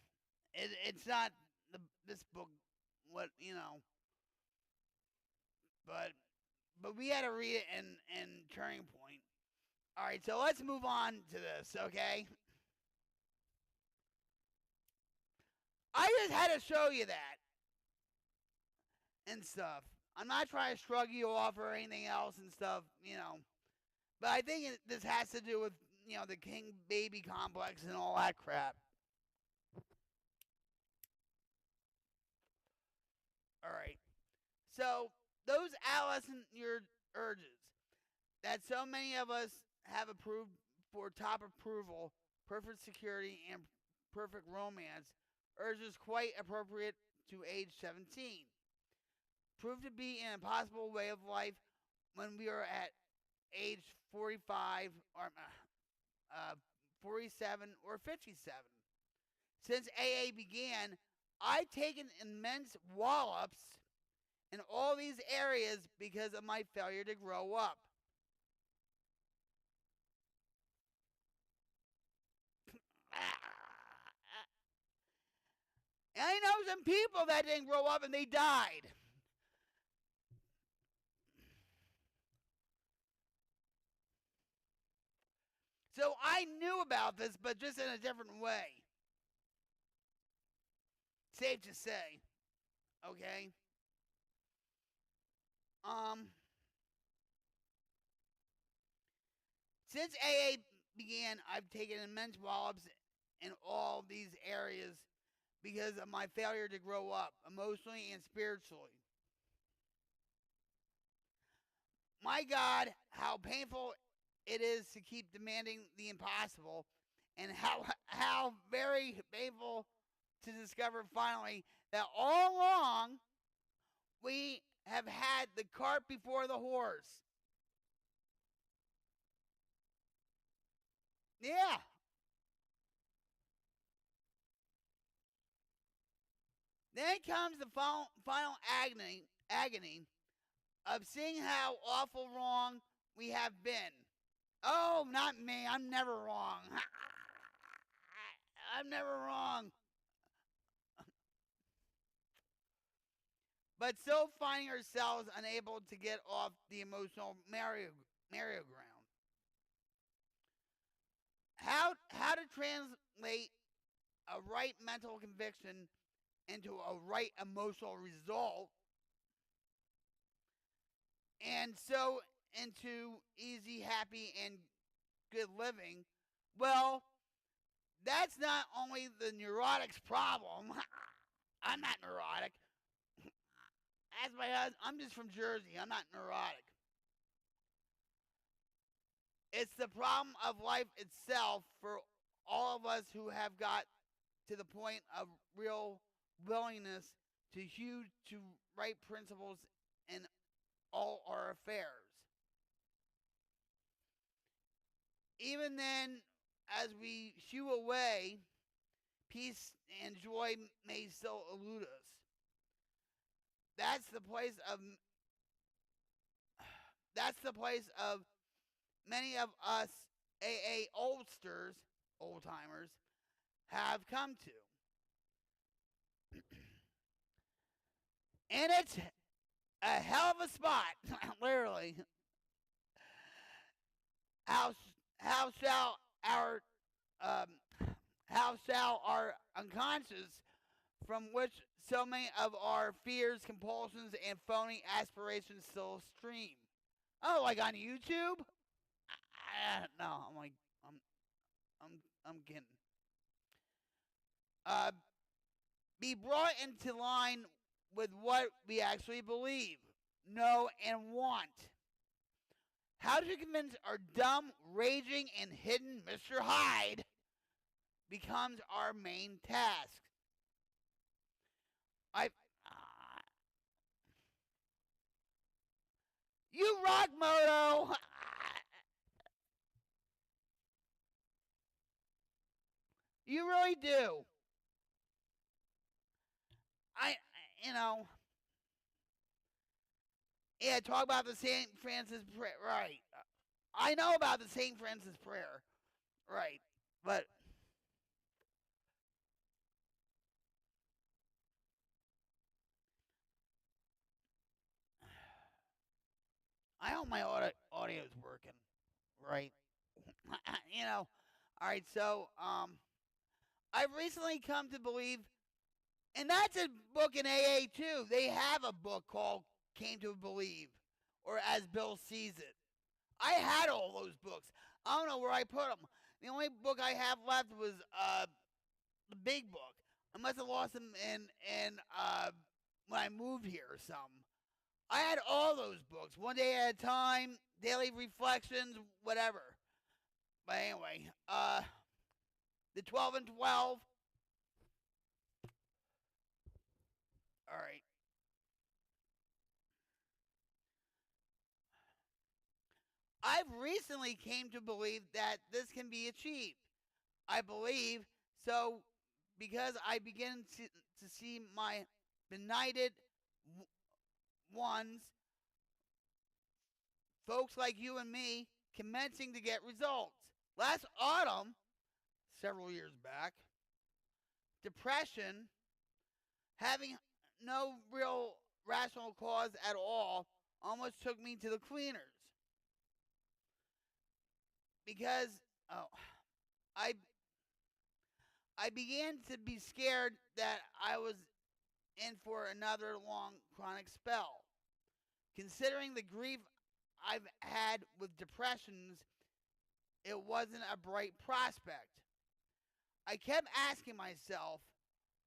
It's not this book. What but we had to read it in Turning Point. All right, so let's move on to this, okay? I just had to show you that and stuff. I'm not trying to shrug you off or anything else and stuff, But I think this has to do with, the King Baby complex and all that crap. All right. So those adolescent urges that so many of us have approved for top approval, perfect security, and perfect romance, urges quite appropriate to age 17. Proved to be an impossible way of life when we are at age 45 or 47 or 57. Since AA began, I've taken immense wallops in all these areas because of my failure to grow up. And I know some people that didn't grow up and they died. So I knew about this, but just in a different way. Safe to say. Okay? Since AA began, I've taken immense wallops in all these areas because of my failure to grow up, emotionally and spiritually. My God, how painful it is to keep demanding the impossible, and how very painful to discover finally that all along we have had the cart before the horse. Yeah. Then comes the final agony agony of seeing how awful wrong we have been. Oh, not me. I'm never wrong. I'm never wrong. But still finding ourselves unable to get off the emotional merry-go-round. How to translate a right mental conviction into a right emotional result, and so into easy, happy, and good living. Well, that's not only the neurotic's problem. I'm not neurotic. As my husband, I'm just from Jersey. I'm not neurotic. It's the problem of life itself for all of us who have got to the point of real willingness to hew to right principles in all our affairs. Even then, as we hew away, peace and joy may still elude us. That's the place of many of us AA old timers, have come to. And it's a hell of a spot, literally. How shall our unconscious, from which so many of our fears, compulsions, and phony aspirations still stream? Oh, like on YouTube? No, I'm kidding. Be brought into line with what we actually believe, know, and want. How to convince our dumb, raging, and hidden Mr. Hyde becomes our main task. You rock, Moto! You really do. Yeah, talk about the St. Francis prayer. Right. I know about the St. Francis prayer. Right. But I hope my audio's working. Right. All right, so I've recently come to believe, and that's a book in AA too. They have a book called Came to Believe, or As Bill Sees It. I had all those books. I don't know where I put them. The only book I have left was the big book. I must have lost them in when I moved here or something. I had all those books, One Day at a Time, Daily Reflections, whatever. But anyway, the 12 and 12. All right. I've recently came to believe that this can be achieved. I believe so because I begin to see my benighted ones, folks like you and me, commencing to get results. Last autumn, several years back, depression, having no real rational cause at all, almost took me to the cleaners. Because I began to be scared that I was in for another long chronic spell. Considering the grief I've had with depressions, it wasn't a bright prospect. I kept asking myself,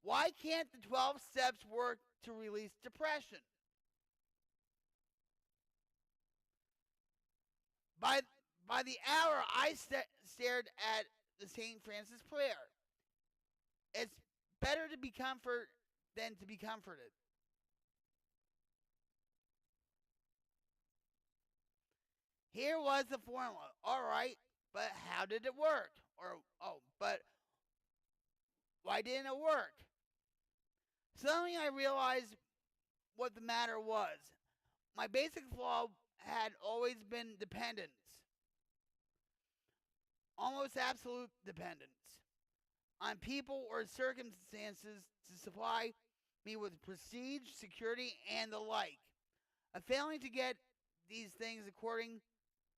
why can't the 12 steps work to release depression? By the hour, I stared at the St. Francis prayer. It's better to be comforted than to be comforted. Here was the formula. All right, but how did it work? But why didn't it work? Suddenly I realized what the matter was. My basic flaw had always been dependence. Almost absolute dependence on people or circumstances to supply me with prestige, security, and the like. A failing to get these things according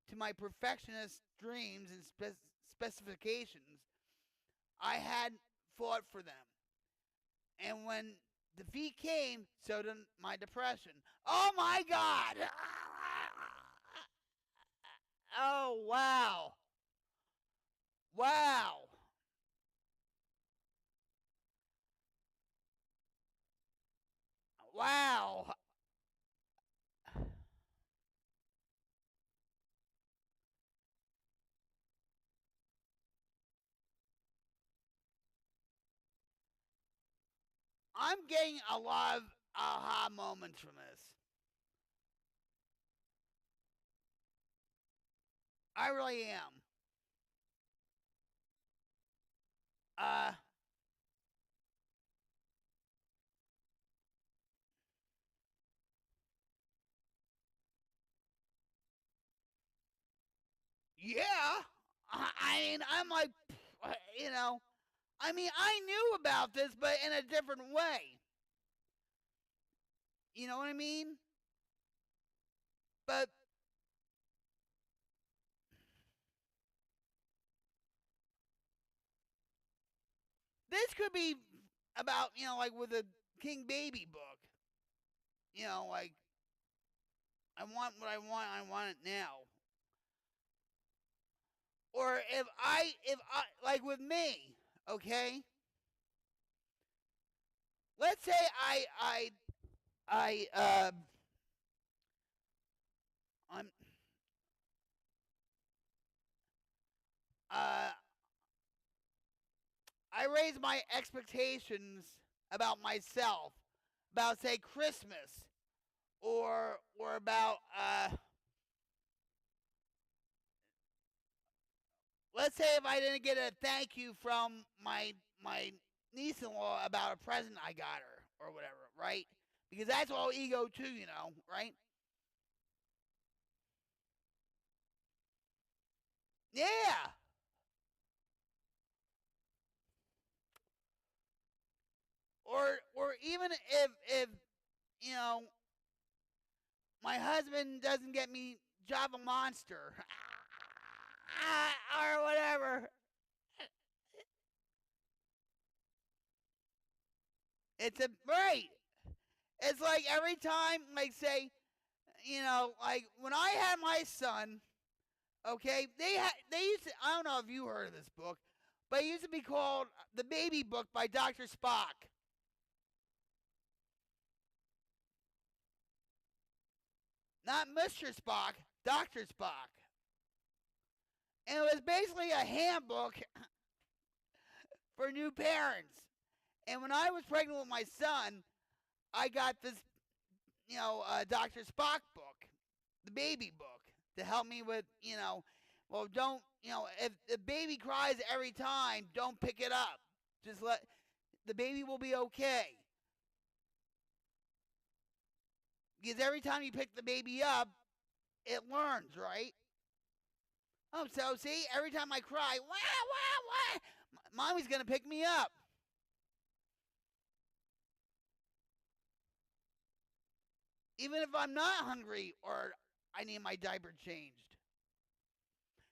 to my perfectionist dreams and specifications, I had fought for them. And when defeat came, so did my depression. Oh my God! Oh, wow. Wow. Wow. I'm getting a lot of aha moments from this. I really am. Yeah. I mean, I'm like, you know, I mean, I knew about this, but in a different way. You know what I mean? But this could be about, you know, like with a King Baby book. You know, like, I want what I want it now. Or if I, like with me, okay? Let's say I'm, I raise my expectations about myself, about say Christmas, or about let's say if I didn't get a thank you from my niece-in-law about a present I got her or whatever, right? Because that's all ego too, you know, right? Yeah. Or even if you know my husband doesn't get me Java Monster or whatever. It's a right. It's like every time, like say, you know, like when I had my son, okay, they used to. I don't know if you heard of this book, but it used to be called The Baby Book by Dr. Spock. Not Mr. Spock, Dr. Spock. And it was basically a handbook for new parents. And when I was pregnant with my son, I got this, you know, Dr. Spock book, the baby book, to help me with, you know, well, don't, you know, if the baby cries every time, don't pick it up. Just let, the baby will be okay. Because every time you pick the baby up, it learns, right? Oh, so see, every time I cry, wah, wah, wah, mommy's going to pick me up. Even if I'm not hungry or I need my diaper changed.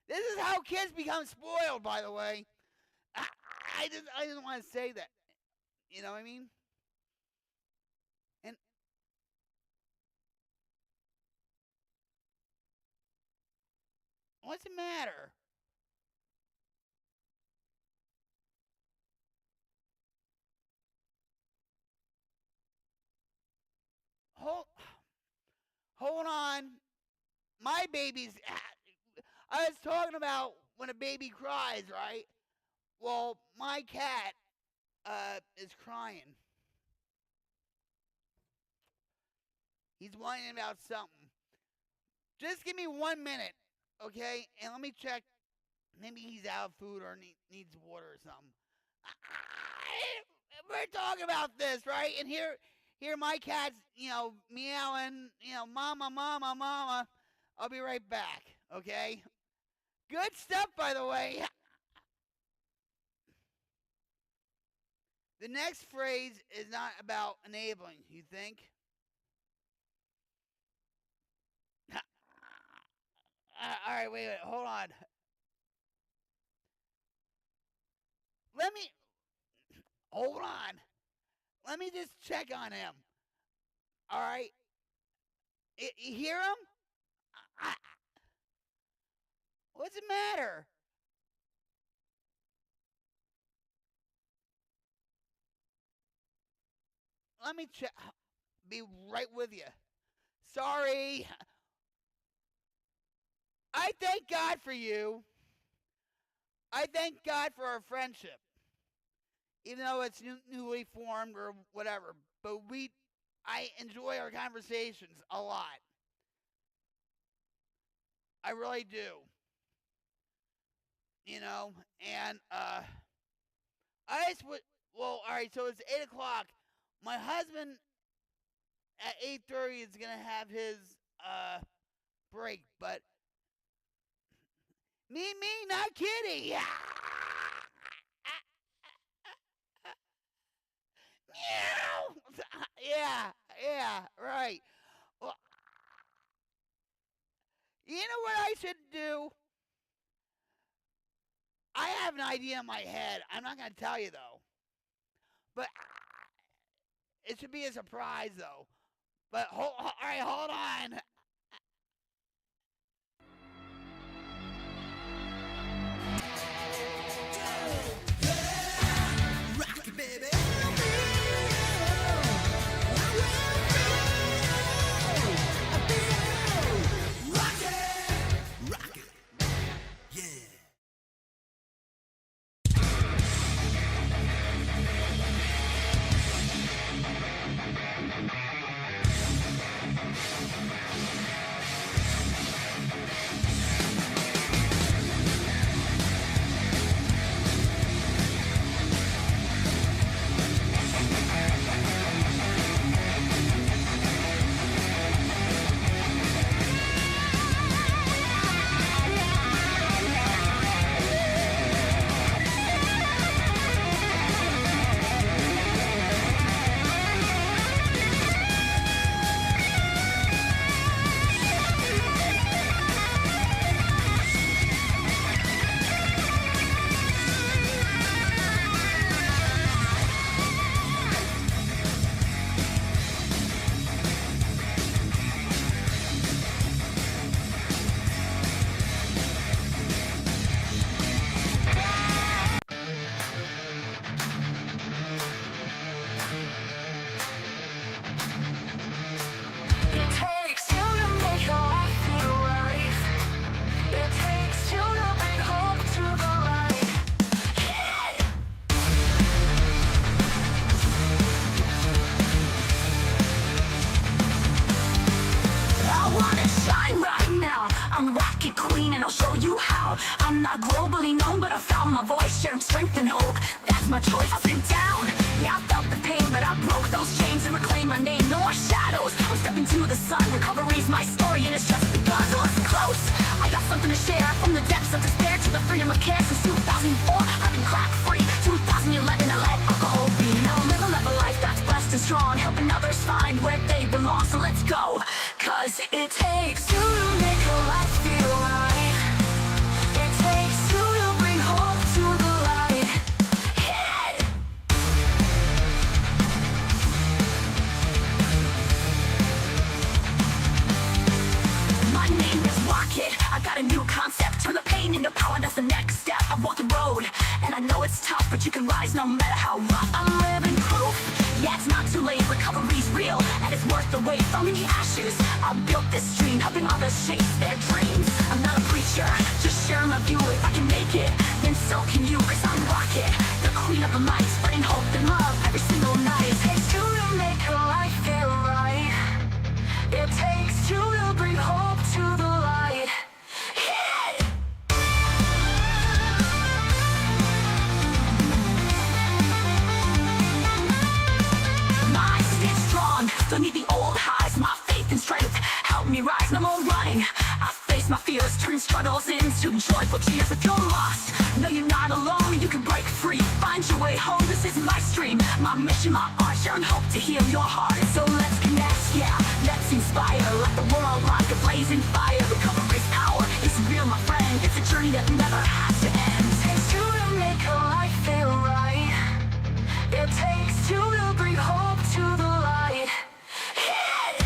This is how kids become spoiled, by the way. I didn't want to say that. You know what I mean? And what's the matter? Hold on. My baby's. I was talking about when a baby cries, right? Well, my cat is crying. He's whining about something. Just give me 1 minute, okay? And let me check. Maybe he's out of food or needs water or something. We're talking about this, right? And here hear my cats, meowing, mama, mama, mama, I'll be right back, okay? Good stuff, by the way. The next phrase is not about enabling, you think? All right, wait, hold on. Hold on. Let me just check on him. All right? You hear him? What's the matter? Let me check. Be right with you. Sorry. I thank God for you. I thank God for our friendship. Even though it's newly formed or whatever. But I enjoy our conversations a lot. I really do. And I just would, well, all right, so it's 8 o'clock. My husband at 8:30 is going to have his break, but me, not Kitty. Yeah, right. Well, you know what I should do? I have an idea in my head. I'm not going to tell you, though. But it should be a surprise, though. But, all right, hold on. Rock it, baby. Rock it. Yeah. I'm not globally known, but I found my voice, sharing strength and hope. That's my choice. I've been down, yeah, I felt the pain, but I broke those chains and reclaimed my name. No more shadows, I'm stepping to the sun. Recovery's my story, and it's just begun. So listen close, I got something to share. From the depths of despair to the freedom of care. Since 2004, I've been crack free. 2011, I let alcohol be. Now I'm living a life that's blessed and strong, helping others find where they belong. So let's go, cause it takes two to make a life feel right. It takes two to bring hope to the light. Hit it! My name is Rocket. I got a new concept. Turn the pain into power, that's the next step. I've walked the road, and I know it's tough, but you can rise no matter how rough. I'm living proof. Yeah, it's not too late, recovery's real, and it's worth the wait. From the ashes, I built this dream, helping others chase their dreams. I'm not a preacher, just sharing my view. If I can make it, then so can you, cause I'm Rocket, the queen of the light, spreading hope and love every single night. It takes two to make a life feel right. It takes two to bring hope to the light. Hit it! My stitch strong, struggles into joyful cheers. If you're lost, no, you're not alone. You can break free, find your way home. This is my stream, my mission, my art, sharing hope to heal your heart. So let's connect, yeah, let's inspire. Let the world rock a blazing fire. Recovery's power is real, my friend. It's a journey that never has to end. It takes two to make a life feel right. It takes two to bring hope to the light. Hit!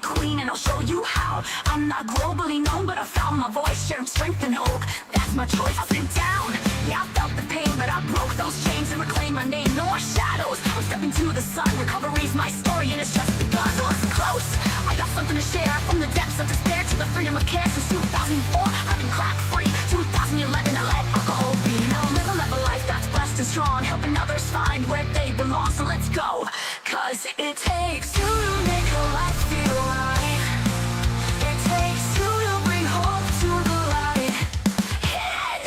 Queen, and I'll show you how. I'm not globally known, but I found my voice, sharing strength and hope. That's my choice. I've been down, yeah, I felt the pain, but I broke those chains and reclaimed my name. No more shadows, I'm stepping to the sun. Recovery's my story, and it's just begun. So listen close, I got something to share. From the depths of despair to the freedom of care. Since 2004, I've been crack free. 2011, I let alcohol be. Now I'm living a life that's blessed and strong, helping others find where they belong. So let's go, cause it takes two to make a life feel right. It takes two to bring hope to the light. Hit!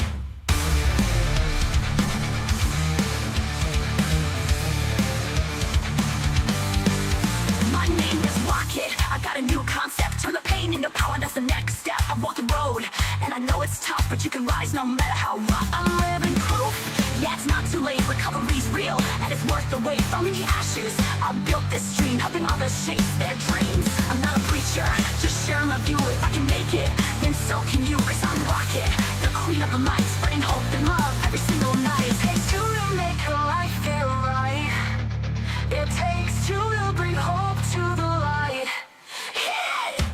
My name is Rocket. I got a new concept. Turn the pain into power, that's the next step. I walk the road, and I know it's tough, but you can rise no matter how rough. I'm living proof. Yeah, it's not too late, recovery's real, and it's worth the wait. From the ashes, I built this dream, helping others chase their dreams. I'm not a preacher, just sharing my view. If I can make it, then so can you, cause I'm Rocket, the queen of the mic, spreading hope and love every single night. It takes two to make a life feel right. It takes two to bring hope to the light. Hit!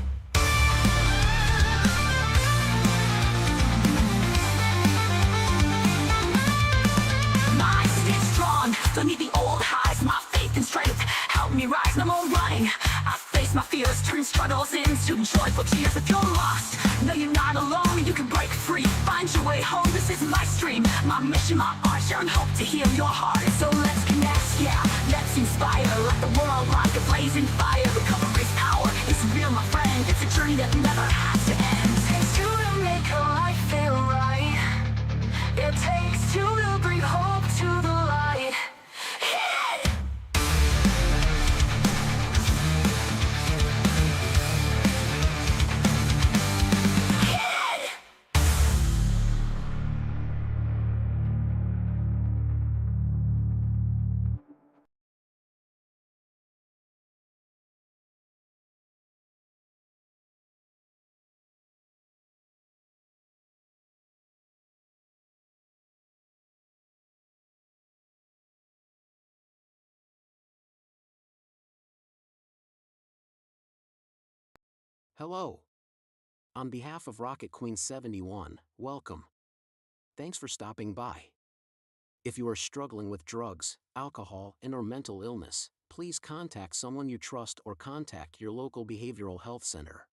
Don't need the old highs, my faith and strength help me rise, no more running. I face my fears, turn struggles into joyful cheers. If you're lost, no, you're not alone. You can break free, find your way home. This is my stream, my mission, my art, sharing hope to heal your heart. So let's connect, yeah, let's inspire. Let the world rock a blazing fire. Recovery's power is real, my friend. It's a journey that never has to end. It takes two to make a life feel right. It takes two to bring hope to the light. Hello. On behalf of Rocket Queen 71, welcome. Thanks for stopping by. If you are struggling with drugs, alcohol, and/or mental illness, please contact someone you trust or contact your local behavioral health center.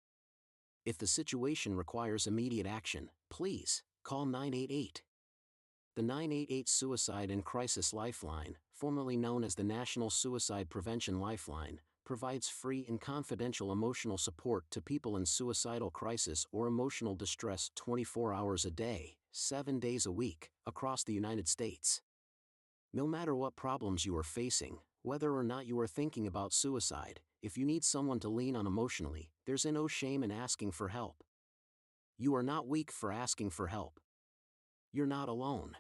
If the situation requires immediate action, please call 988. The 988 Suicide and Crisis Lifeline, formerly known as the National Suicide Prevention Lifeline, provides free and confidential emotional support to people in suicidal crisis or emotional distress 24 hours a day, 7 days a week, across the United States. No matter what problems you are facing, whether or not you are thinking about suicide, if you need someone to lean on emotionally, there's no shame in asking for help. You are not weak for asking for help. You're not alone.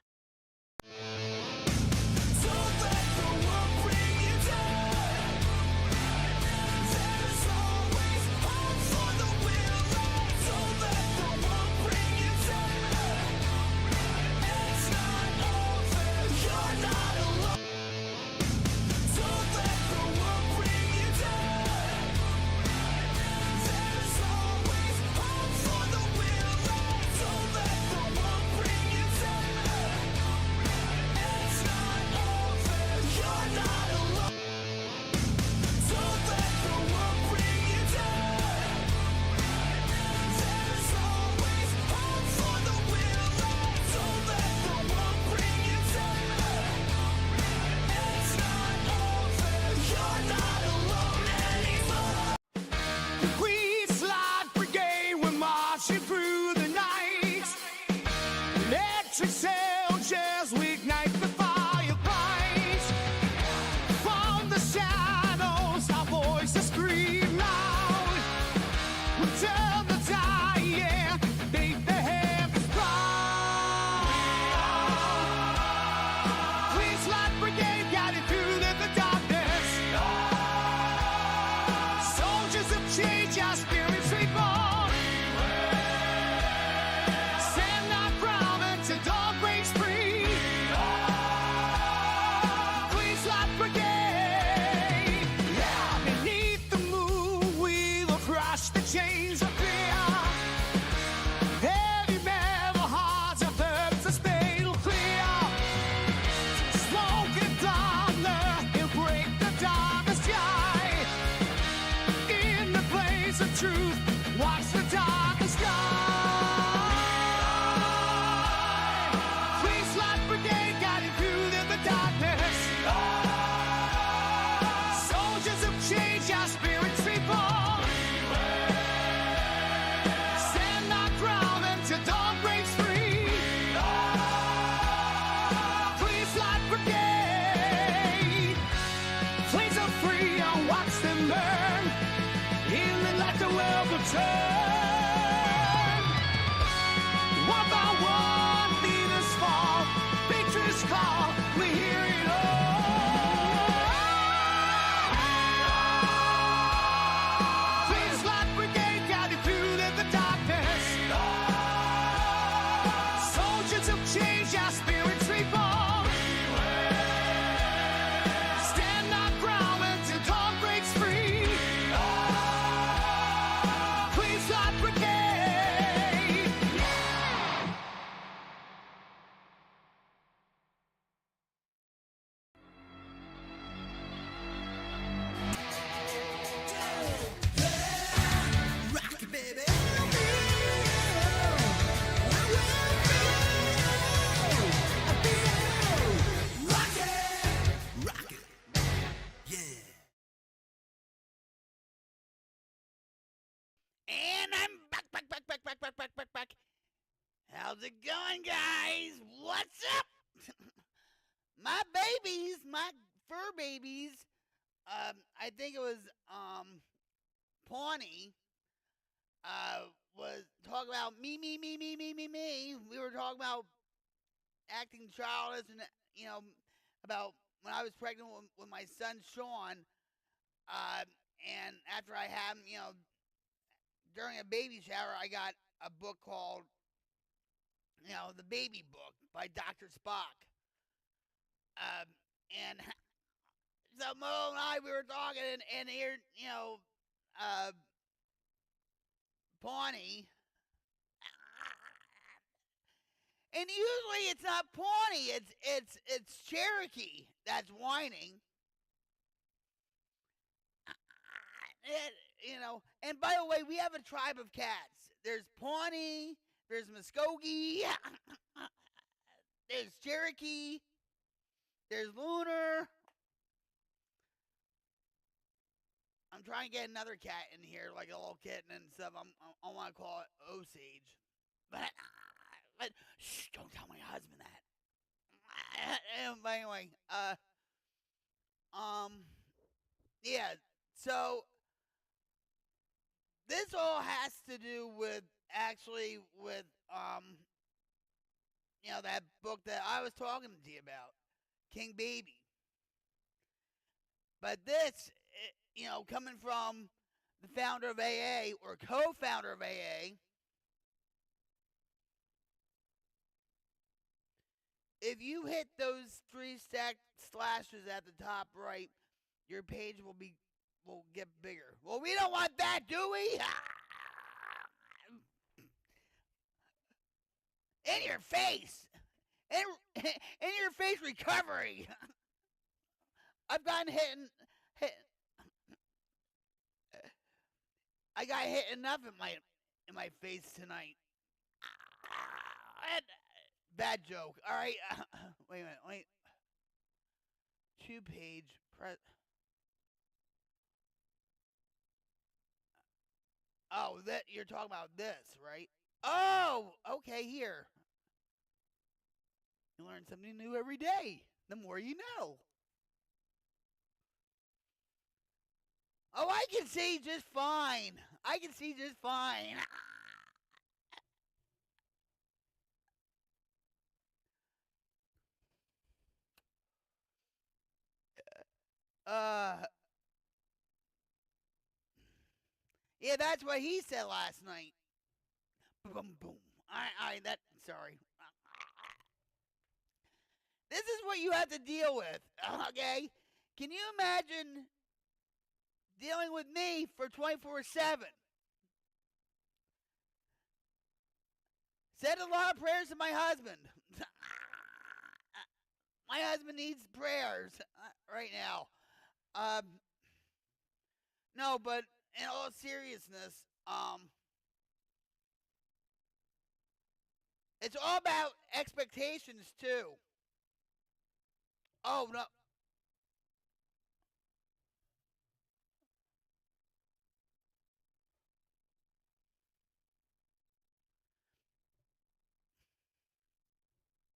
change, our spirits reborn. Stand our ground until dawn breaks free. Queen's Life Brigade. Yeah, beneath the moon, we will crush the chains of fear. Heavy metal hearts of earth sustained will clear. Smoke and thunder, he'll break the darkest sky. In the place of truth, watch the darkest sky. Queen's Life Brigade guiding through the darkness. Soldiers of change, our spirits reborn. Stand our ground until dawn breaks free. Queen's Life Brigade. Flames are free, and watch them burn. Healing like the world will turn. One by one, leaders fall. Victory's call, we hear it all. Queen's Life Brigade guiding through the darkness. Soldiers of change, our spirits reborn. Stand our ground until dawn breaks free. Queen's Life Brigade. Rock it, baby. Rock it. Rock it. Yeah. And I'm back. How's it going, guys? What's up? My babies, my fur babies, I think it was, Pawnee, was talking about me. We were talking about acting childish and, about when I was pregnant with my son, Sean, and after I had him, during a baby shower, I got a book called, The Baby Book by Dr. Spock. And so Mo and I, we were talking, and here, Pawnee. And usually it's not Pawnee, it's Cherokee that's whining. And by the way, we have a tribe of cats. There's Pawnee, there's Muskogee, there's Cherokee, there's Lunar. I'm trying to get another cat in here, like a little kitten and stuff. I want to call it Osage. But shh, don't tell my husband that. But anyway, yeah, so this all has to do with, actually, with, that book that I was talking to you about, King Baby. But this, coming from the founder of AA, or co-founder of AA, if you hit those 3 slashes at the top right, your page will get bigger. Well, we don't want that, do we? In your face. In your face recovery. I've gotten hit. I got hit enough in my face tonight. Bad joke. All right. Wait a minute. Wait. 2-page press. Oh, that you're talking about this, right? Oh, okay. Here. You learn something new every day. The more you know. Oh, I can see just fine. I can see just fine. Yeah, that's what he said last night. Boom, boom. Sorry. This is what you have to deal with, okay? Can you imagine dealing with me for 24/7? Said a lot of prayers to my husband. My husband needs prayers right now. No, but in all seriousness, it's all about expectations too. Oh no.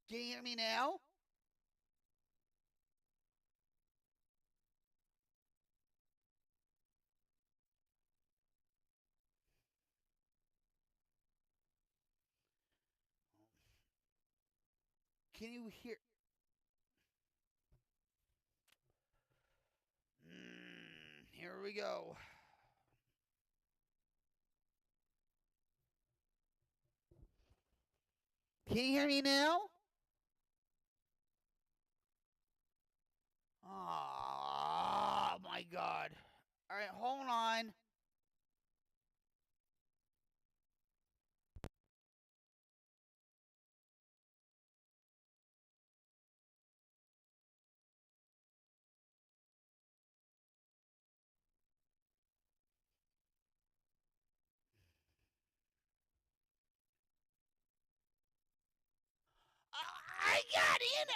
Can you hear me now? Can you hear? Here we go. Can you hear me now? Oh my God. All right, hold on. I got in.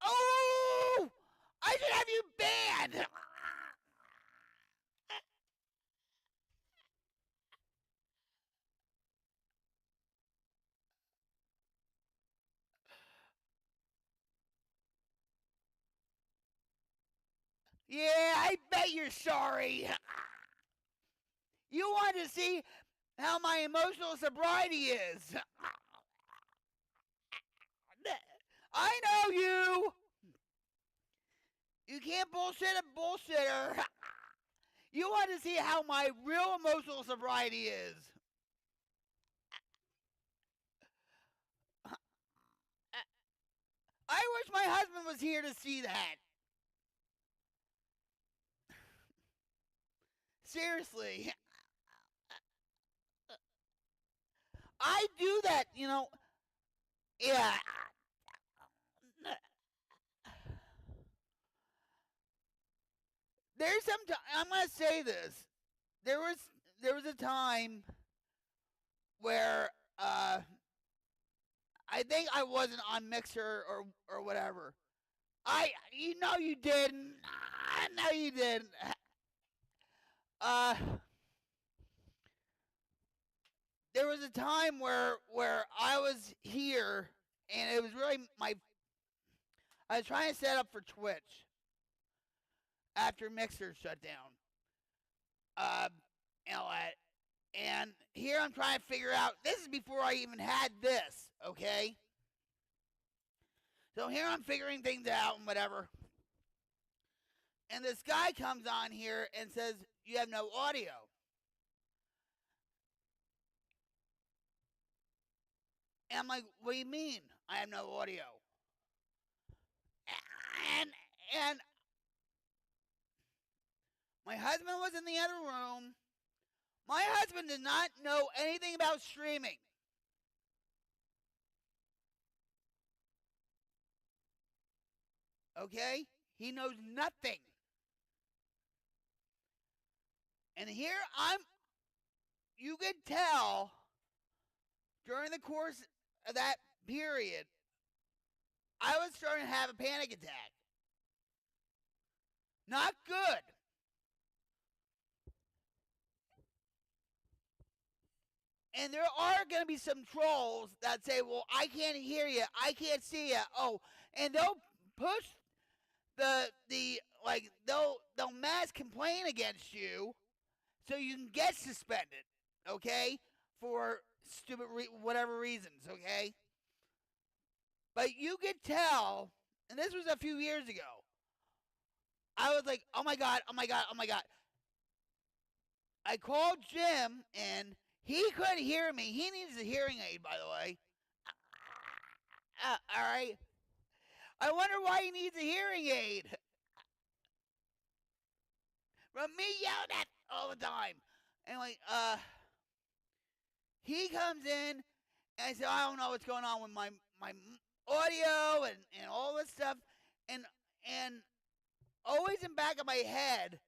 Oh! I should have you banned. Yeah, I bet you're sorry. You want to see how my emotional sobriety is. I know you. You can't bullshit a bullshitter. You want to see how my real emotional sobriety is. I wish my husband was here to see that. Seriously. I do that, you know. Yeah. There's some time, I'm going to say this. There was a time where I think I wasn't on Mixer or whatever. You know you didn't. I know you didn't. There was a time where I was here, and it was really I was trying to set up for Twitch after Mixer shut down. And all that. And here I'm trying to figure out, this is before I even had this, okay? So here I'm figuring things out and whatever. And this guy comes on here and says, you have no audio. And I'm like, what do you mean I have no audio? And my husband was in the other room. My husband did not know anything about streaming. Okay? He knows nothing. And here you could tell during the course of that period, I was starting to have a panic attack. Not good. And there are going to be some trolls that say, well, I can't hear you. I can't see you. Oh, and they'll push they'll mass complain against you so you can get suspended, okay? For stupid whatever reasons, okay? But you could tell, and this was a few years ago, I was like, oh my God, oh my God, oh my God. I called Jim, and he couldn't hear me. He needs a hearing aid, by the way. All right. I wonder why he needs a hearing aid. From me yelling at all the time. Anyway, he comes in, and I said, I don't know what's going on with my audio and all this stuff. And always in back of my head,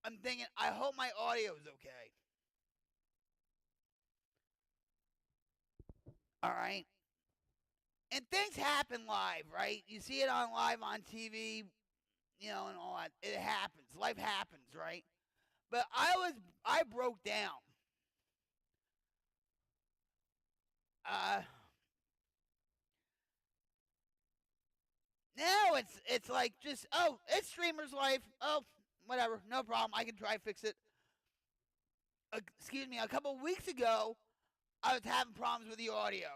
I'm thinking, I hope my audio is okay. All right. And things happen live, right? You see it on live on TV, and all that. It happens. Life happens, right? But I broke down. Now it's like just, it's streamer's life. Oh, whatever, no problem. I can try to fix it. Excuse me. A couple weeks ago, I was having problems with the audio,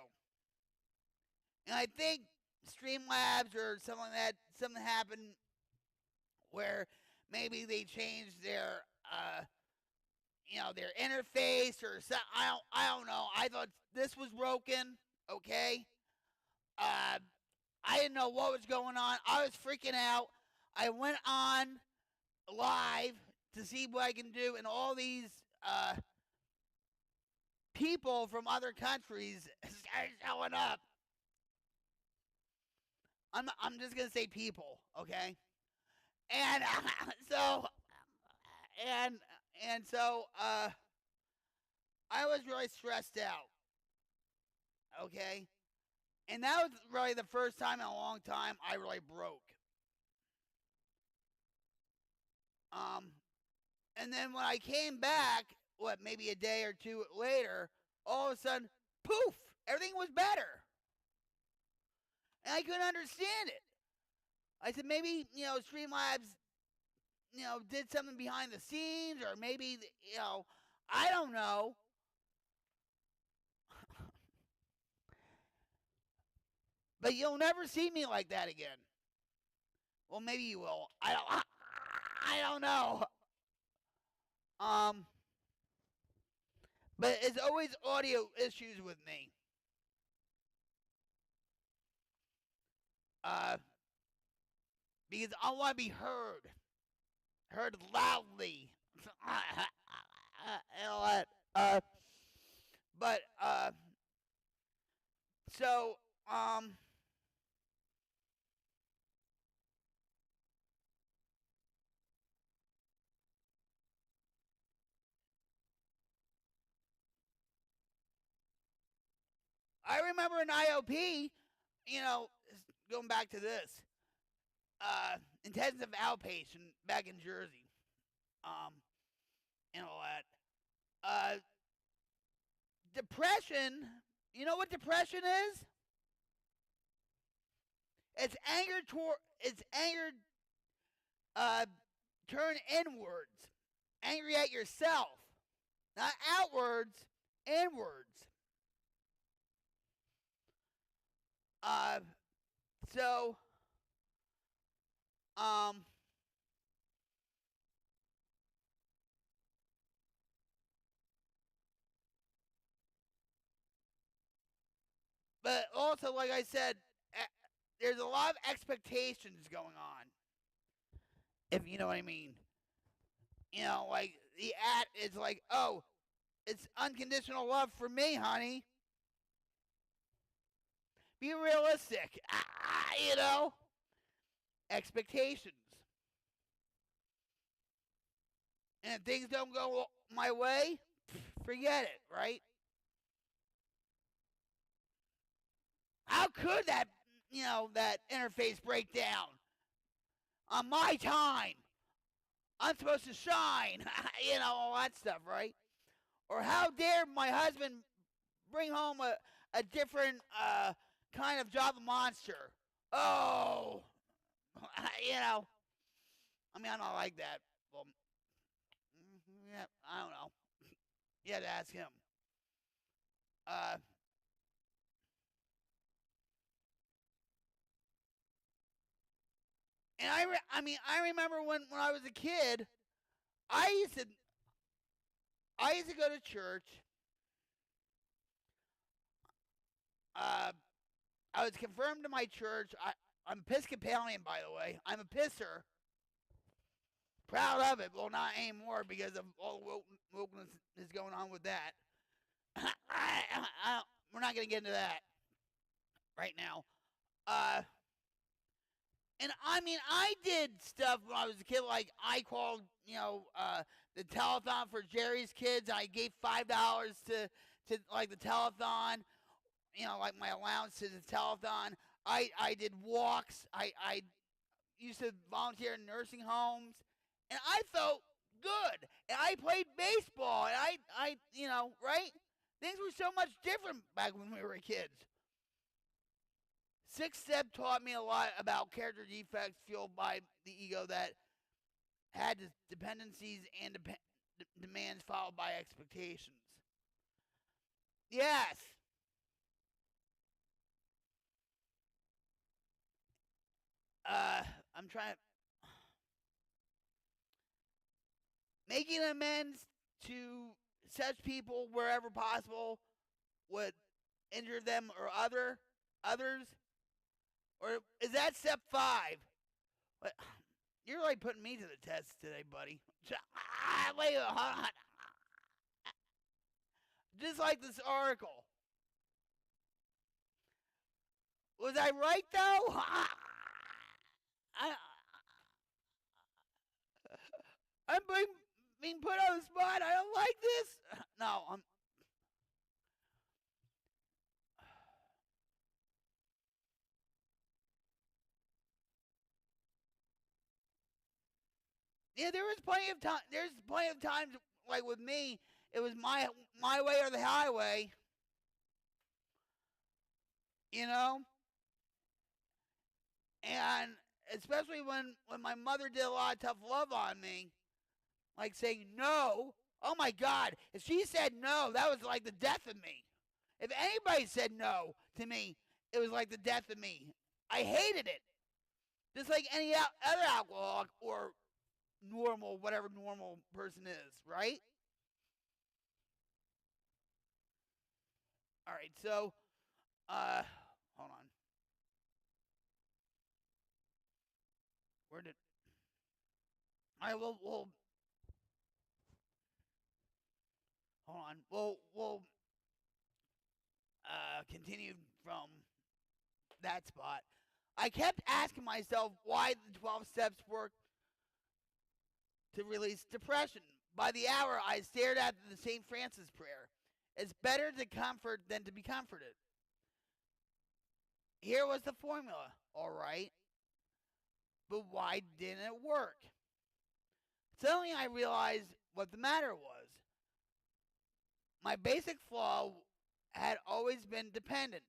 and I think Streamlabs or something like that. Something happened where maybe they changed their their interface or something. I don't know. I thought this was broken. Okay. I didn't know what was going on. I was freaking out. I went on live to see what I can do, and all these people from other countries started showing up. I'm just gonna say people, okay? And so I was really stressed out, okay? And that was really the first time in a long time I really broke. And then when I came back, maybe a day or two later, all of a sudden, poof, everything was better. And I couldn't understand it. I said, maybe, Streamlabs, did something behind the scenes, or maybe, I don't know. But you'll never see me like that again. Well, maybe you will. I don't know. But it's always audio issues with me. Because I want to be heard loudly. But so I remember in IOP, going back to this, intensive outpatient back in Jersey, and all that. Depression, you know what depression is? It's anger turned inwards. Angry at yourself. Not outwards, inwards. But also, like I said, there's a lot of expectations going on, if you know what I mean. Like the ad is like, oh, it's unconditional love for me, honey. Be realistic, expectations. And if things don't go my way, forget it, right? How could that interface break down on my time? I'm supposed to shine, all that stuff, right? Or how dare my husband bring home a different kind of Java monster? Oh, I'm not like that. Well, yeah, I don't know. You had to ask him. And I remember when I was a kid, I used to I used to go to church. I was confirmed to my church. I'm Episcopalian, by the way. I'm a pisser. Proud of it. Well, not anymore because of all the wokeness is going on with that. We're not going to get into that right now. And I mean, I did stuff when I was a kid. Like I called, the telethon for Jerry's kids. I gave $5 to like the telethon. Like my allowance to the telethon. I did walks. I used to volunteer in nursing homes, and I felt good. And I played baseball, and I right? Things were so much different back when we were kids. Sixth Step taught me a lot about character defects fueled by the ego that had dependencies and demands followed by expectations. Yes. I'm trying to making amends to such people wherever possible would injure them or others. Or is that step 5? But you're like putting me to the test today, buddy. Wait, hold on. Just like this article. Was I right though? I'm being put on the spot. I don't like this. No, I'm. Yeah, there was plenty of time. There's plenty of times, like with me, it was my way or the highway. And especially when my mother did a lot of tough love on me, like saying no. Oh my God, if she said no, that was like the death of me. If anybody said no to me, it was like the death of me. I hated it. Just like any other alcoholic or normal, whatever normal person is, right? All right, so, hold on. Where did? All right, we'll hold on. We'll continue from that spot. I kept asking myself why the 12 steps work to release depression. By the hour, I stared at the St. Francis prayer. It's better to comfort than to be comforted. Here was the formula, all right. But why didn't it work? Suddenly I realized what the matter was. My basic flaw had always been dependence,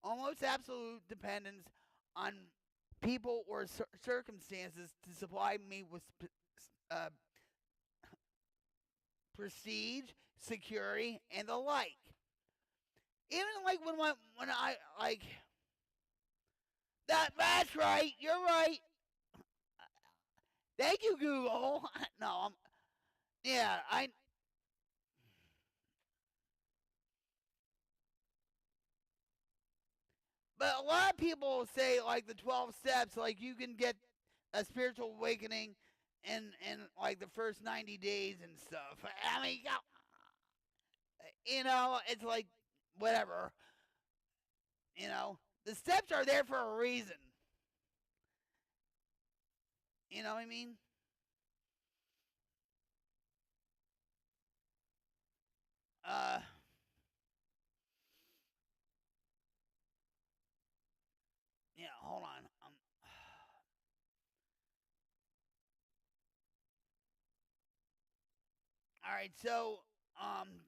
almost absolute dependence on people or circumstances to supply me with prestige, security, and the like. Even like when I like that's right, you're right. Thank you, Google. No, But a lot of people say like the 12 steps, like you can get a spiritual awakening in like the first 90 days and stuff. I mean, it's like whatever. The steps are there for a reason. You know what I mean? Yeah, hold on. All right, so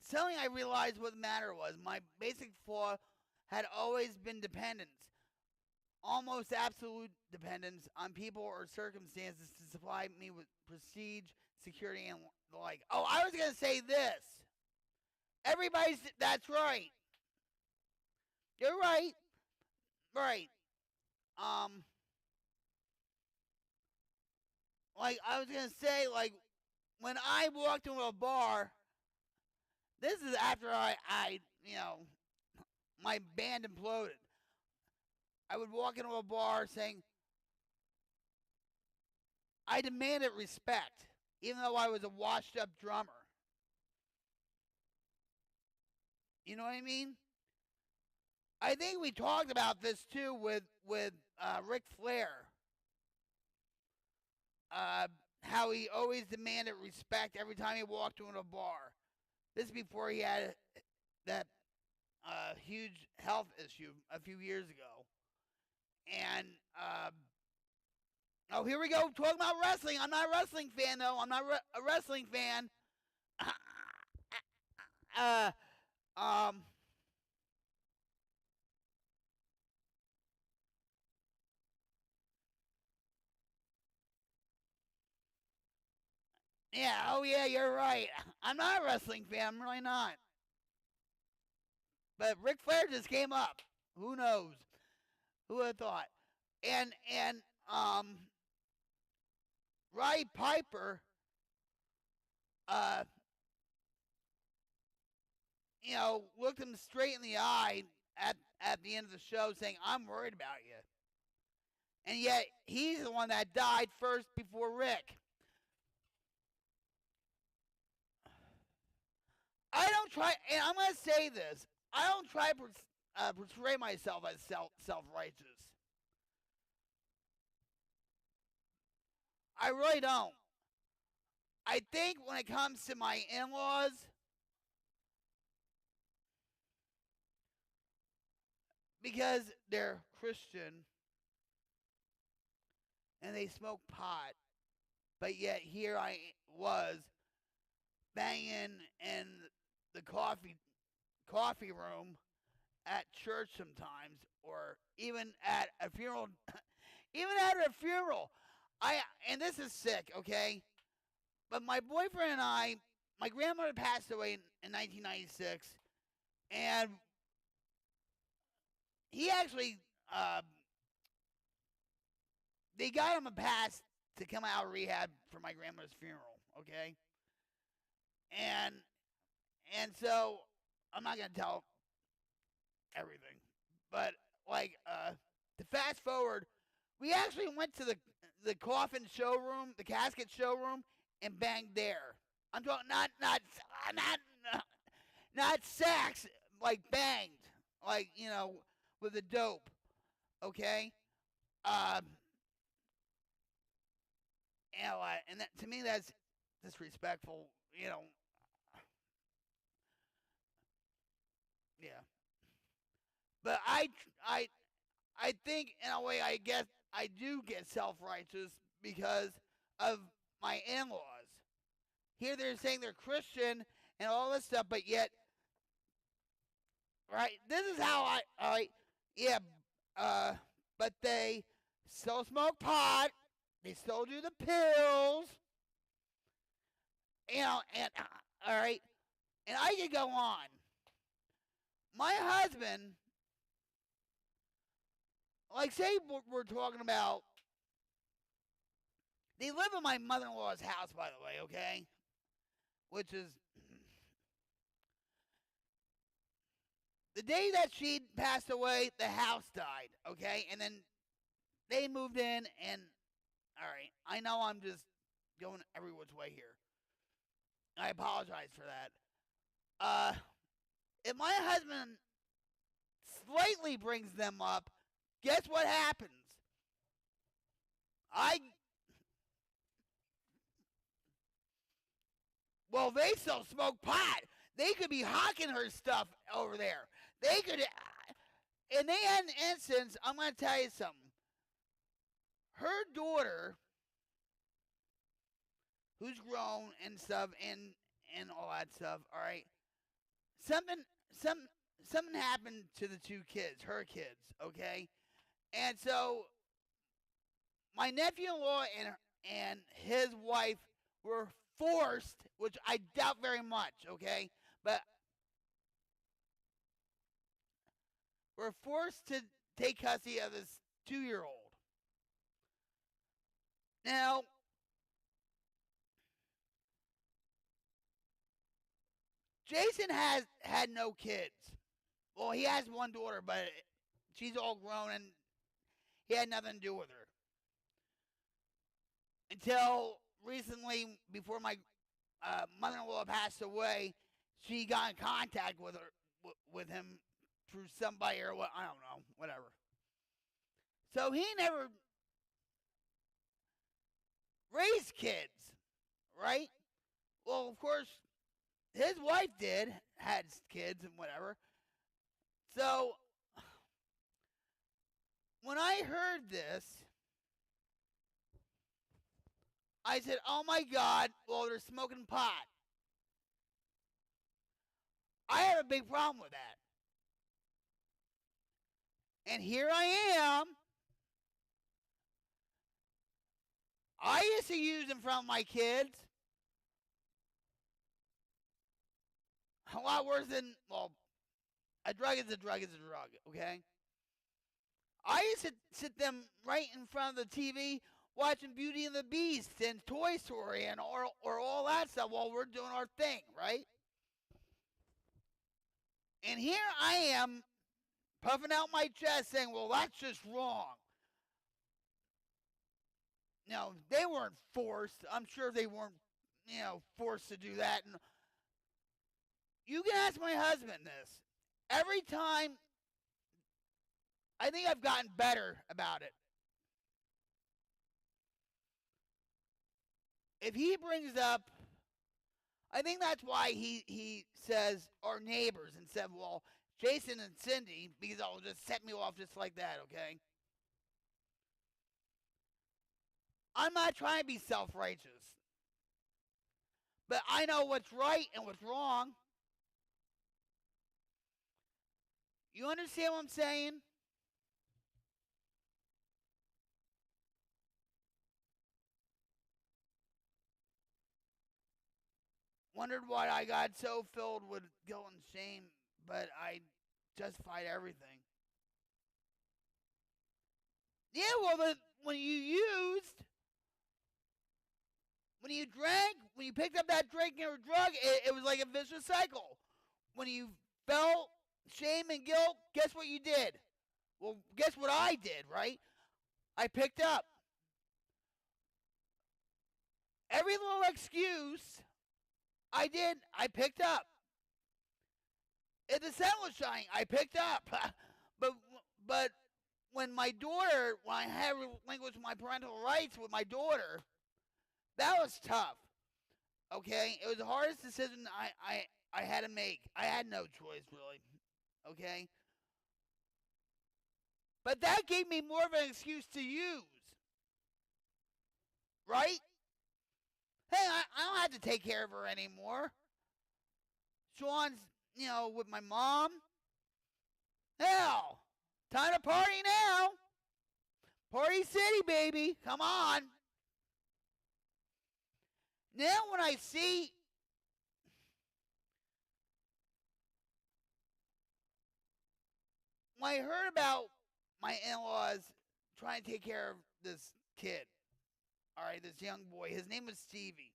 suddenly I realized what the matter was. My basic flaw had always been dependence, almost absolute dependence on people or circumstances to supply me with prestige, security, and the like. Oh, I was gonna say this. That's right. You're right. Right. Like I was gonna say, like when I walked into a bar, This is after I my band imploded. I would walk into a bar saying, I demanded respect, even though I was a washed up drummer. You know what I mean? I think we talked about this too with Ric Flair. How he always demanded respect every time he walked into a bar. This is before he had that huge health issue a few years ago. And, oh, here we go, talking about wrestling. I'm not a wrestling fan, though. I'm not a wrestling fan. Yeah, oh yeah, you're right. I'm not a wrestling fan. I'm really not. But Ric Flair just came up. Who knows? Who would have thought? And Roddy Piper, looked him straight in the eye at the end of the show, saying, "I'm worried about you." And yet he's the one that died first before Rick. I don't try, and I'm going to say this, I don't try to portray myself as self-righteous. I really don't. I think when it comes to my in-laws, because they're Christian and they smoke pot, but yet here I was banging in the coffee room at church sometimes, or even at a funeral. Even at a funeral, and this is sick, okay? But my boyfriend and I, my grandmother passed away in 1996, and he actually, they got him a pass to come out of rehab for my grandmother's funeral, okay? And so I'm not gonna tell everything, but to fast forward, we actually went to the coffin showroom, the casket showroom, and banged there. I'm talking not sex, like banged, like with a dope, okay? And that, to me, that's disrespectful, Yeah. But I think in a way, I guess I do get self-righteous because of my in-laws. Here they're saying they're Christian and all this stuff, but yet, right? This is how but they still smoke pot. They still do the pills. And all right, and I could go on. My husband, like, say we're talking about, they live in my mother-in-law's house, by the way, okay? Which is, the day that she passed away, the house died, okay? And then they moved in, and, all right, I know I'm just going every which way here. I apologize for that. If my husband slightly brings them up, guess what happens? Well, they still smoke pot. They could be hawking her stuff over there. They could, in the instance, I'm going to tell you something. Her daughter, who's grown and stuff, and all that stuff, all right, something happened to the two kids, her kids, okay? And so my nephew-in-law and his wife were forced, which I doubt very much, okay? But were forced to take custody of this 2-year-old. Now, Jason had no kids. Well, he has one daughter, but she's all grown and he had nothing to do with her. Until recently, before my mother-in-law passed away, she got in contact with him through somebody or what, I don't know, whatever. So he never raised kids, right? Well, of course, his wife had kids and whatever. So when I heard this, I said, oh my God, well, they're smoking pot. I have a big problem with that. And here I am. I used to use in front of my kids. A lot worse than, well, a drug is a drug is a drug, okay? I used to sit them right in front of the TV watching Beauty and the Beast and Toy Story and or all that stuff while we're doing our thing, right? And here I am puffing out my chest saying, well, that's just wrong. No, they weren't forced. I'm sure they weren't, forced to do that. And you can ask my husband this. Every time, I think I've gotten better about it. If he brings up, I think that's why he says our neighbors instead of, well, Jason and Cindy, because it'll just set me off just like that, okay? I'm not trying to be self-righteous. But I know what's right and what's wrong. You understand what I'm saying? Wondered why I got so filled with guilt and shame, but I justified everything. Yeah, well, when you drank, when you picked up that drink or drug, it was like a vicious cycle. When you felt shame and guilt, guess what you did? Well, guess what I did, right? I picked up. Every little excuse I did, I picked up. If the sun was shining, I picked up. but when I had relinquished my parental rights with my daughter, that was tough. Okay? It was the hardest decision I had to make. I had no choice, really. Okay? But that gave me more of an excuse to use. Right? Hey, I don't have to take care of her anymore. Sean's, with my mom. Hell, time to party now. Party City, baby. Come on. Now when I heard about my in-laws trying to take care of this kid, all right, this young boy, his name was Stevie.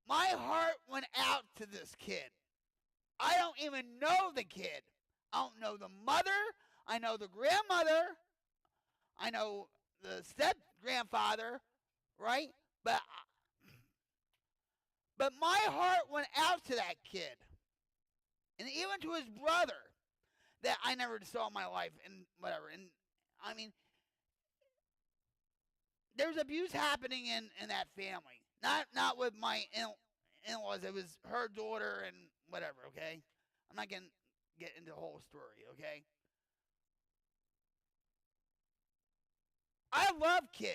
My heart went out to this kid. I don't even know the kid. I don't know the mother. I know the grandmother. I know the step-grandfather, right? But my heart went out to that kid. And even to his brother that I never saw in my life and whatever. And, I mean, there's abuse happening in that family. Not with my in-laws. It was her daughter and whatever, okay? I'm not going to get into the whole story, okay? I love kids.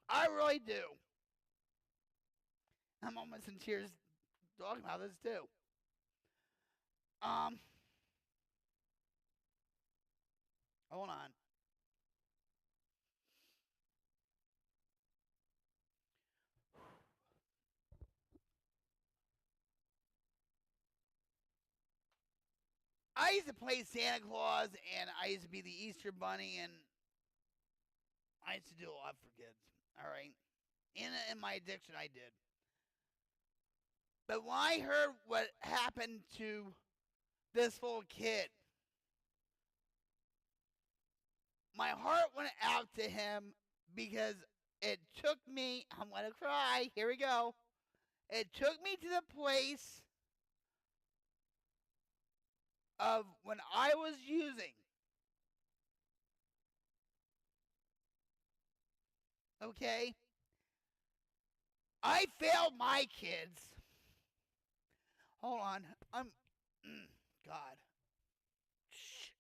I really do. I'm almost in tears talking about this too. Hold on. I used to play Santa Claus, and I used to be the Easter Bunny, and I used to do a lot for kids, all right? In my addiction, I did. But when I heard what happened to this little kid, my heart went out to him because it took me, I'm going to cry, here we go. It took me to the place of when I was using. Okay? I failed my kids. Hold on. God. Shh.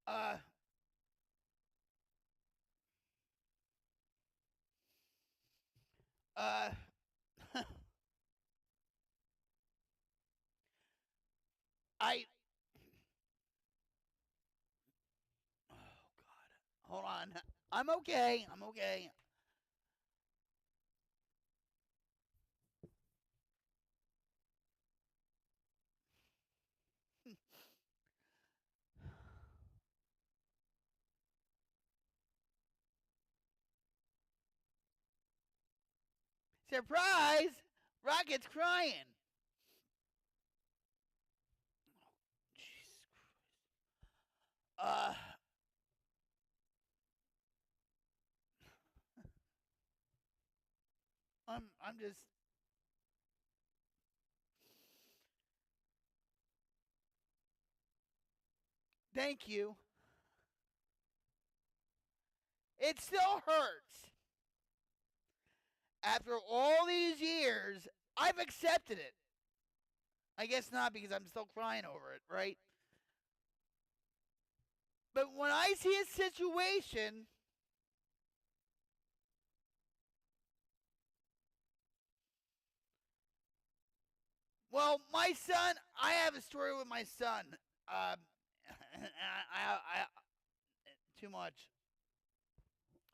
I. Oh, God. Hold on. I'm okay. I'm okay. Surprise! Rocket's crying. Jesus Christ. I'm just. Thank you. It still hurts. After all these years, I've accepted it. I guess not because I'm still crying over it, right? But when I see a situation well, my son, I have a story with my son. I too much.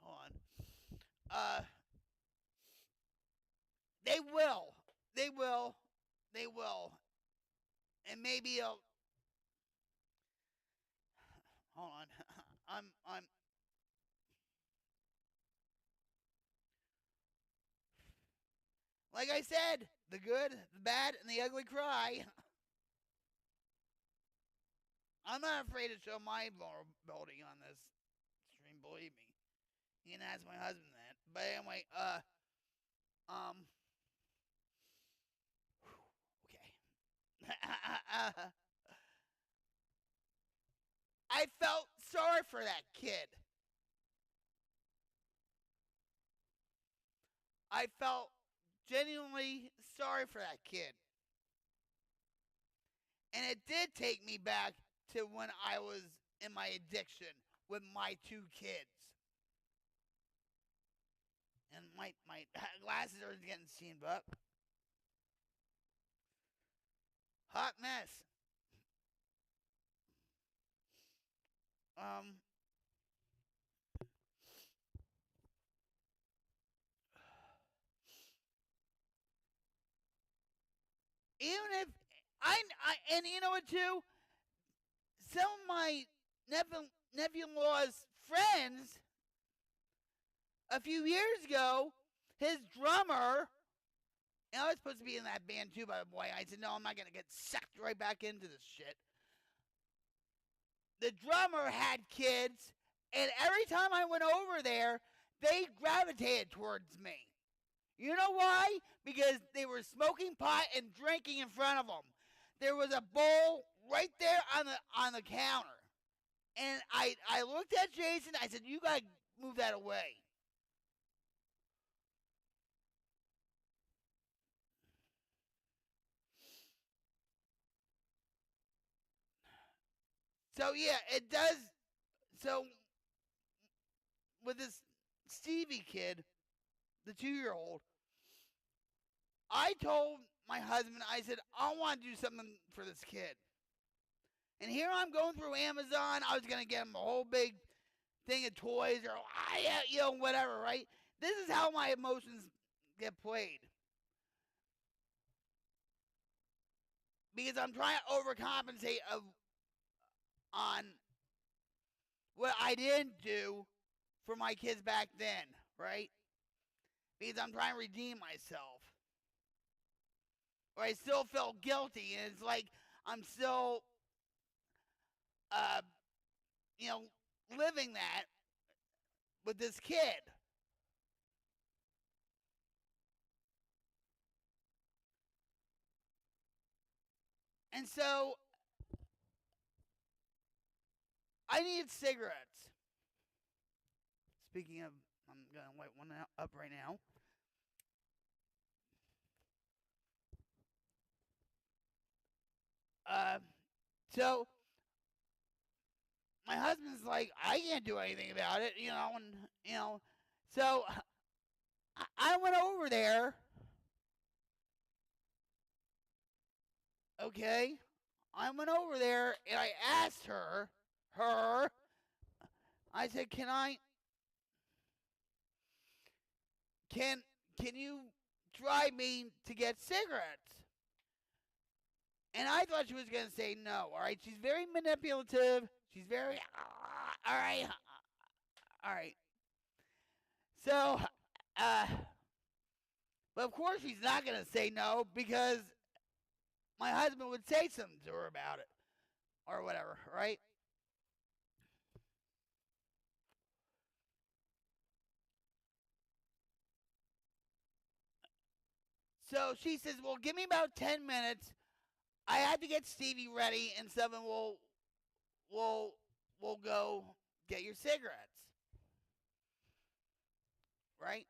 Hold on. They will. They will. They will. And maybe he'll. Hold on. I'm. Like I said, the good, the bad, and the ugly cry. I'm not afraid to show my vulnerability on this stream, believe me. You can ask my husband that. But anyway, okay. I felt sorry for that kid. I felt genuinely sorry for that kid. And it did take me back to when I was in my addiction with my two kids. And my glasses are getting steamed up. Hot mess. Even if I and you know what too? Some of my nephew-in-law's friends a few years ago, his drummer, and I was supposed to be in that band too, by the way. I said, no, I'm not going to get sucked right back into this shit. The drummer had kids, and every time I went over there, they gravitated towards me. You know why? Because they were smoking pot and drinking in front of them. There was a bowl right there on the counter. And I looked at Jason, I said, you gotta move that away. So yeah, it does. So with this Stevie kid, the 2-year-old, I told my husband, I said, I want to do something for this kid. And here I'm going through Amazon. I was going to get him a whole big thing of toys or, you know, whatever, right? This is how my emotions get played. Because I'm trying to overcompensate on what I didn't do for my kids back then, right? Because I'm trying to redeem myself. Or I still felt guilty, and it's like I'm still, you know, living that with this kid. And so I needed cigarettes. Speaking of, I'm going to light one up right now. So my husband's like, I can't do anything about it, and so I went over there. Okay, I went over there and I asked her. I said, can you drive me to get cigarettes? And I thought she was going to say no. All right, she's very manipulative. She's very, all right. So, but of course she's not going to say no because my husband would say something to her about it or whatever, right? So she says, well, give me about 10 minutes. I had to get Stevie ready and stuff, and we'll go get your cigarettes. Right?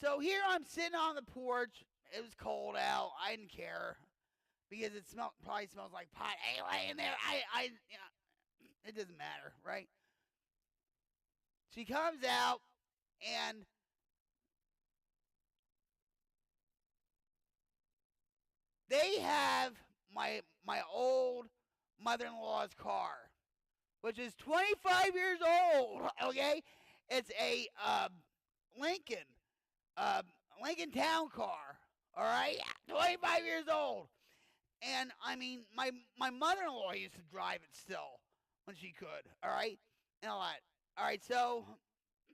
So here I'm sitting on the porch. It was cold out. I didn't care because it probably smells like pot anyway in there. It doesn't matter, right? She comes out and they have my old mother-in-law's car, which is 25 years old. Okay, it's a Lincoln Town car. All right, 25 years old. And I mean, my mother-in-law used to drive it still when she could. All right, and all that. All right, so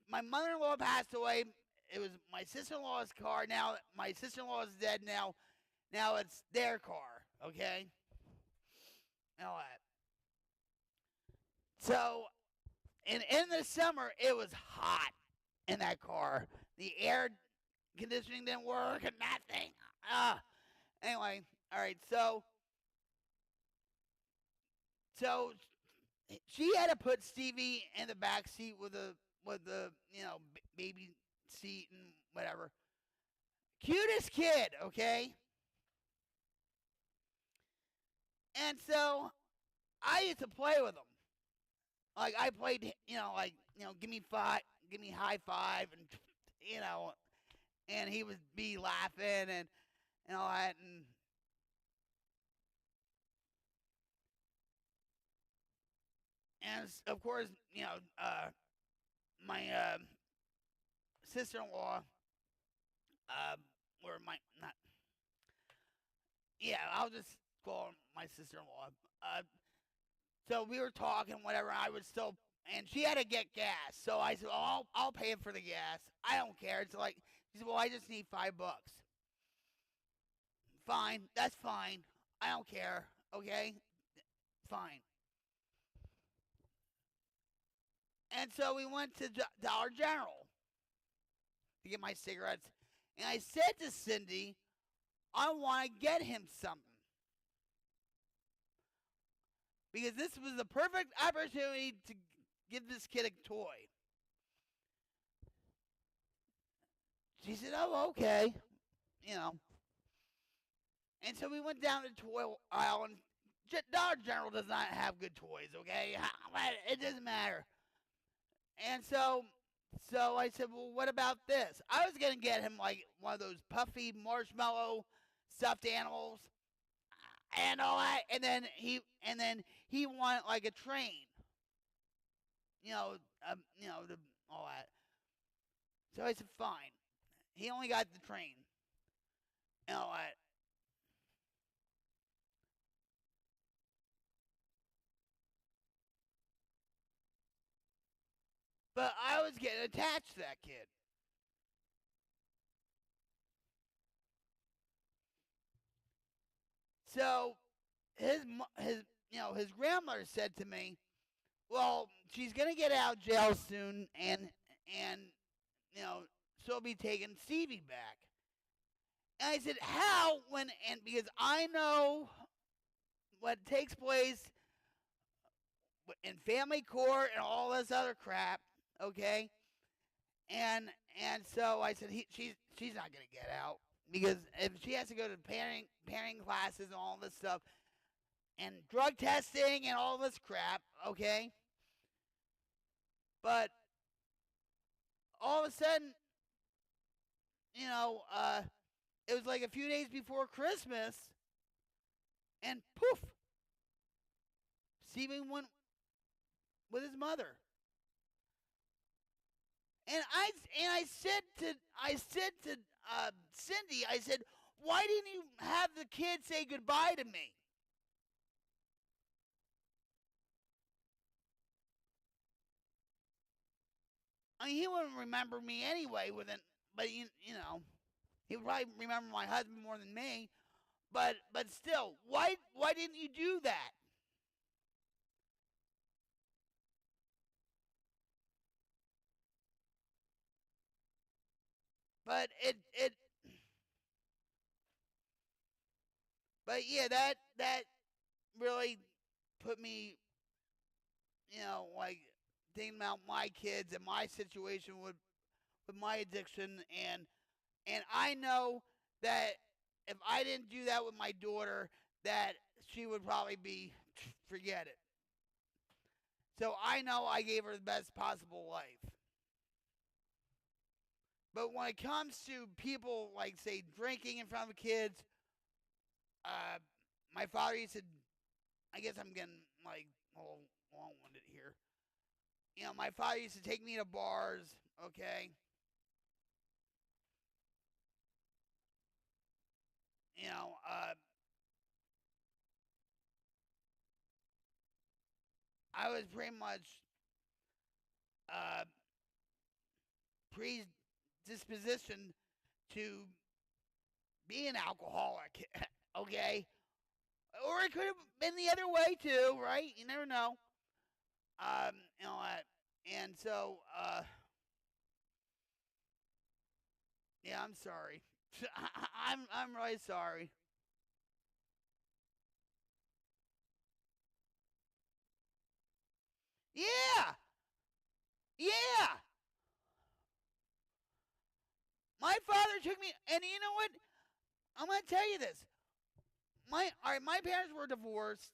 my mother-in-law passed away. It was my sister-in-law's car. Now my sister-in-law is dead. Now it's their car. Okay, and all that. So, and in the summer it was hot in that car. The air conditioning didn't work and nothing. Anyway, all right. So she had to put Stevie in the back seat with the baby seat and whatever. Cutest kid, okay? And so I used to play with him. Like I played, give me high five, and he would be laughing and all that, and of course, my sister-in-law, or my not, yeah, I'll just call her my sister-in-law. So we were talking, whatever. I was still, and she had to get gas. So I said, "Oh, I'll pay for the gas. I don't care." It's like she said, "Well, I just need $5." Fine, that's fine. I don't care. Okay, fine. And so we went to Dollar General to get my cigarettes. And I said to Cindy, I want to get him something. Because this was the perfect opportunity to give this kid a toy. She said, oh, okay. And so we went down the toy aisle, and Dollar General does not have good toys, okay? It doesn't matter. And so I said, well, what about this? I was going to get him like one of those puffy marshmallow stuffed animals and all that. And then he wanted like a train, all that. So I said, fine. He only got the train and all that. But I was getting attached to that kid. So his grandmother said to me, "Well, she's gonna get out of jail soon, and she'll be taking Stevie back." And I said, "How?" Because I know what takes place in family court and all this other crap, okay? And so I said, she's not gonna get out, because if she has to go to parenting classes and all this stuff and drug testing and all this crap, okay? But all of a sudden, it was like a few days before Christmas, and poof, Steven went with his mother. And I said to Cindy, I said, "Why didn't you have the kid say goodbye to me?" I mean, he wouldn't remember me anyway, but he would probably remember my husband more than me. But still, why didn't you do that? But but yeah, that really put me, like thinking about my kids and my situation with my addiction, and I know that if I didn't do that with my daughter, that she would probably be, forget it. So I know I gave her the best possible life. But when it comes to people, like, say, drinking in front of kids, my father used to, I guess I'm getting, like, a little long-winded here. My father used to take me to bars, okay? I was pretty much predispositioned to be an alcoholic, okay? Or it could have been the other way too, right? You never know. And so, yeah, I'm sorry. I'm really sorry. Yeah, yeah. My father took me, and you know what? I'm gonna tell you this. My parents were divorced.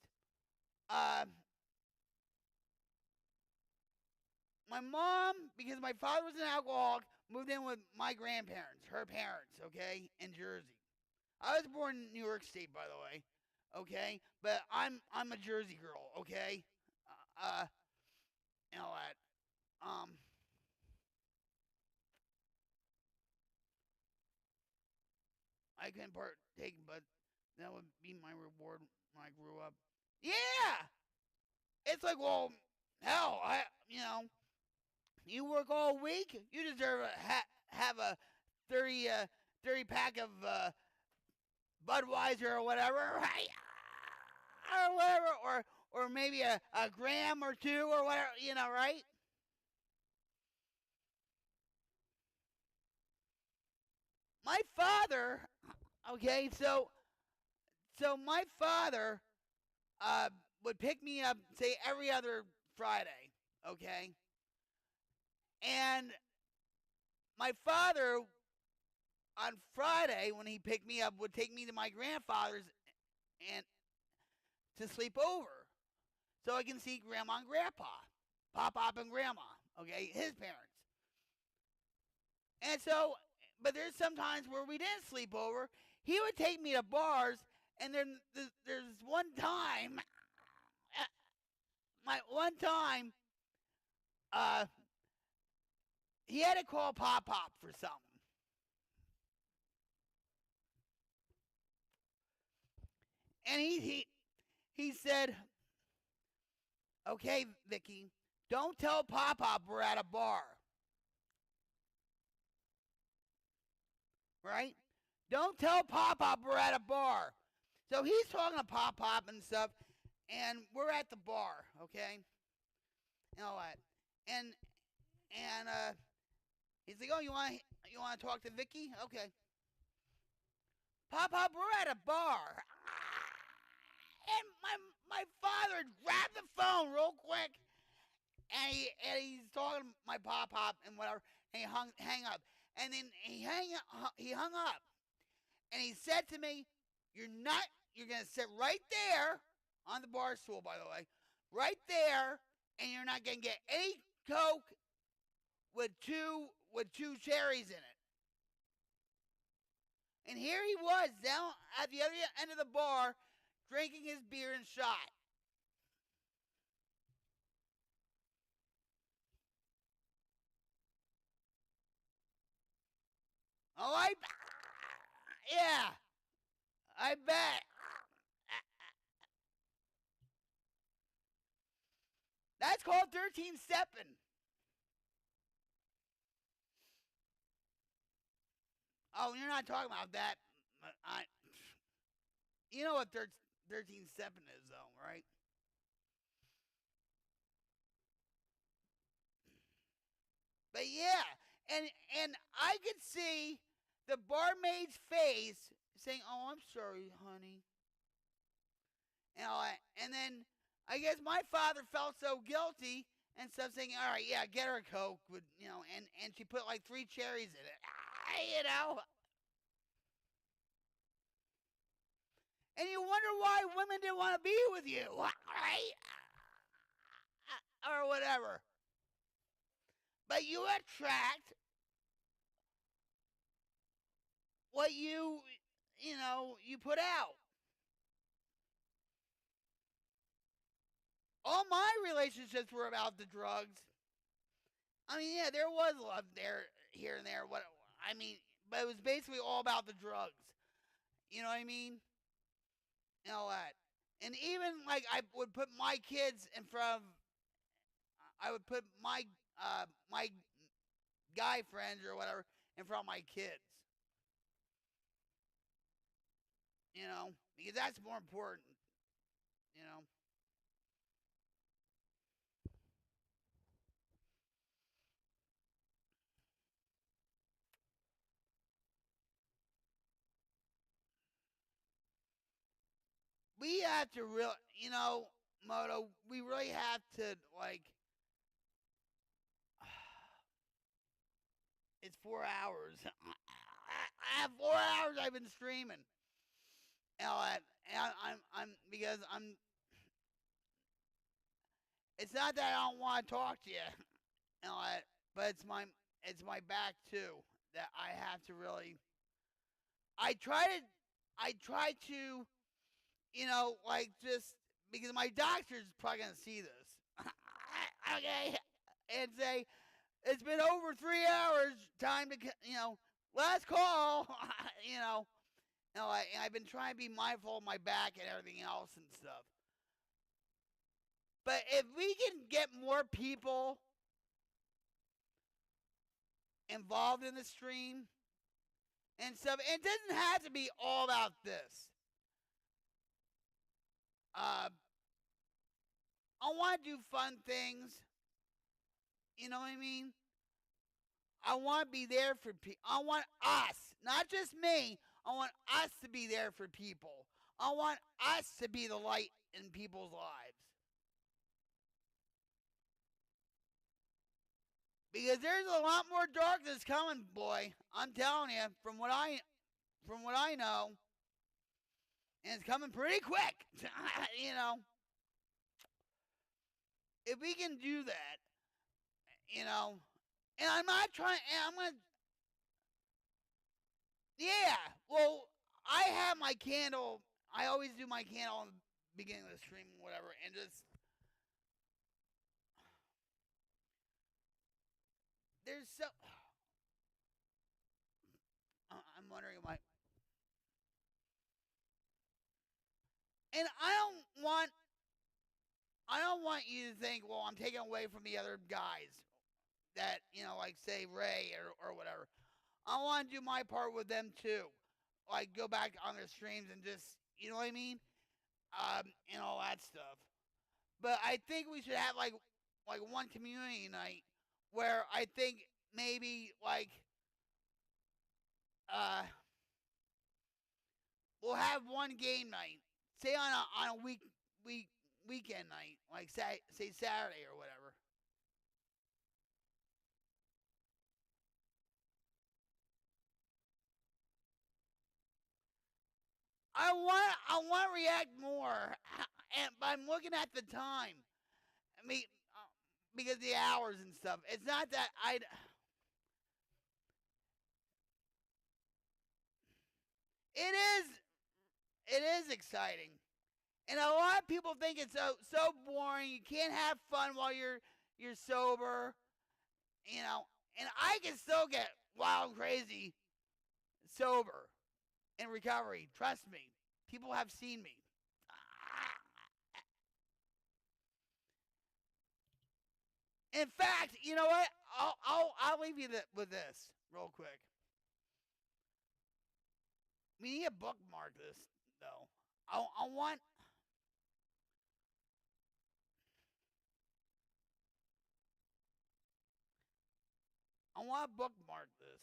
My mom, because my father was an alcoholic, moved in with my grandparents, her parents, okay, in Jersey. I was born in New York State, by the way, okay, but I'm a Jersey girl, okay. You know what? I couldn't partake, but that would be my reward when I grew up. Yeah, it's like, well, hell, you work all week, you deserve have a 30 pack of Budweiser or whatever, right? Or whatever, or maybe a gram or two or whatever, right? My father, okay, so my father would pick me up, say, every other Friday, okay? And my father, on Friday, when he picked me up, would take me to my grandfather's and to sleep over, so I can see Grandma and Grandpa, Pop and Grandma, okay, his parents. And so, but there's some times where we didn't sleep over. He would take me to bars, and then there's one time, he had to call Pop for something. And he said, "Okay, Vicky, Don't tell Pop Pop we're at a bar. Right? Don't tell Pop Pop we're at a bar. So he's talking to Pop Pop and stuff, and we're at the bar, okay? You know what? And he's like, oh, you want to talk to Vicky? Okay. Pop Pop, we're at a bar. And my father grabbed the phone real quick, and he's talking to my Pop Pop and whatever, and he hang up. And then he hung up. And he said to me, you're going to sit right there on the bar stool, by the way, right there, and you're not going to get any Coke with two cherries in it. And here he was down at the other end of the bar drinking his beer and shot. Oh, yeah, I bet. That's called 13 stepping. Oh, you're not talking about that. You know what 13 stepping is, though, right? But yeah, and I could see the barmaid's face saying, "Oh, I'm sorry, honey." And then I guess my father felt so guilty and stuff, saying, "All right, yeah, get her a Coke," with and she put like 3 cherries in it, And you wonder why women didn't want to be with you, right? Or whatever. But you attract what you put out. All my relationships were about the drugs. I mean, yeah, there was love there, here and there. But it was basically all about the drugs. You know what I mean? You know what? And even like I would put my kids in front of, I would put my my guy friends or whatever in front of my kids. Because that's more important. You know. We have to really, Moto, we really have to, like, it's 4 hours. I have 4 hours I've been streaming. Because it's not that I don't want to talk to you, but it's my back too, that I have to really, I try to, like, just, because my doctor's probably going to see this, okay, and say, it's been over 3 hours, time to, last call, and I've been trying to be mindful of my back and everything else and stuff. But if we can get more people involved in the stream and stuff, it doesn't have to be all about this. I want to do fun things. You know what I mean? I want to be there for people. I want us, not just me. I want us to be there for people. I want us to be the light in people's lives. Because there's a lot more darkness coming, boy. I'm telling you, from what I know, and it's coming pretty quick. If we can do that, and I'm not trying, and I'm gonna, yeah. Well, I have my candle. I always do my candle in the beginning of the stream, whatever, and just. There's so. I'm wondering why. And I don't want I don't want you to think, well, I'm taking away from the other guys that, like say Ray or whatever. I want to do my part with them too. Like go back on their streams and just, you know what I mean? And all that stuff. But I think we should have like one community night where I think maybe we'll have one game night. Say on a weekend night, like say Saturday or whatever. I want to react more, but I'm looking at the time. I mean, because the hours and stuff. It's not that It is exciting, and a lot of people think it's so boring. You can't have fun while you're sober, And I can still get wild and crazy sober in recovery. Trust me, people have seen me. In fact, you know what? I'll leave you with this real quick. We need to bookmark this though. I want. I want to bookmark this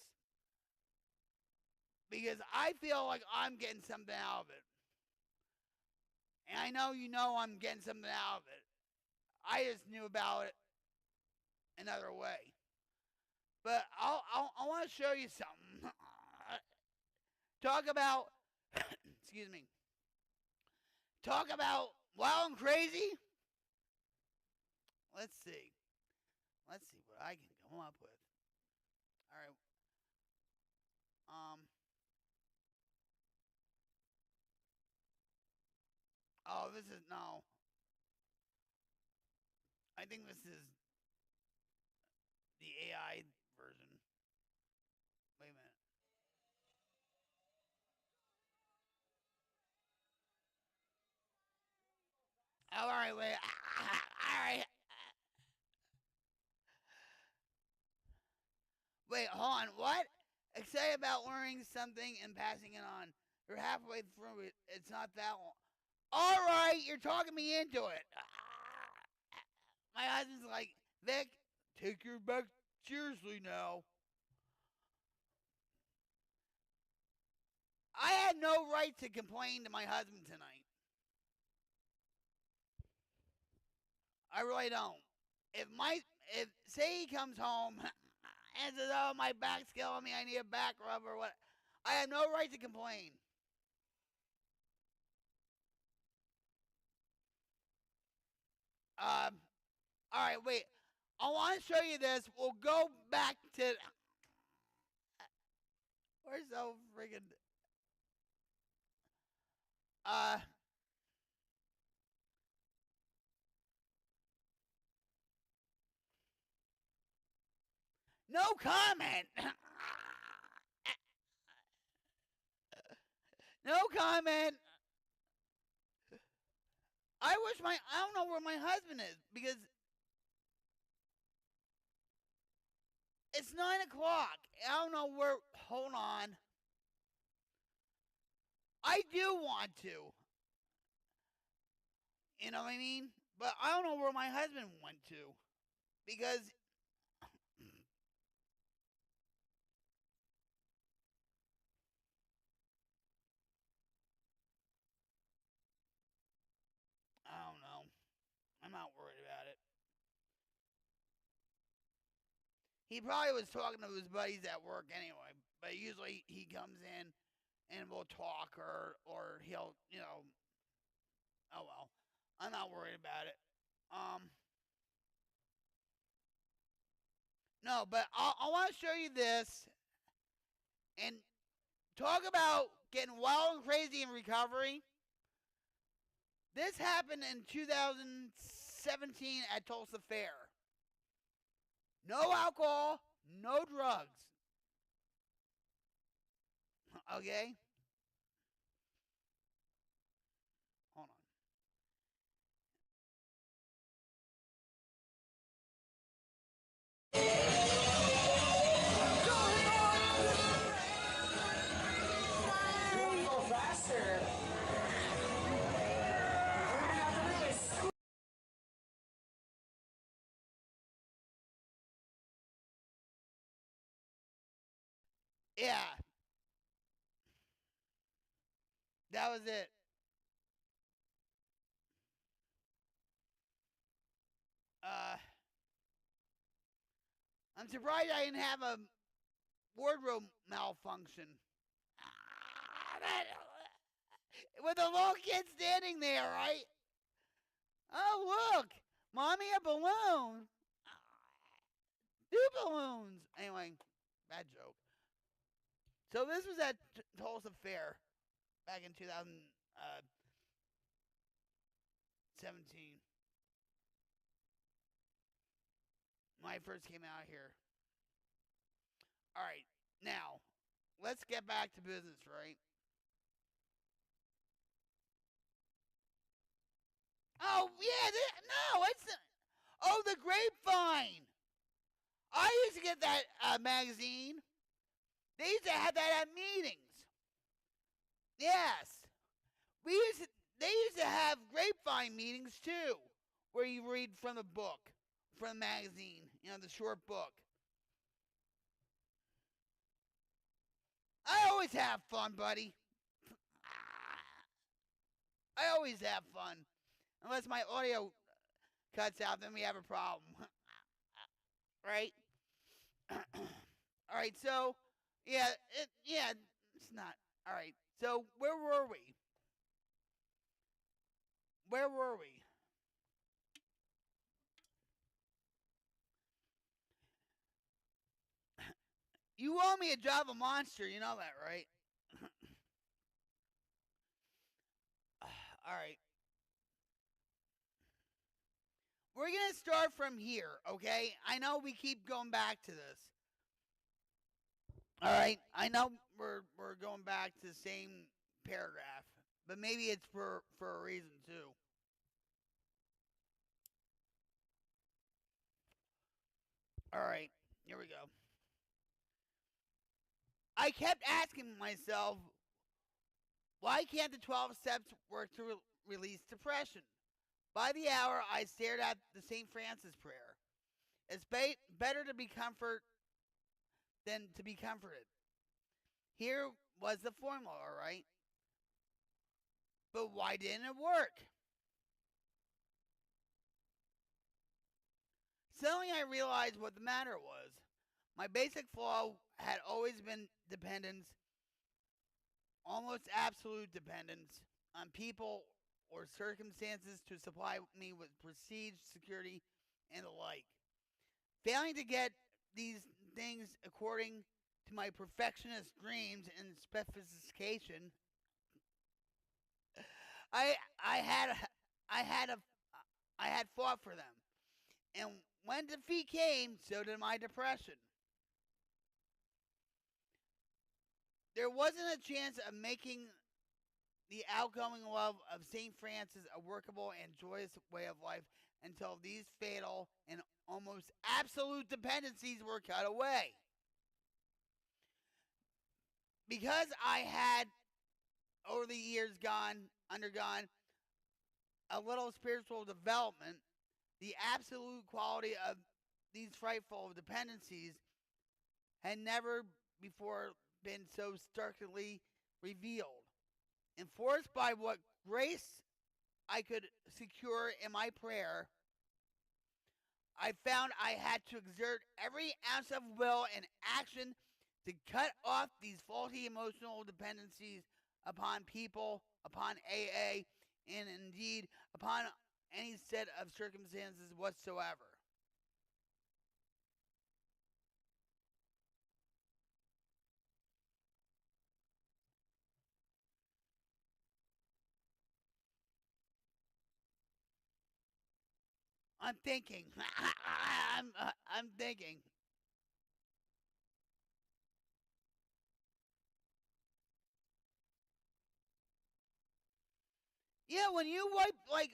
because I feel like I'm getting something out of it, and I know I'm getting something out of it. I just knew about it another way. But I want to show you something. Talk about, excuse me. Talk about wild and crazy. Let's see what I can come up with. All right. Oh, this is no. I think this is the AI version. Wait a minute. All right, wait. All right. Wait, hold on. What? Excited about learning something and passing it on. You're halfway through it. It's not that long. All right, you're talking me into it. My husband's like, Vic, take your back seriously now. I had no right to complain to my husband tonight. I really don't. If say he comes home and says, "Oh, my back's killing me. I need a back rub or what," I have no right to complain. All right, wait. I want to show you this. We'll go back to. We're so friggin'. No comment. No comment. I don't know where my husband is because it's 9 o'clock. I don't know where. Hold on. I do want to. You know what I mean? But I don't know where my husband went to because I don't know. I'm not worried about it. He probably was talking to his buddies at work anyway, but usually he comes in and we'll talk or he'll, oh well. I'm not worried about it. No, but I want to show you this and talk about getting wild and crazy in recovery. This happened in 2017 at Tulsa Fair. No alcohol, no drugs. Okay? Yeah. That was it. I'm surprised I didn't have a wardrobe malfunction. With a little kid standing there, right? Oh, look! Mommy, a balloon! Two balloons! Anyway, bad joke. So this was at Tulsa Fair back in 2017. When I first came out here. Alright, now, let's get back to business, right? Oh, yeah, no, it's... Oh, the Grapevine! I used to get that magazine. They used to have that at meetings. Yes. They used to have Grapevine meetings, too, where you read from the book, from the magazine, the short book. I always have fun, buddy. I always have fun. Unless my audio cuts out, then we have a problem. Right? All right, so, it's not. All right, so where were we? You owe me a Java Monster, you know that, right? All right. We're going to start from here, okay? I know we keep going back to this. All right, I know we're going back to the same paragraph, but maybe it's for a reason, too. All right, here we go. I kept asking myself, why can't the 12 steps work to release depression? By the hour, I stared at the St. Francis prayer. It's better to be comforted than to be comforted. Here was the formula, all right? But why didn't it work? Suddenly I realized what the matter was. My basic flaw had always been dependence, almost absolute dependence, on people or circumstances to supply me with prestige, security, and the like. Failing to get these things according to my perfectionist dreams and specification, I had fought for them. And when defeat came, so did my depression. There wasn't a chance of making the outgoing love of St. Francis a workable and joyous way of life until these fatal and almost absolute dependencies were cut away. Because I had, over the years, undergone a little spiritual development, the absolute quality of these frightful dependencies had never before been so starkly revealed. Enforced by what grace I could secure in my prayer, I found I had to exert every ounce of will and action to cut off these faulty emotional dependencies upon people, upon AA, and indeed upon any set of circumstances whatsoever. I'm thinking. I'm thinking. Yeah, when you wipe like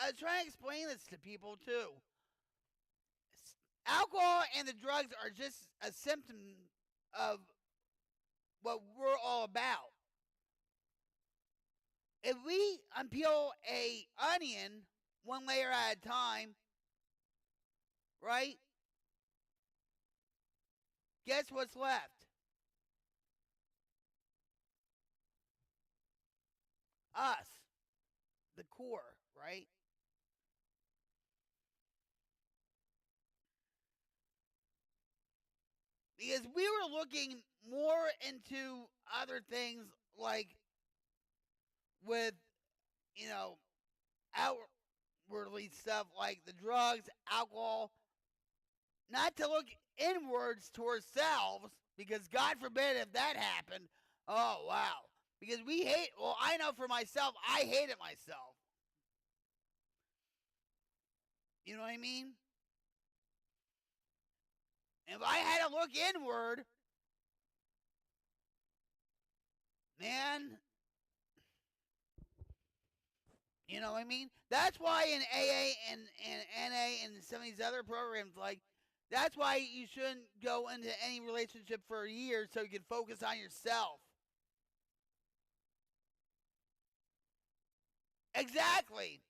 I was trying to explain this to people too. Alcohol and the drugs are just a symptom of what we're all about. If we unpeel a onion one layer at a time, right? guess what's left? Us, the core, right? Because we were looking more into other things like with, you know, outwardly stuff like the drugs, alcohol, not to look inwards to ourselves, because God forbid if that happened. Oh, wow. Because we hate, well, I know for myself, I hate it myself. You know what I mean? If I had to look inward, man, you know what I mean? That's why in AA and NA and some of these other programs, like, that's why you shouldn't go into any relationship for a year so you can focus on yourself. Exactly.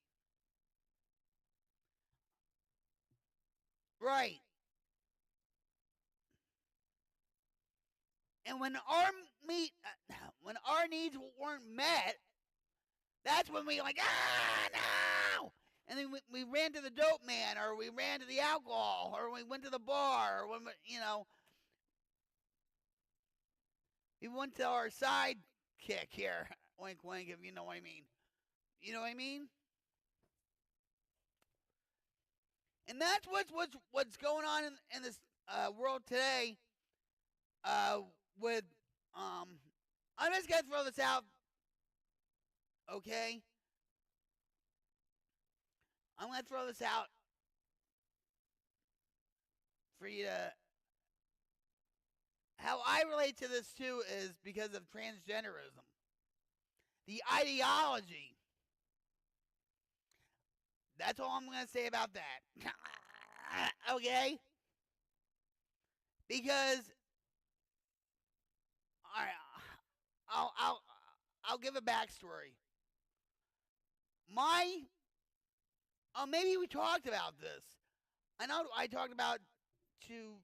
Right. And when our needs weren't met, that's when we like, no! And then we ran to the dope man, or we ran to the alcohol, or we went to the bar, or when, you know, we went to our sidekick here. Wink, wink, if you know what I mean. You know what I mean? And that's what's going on in this world today. With I'm just gonna throw this out, okay? I'm gonna throw this out for you to. How I relate to this too is because of transgenderism, the ideology. That's all I'm gonna say about that. Okay? Because all right, I'll give a backstory. Maybe we talked about this. I know I talked about to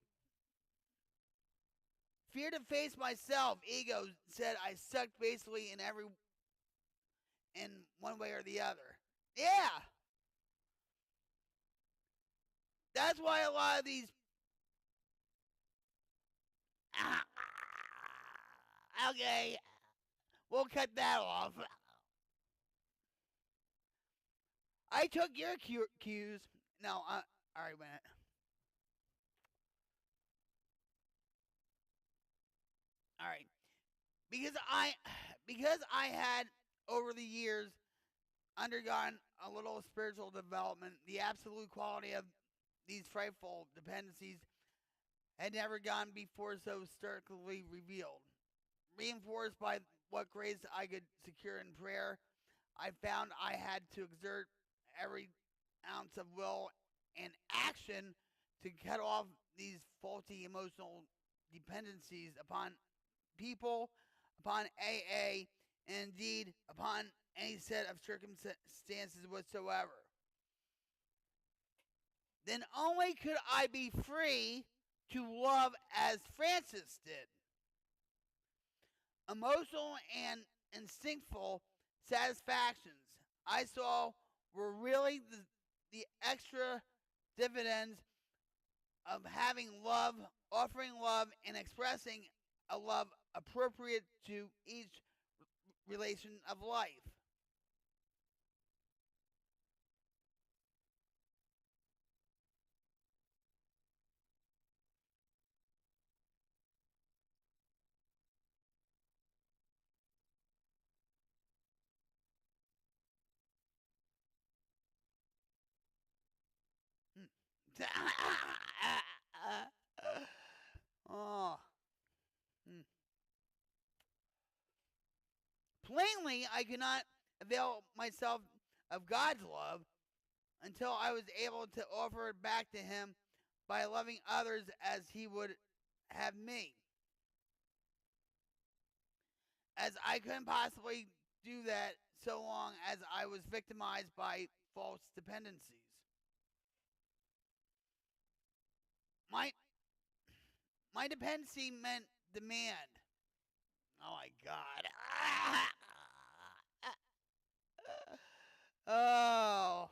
fear to face myself. Ego said I sucked basically in one way or the other. Yeah. That's why a lot of these okay, we'll cut that off. I took your cues. No, all right, man. All right, because I had over the years undergone a little spiritual development. The absolute quality of these frightful dependencies had never gone before so starkly revealed. Reinforced by what grace I could secure in prayer, I found I had to exert every ounce of will and action to cut off these faulty emotional dependencies upon people, upon AA, and indeed upon any set of circumstances whatsoever. Then only could I be free to love as Francis did. Emotional and instinctful satisfactions I saw were really the extra dividends of having love, offering love, and expressing a love appropriate to each relation of life. Oh. Plainly, I could not avail myself of God's love until I was able to offer it back to Him by loving others as He would have me. As I couldn't possibly do that so long as I was victimized by false dependencies. My My dependency meant demand. Oh my God. Oh.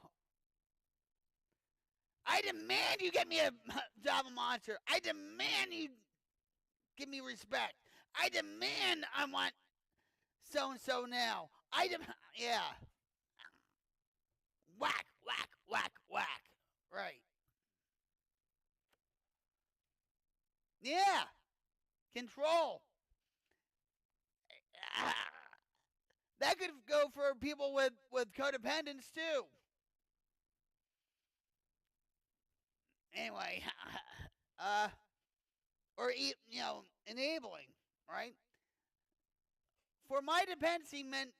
I demand you get me a Java monster. I demand you give me respect. I demand I want so-and-so now. Yeah. Whack, whack, whack, whack. Right. Yeah. Control. That could go for people with codependence too. Anyway, or enabling, right? For my dependency meant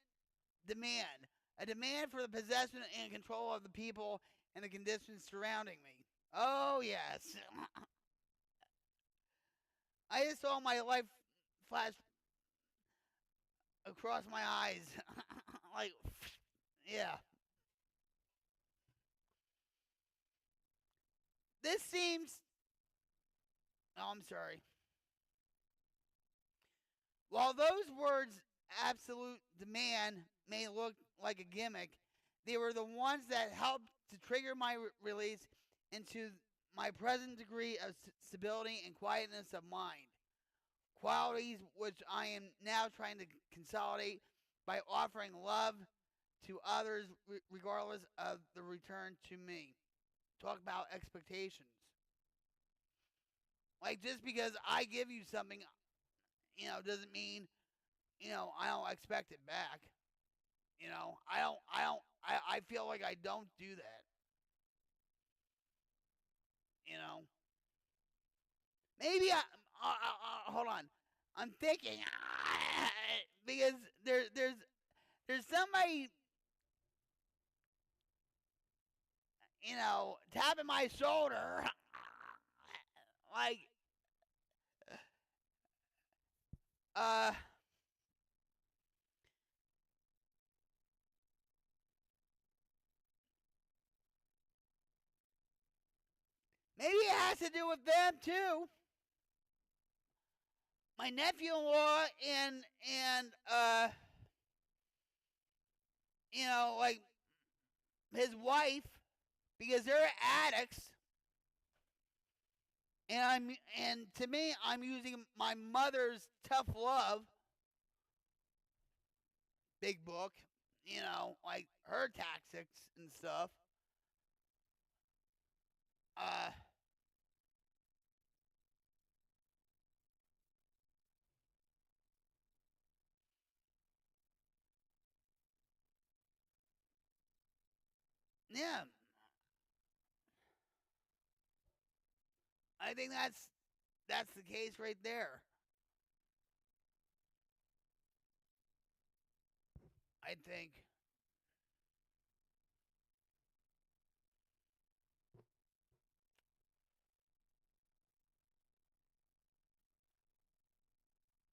demand, a demand for the possession and control of the people and the conditions surrounding me. Oh yes. I just saw my life flash across my eyes. Like, yeah. This seems. Oh, I'm sorry. While those words, absolute demand, may look like a gimmick, they were the ones that helped to trigger my release into my present degree of stability and quietness of mind. Qualities which I am now trying to consolidate by offering love to others regardless of the return to me. Talk about expectations. Like, just because I give you something, doesn't mean, I don't expect it back. I feel like I don't do that. Maybe hold on. I'm thinking, because there's somebody, tapping my shoulder, like, maybe it has to do with them too. My nephew-in-law and like his wife, because they're addicts, and to me, I'm using my mother's tough love, big book, like her tactics and stuff. Yeah, I think that's the case right there. I think.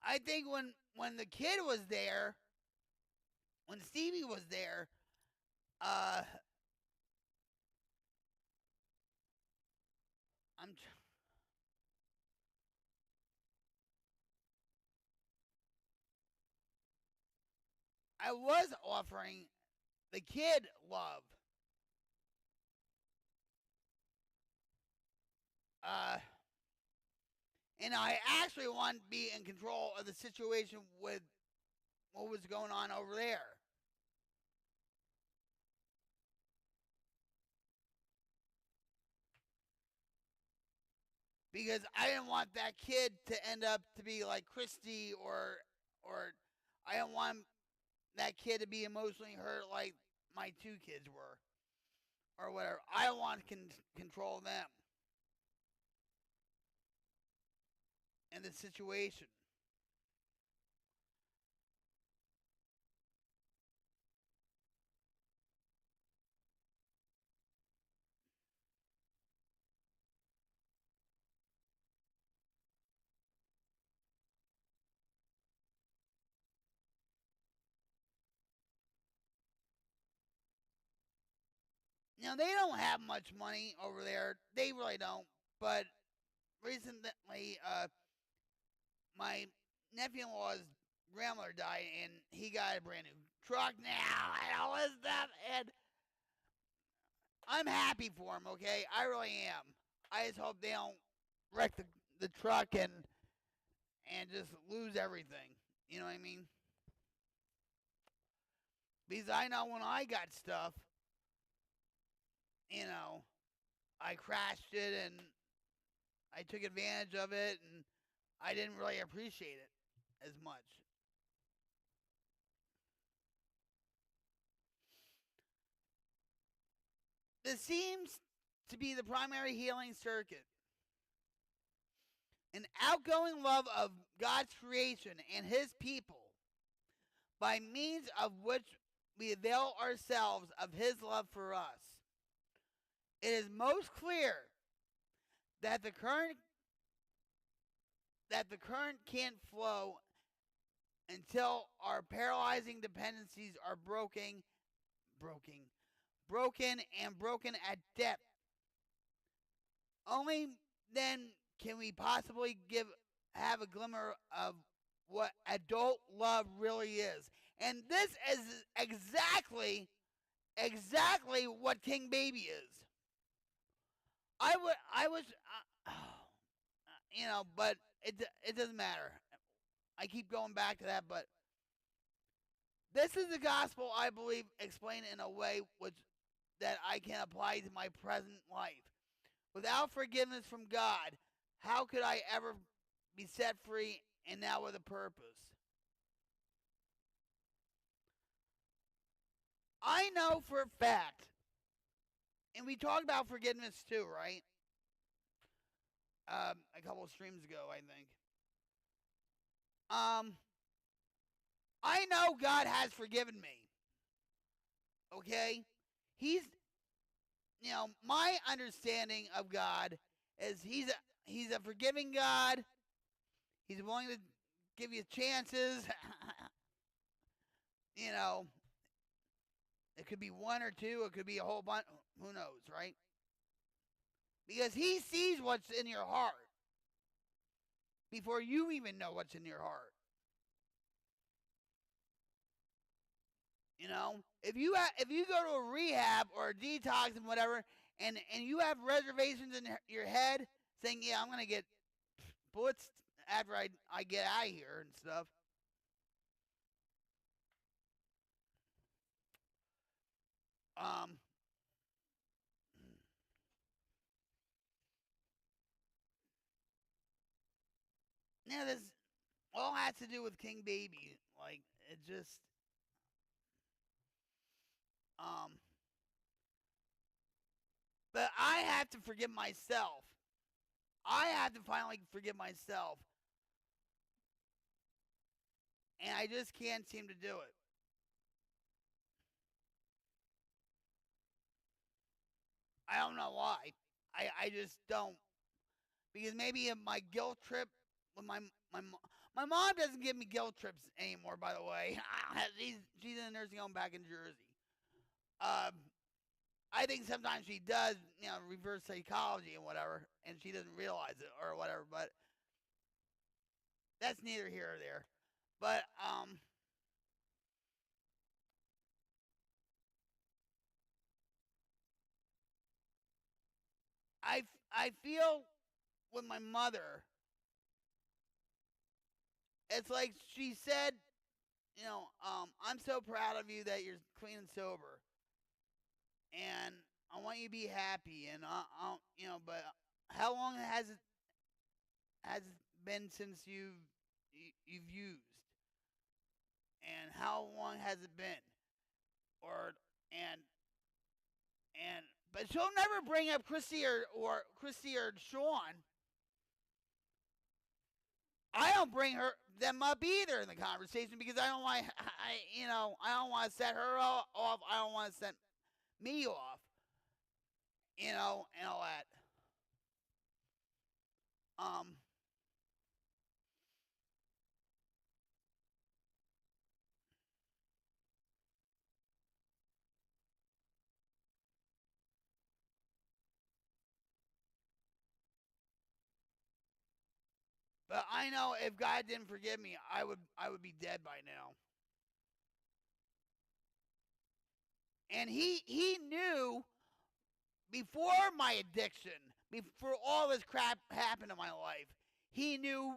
I think when the kid was there, when Stevie was there, I'm. I was offering the kid love. And I actually wanted to be in control of the situation with what was going on over there. Because I didn't want that kid to end up to be like Christy, or I didn't want that kid to be emotionally hurt like my two kids were, or whatever. I want to control them and the situation. Now, they don't have much money over there. They really don't. But recently, my nephew-in-law's grandmother died, and he got a brand new truck now and all this stuff, and I'm happy for him, okay? I really am. I just hope they don't wreck the truck and just lose everything. You know what I mean? Because I know when I got stuff, I crashed it and I took advantage of it, and I didn't really appreciate it as much. This seems to be the primary healing circuit. An outgoing love of God's creation and His people, by means of which we avail ourselves of His love for us. It is most clear that the current can't flow until our paralyzing dependencies are broken at depth. Only then can we possibly have a glimmer of what adult love really is. And this is exactly what King Baby is. But it doesn't matter. I keep going back to that, but this is the gospel I believe explained in a way that I can apply to my present life. Without forgiveness from God, how could I ever be set free, and now with a purpose? I know for a fact, and we talked about forgiveness too, right? A couple of streams ago, I think. I know God has forgiven me. Okay? My understanding of God is He's a forgiving God. He's willing to give you chances. It could be one or two. It could be a whole bunch. Who knows, right? Because He sees what's in your heart before you even know what's in your heart. If you go to a rehab or a detox and whatever, and you have reservations in your head saying, yeah, I'm gonna get blitzed after I get out of here and stuff. Now this all has to do with King Baby. Like, it just but I have to forgive myself. I have to finally forgive myself. And I just can't seem to do it. I don't know why. I just don't. Because maybe my guilt trip with my mom doesn't give me guilt trips anymore, by the way. She's in a nursing home back in Jersey. I think sometimes she does, reverse psychology and whatever, and she doesn't realize it or whatever, but that's neither here or there. But I feel with my mother, it's like she said, I'm so proud of you that you're clean and sober, and I want you to be happy, and but how long has it been since you've used, and how long has it been, but she'll never bring up Christy or Sean. I don't bring them up either in the conversation because I don't want I don't want to set her off. I don't want to set me off. And all that. But I know if God didn't forgive me, I would be dead by now. And he knew before my addiction, before all this crap happened in my life, he knew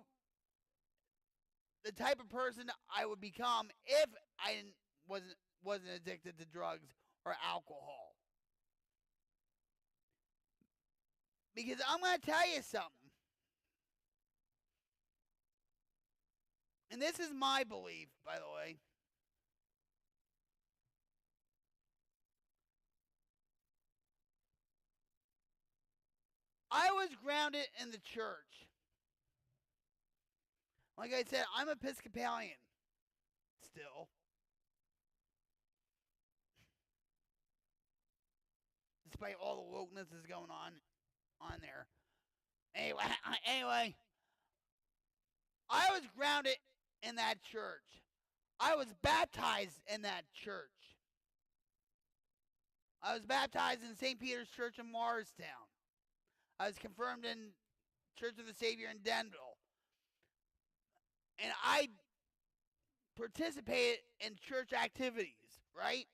the type of person I would become if I wasn't addicted to drugs or alcohol. Because I'm going to tell you something. And this is my belief, by the way. I was grounded in the church. Like I said, I'm Episcopalian still. Despite all the wokeness that's going on there. Anyway, I was grounded in that church. I was baptized in that church. I was baptized in St. Peter's Church in Morristown. I was confirmed in Church of the Savior in Denville. And I participated in church activities, right?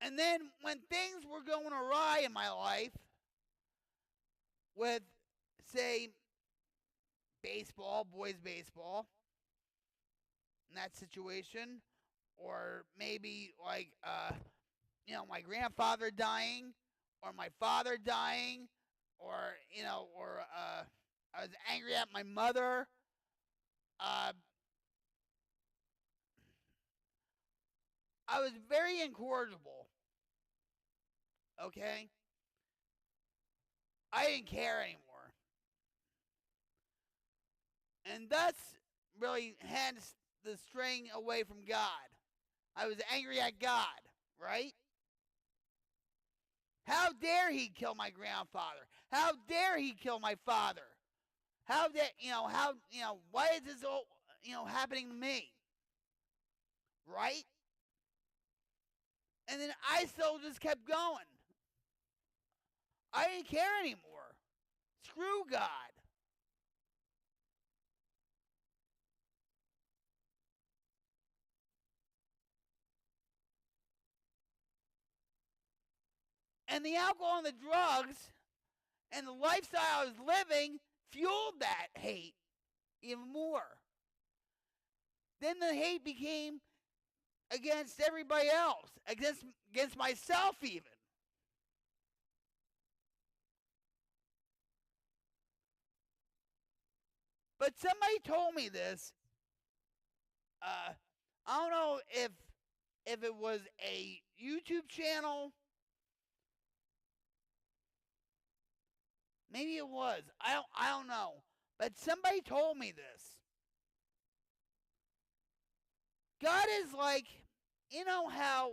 And then when things were going awry in my life with, say, baseball, boys baseball, in that situation, or maybe like, my grandfather dying, or my father dying, or I was angry at my mother. I was very incorrigible. Okay? I didn't care anymore. And thus really hands the string away from God. I was angry at God, right? How dare he kill my grandfather? How dare he kill my father? How dare, why is this all, happening to me? Right? And then I still just kept going. I didn't care anymore. Screw God. And the alcohol and the drugs and the lifestyle I was living fueled that hate even more. Then the hate became against everybody else, against myself even. But somebody told me this. I don't know if it was a YouTube channel. Maybe it was. I don't know. But somebody told me this. God is like, you know how,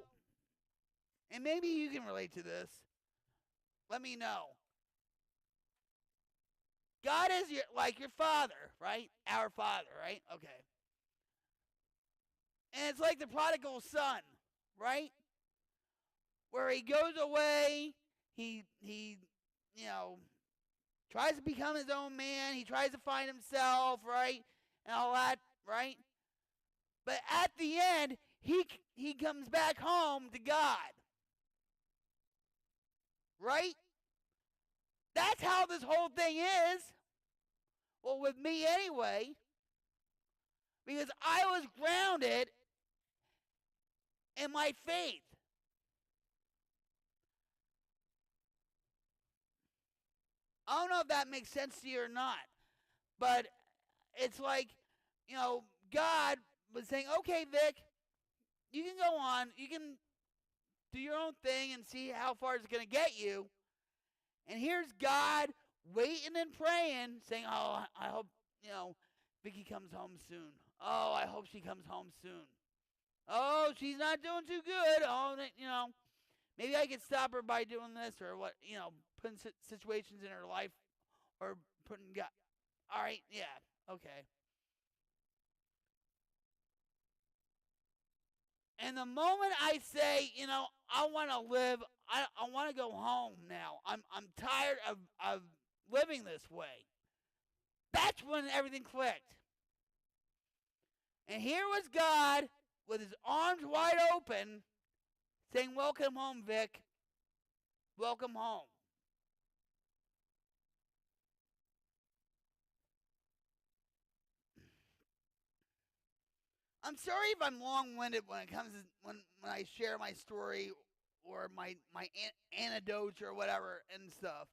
and maybe you can relate to this. Let me know. God is like your father, right? Our father, right? Okay. And it's like the prodigal son, right? Where he goes away, he tries to become his own man, he tries to find himself, right? And all that, right? But at the end, he comes back home to God. Right? That's how this whole thing is. Well, with me anyway. Because I was grounded in my faith. I don't know if that makes sense to you or not. But it's like, God was saying, okay, Vic, you can go on. You can do your own thing and see how far it's going to get you. And here's God waiting and praying, saying, oh, I hope, Vicky comes home soon. Oh, I hope she comes home soon. Oh, she's not doing too good. Oh, maybe I could stop her by doing this or what, putting situations in her life or putting God. All right, yeah, okay. And the moment I say, you know, I want to live, I want to go home now. I'm tired of living this way. That's when everything clicked. And here was God with his arms wide open saying, welcome home, Vic. Welcome home. I'm sorry if I'm long-winded when it comes to when I share my story or my anecdotes or whatever and stuff.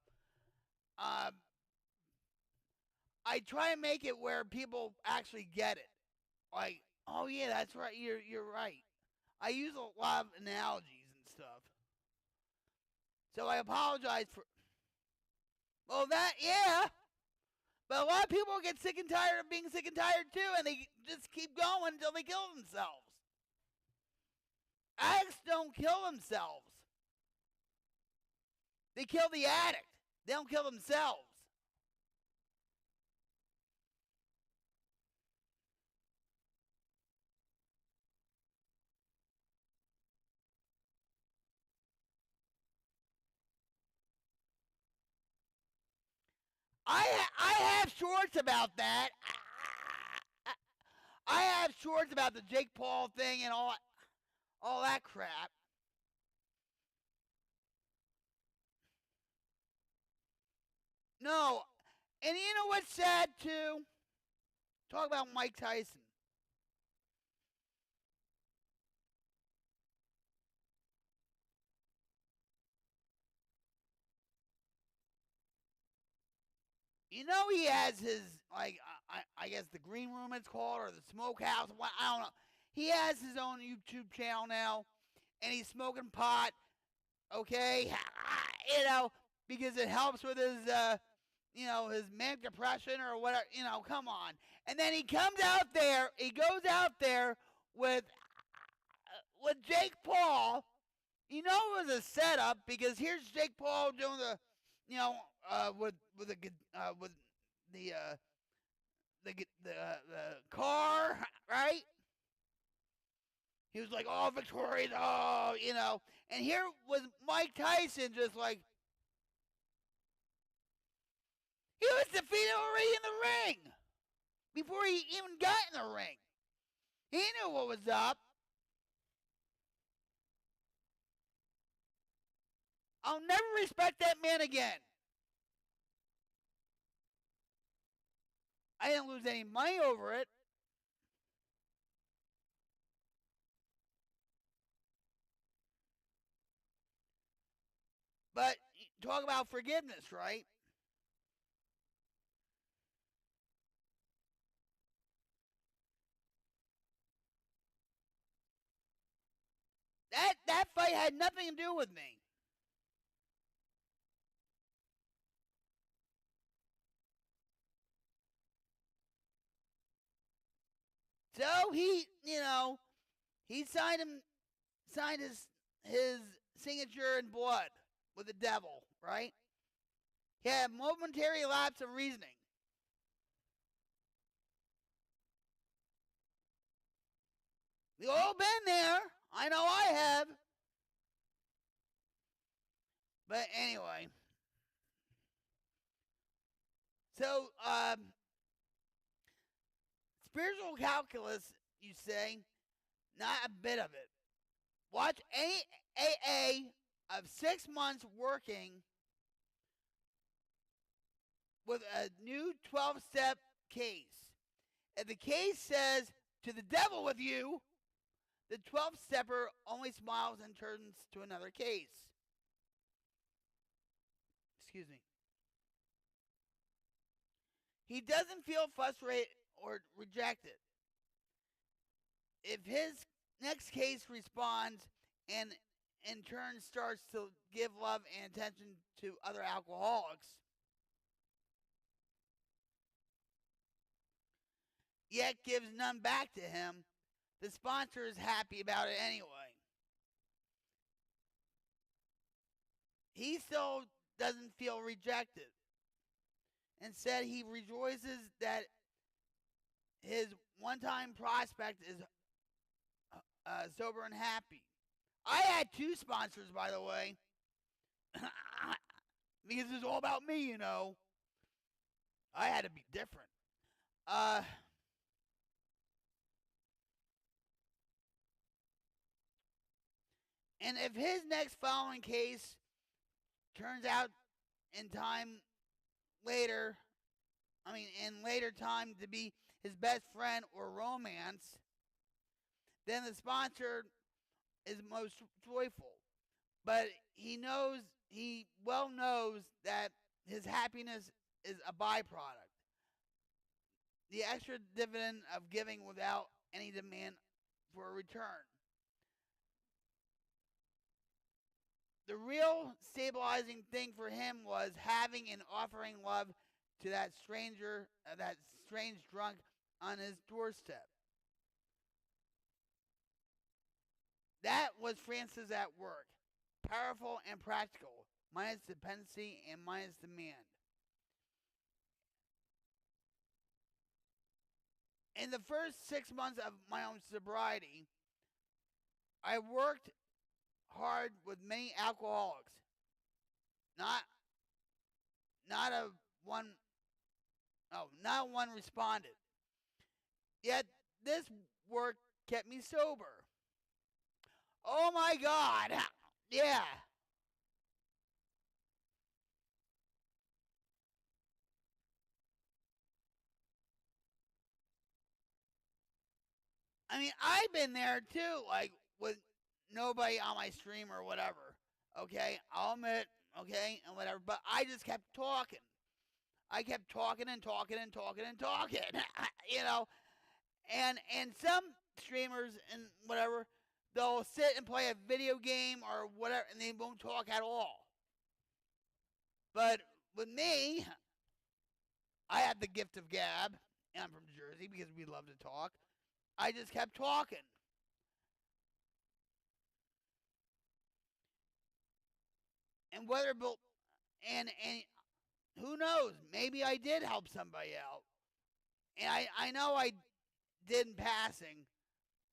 I try and make it where people actually get it. Like, oh yeah, that's right. You're right. I use a lot of analogies and stuff. So I apologize for. Well, that yeah. But a lot of people get sick and tired of being sick and tired too, and they just keep going until they kill themselves. Addicts don't kill themselves. They kill the addict. They don't kill themselves. I have shorts about that. I have shorts about the Jake Paul thing and all that crap. No, and you know what's sad too? Talk about Mike Tyson. You know he has his, like, I guess the green room it's called, or the smokehouse, I don't know. He has his own YouTube channel now, and he's smoking pot, okay? You know, because it helps with his, you know, his manic depression or whatever, you know, come on. And then he comes out there, he goes out there with Jake Paul. You know it was a setup, because here's Jake Paul doing the, you know, with the car, right? He was like, oh, victorious, oh, you know. And here was Mike Tyson just like, he was defeated already in the ring before he even got in the ring. He knew what was up. I'll never respect that man again. I didn't lose any money over it. But talk about forgiveness, right? That fight had nothing to do with me. So he, you know, he signed his signature in blood with the devil, right? He had a momentary lapse of reasoning. We've all been there. I know I have. But anyway. So, spiritual calculus, you say? Not a bit of it. Watch AA of 6 months working with a new 12-step case. If the case says, to the devil with you, the 12-stepper only smiles and turns to another case. Excuse me. He doesn't feel frustrated or rejected. If his next case responds and in turn starts to give love and attention to other alcoholics, yet gives none back to him, the sponsor is happy about it anyway. He still doesn't feel rejected. Instead, he rejoices that his one-time prospect is sober and happy. I had 2 sponsors, by the way, because it's all about me, you know. I had to be different. And if his next following case turns out in later time to be his best friend or romance, then the sponsor is most joyful. But he well knows that his happiness is a byproduct. The extra dividend of giving without any demand for a return. The real stabilizing thing for him was having and offering love to that stranger, that strange drunk on his doorstep. That was Francis at work. Powerful and practical, minus dependency and minus demand. In the first 6 months of my own sobriety, I worked hard with many alcoholics. Not one responded. Yet this work kept me sober. Oh my God! Yeah. I mean, I've been there too, like with nobody on my stream or whatever. Okay, I'll admit, okay, and whatever. But I just kept talking. I kept talking and talking and talking and talking. You know, and some streamers and whatever, they'll sit and play a video game or whatever, and they won't talk at all. But with me, I have the gift of gab, and I'm from Jersey because we love to talk. I just kept talking. And and who knows, maybe I did help somebody out. And I know I did in passing,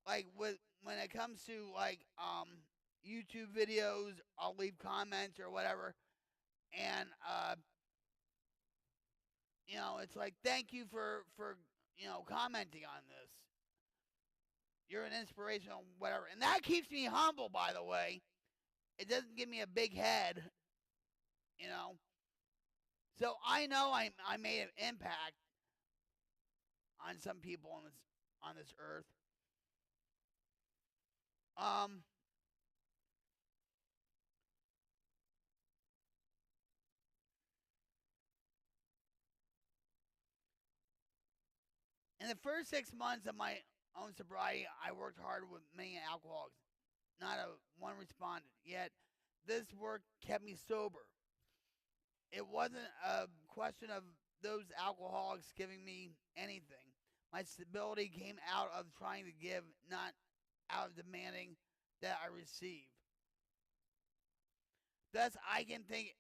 like when it comes to like YouTube videos, I'll leave comments or whatever, and you know, it's like, thank you for commenting on this. You're an inspirational whatever, and that keeps me humble, by the way. It doesn't give me a big head, you know. So I know I made an impact on some people on this earth. In the first 6 months of my own sobriety, I worked hard with many alcoholics. Not one responded. Yet this work kept me sober. It wasn't a question of those alcoholics giving me anything. My stability came out of trying to give, not out of demanding that I receive. Thus, I can think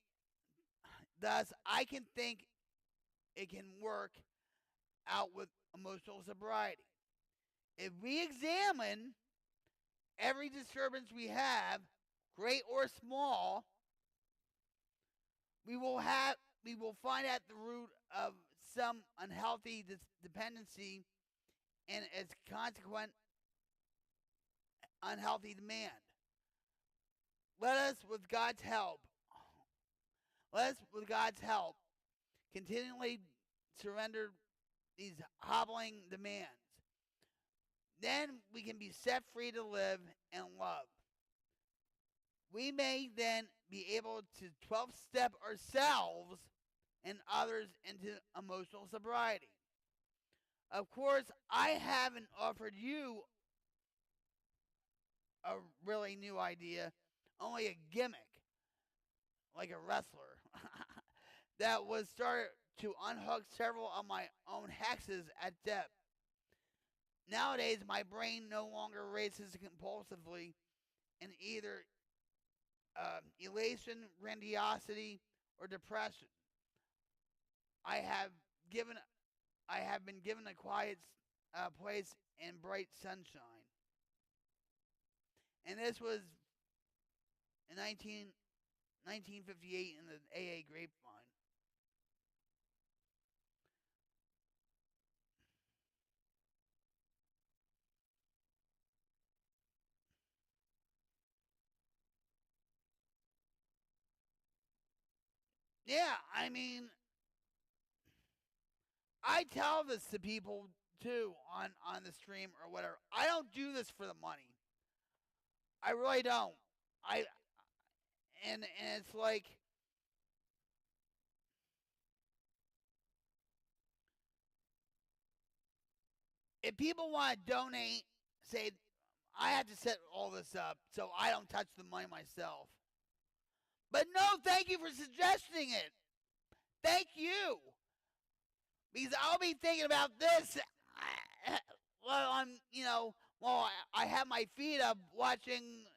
it can work out with emotional sobriety. If we examine every disturbance we have, great or small, we will find at the root of some unhealthy dependency and its consequent unhealthy demand. Let us, with God's help, continually surrender these hobbling demands. Then we can be set free to live and love. We may then be able to 12-step ourselves and others into emotional sobriety. Of course, I haven't offered you a really new idea, only a gimmick, like a wrestler, that was started to unhook several of my own hexes at depth. Nowadays, my brain no longer races compulsively in either elation, grandiosity, or depression. I have been given a quiet place and bright sunshine. And this was in 1958 in the AA grapevine. Yeah, I mean, I tell this to people too on the stream or whatever. I don't do this for the money. I really don't. And it's like, if people want to donate, say, I have to set all this up, so I don't touch the money myself. But no, thank you for suggesting it. Thank you. Because I'll be thinking about this while I'm, while I have my feet up watching,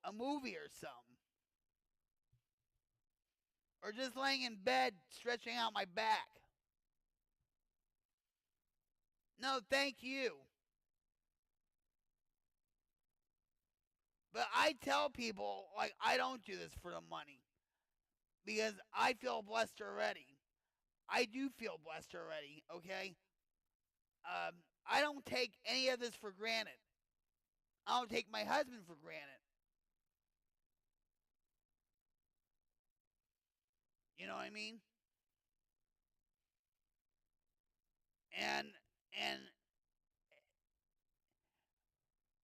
a movie or something. Or just laying in bed, stretching out my back. No, thank you. But I tell people, like, I don't do this for the money. Because I feel blessed already. I do feel blessed already, okay? I don't take any of this for granted. I don't take my husband for granted. You know what I mean? And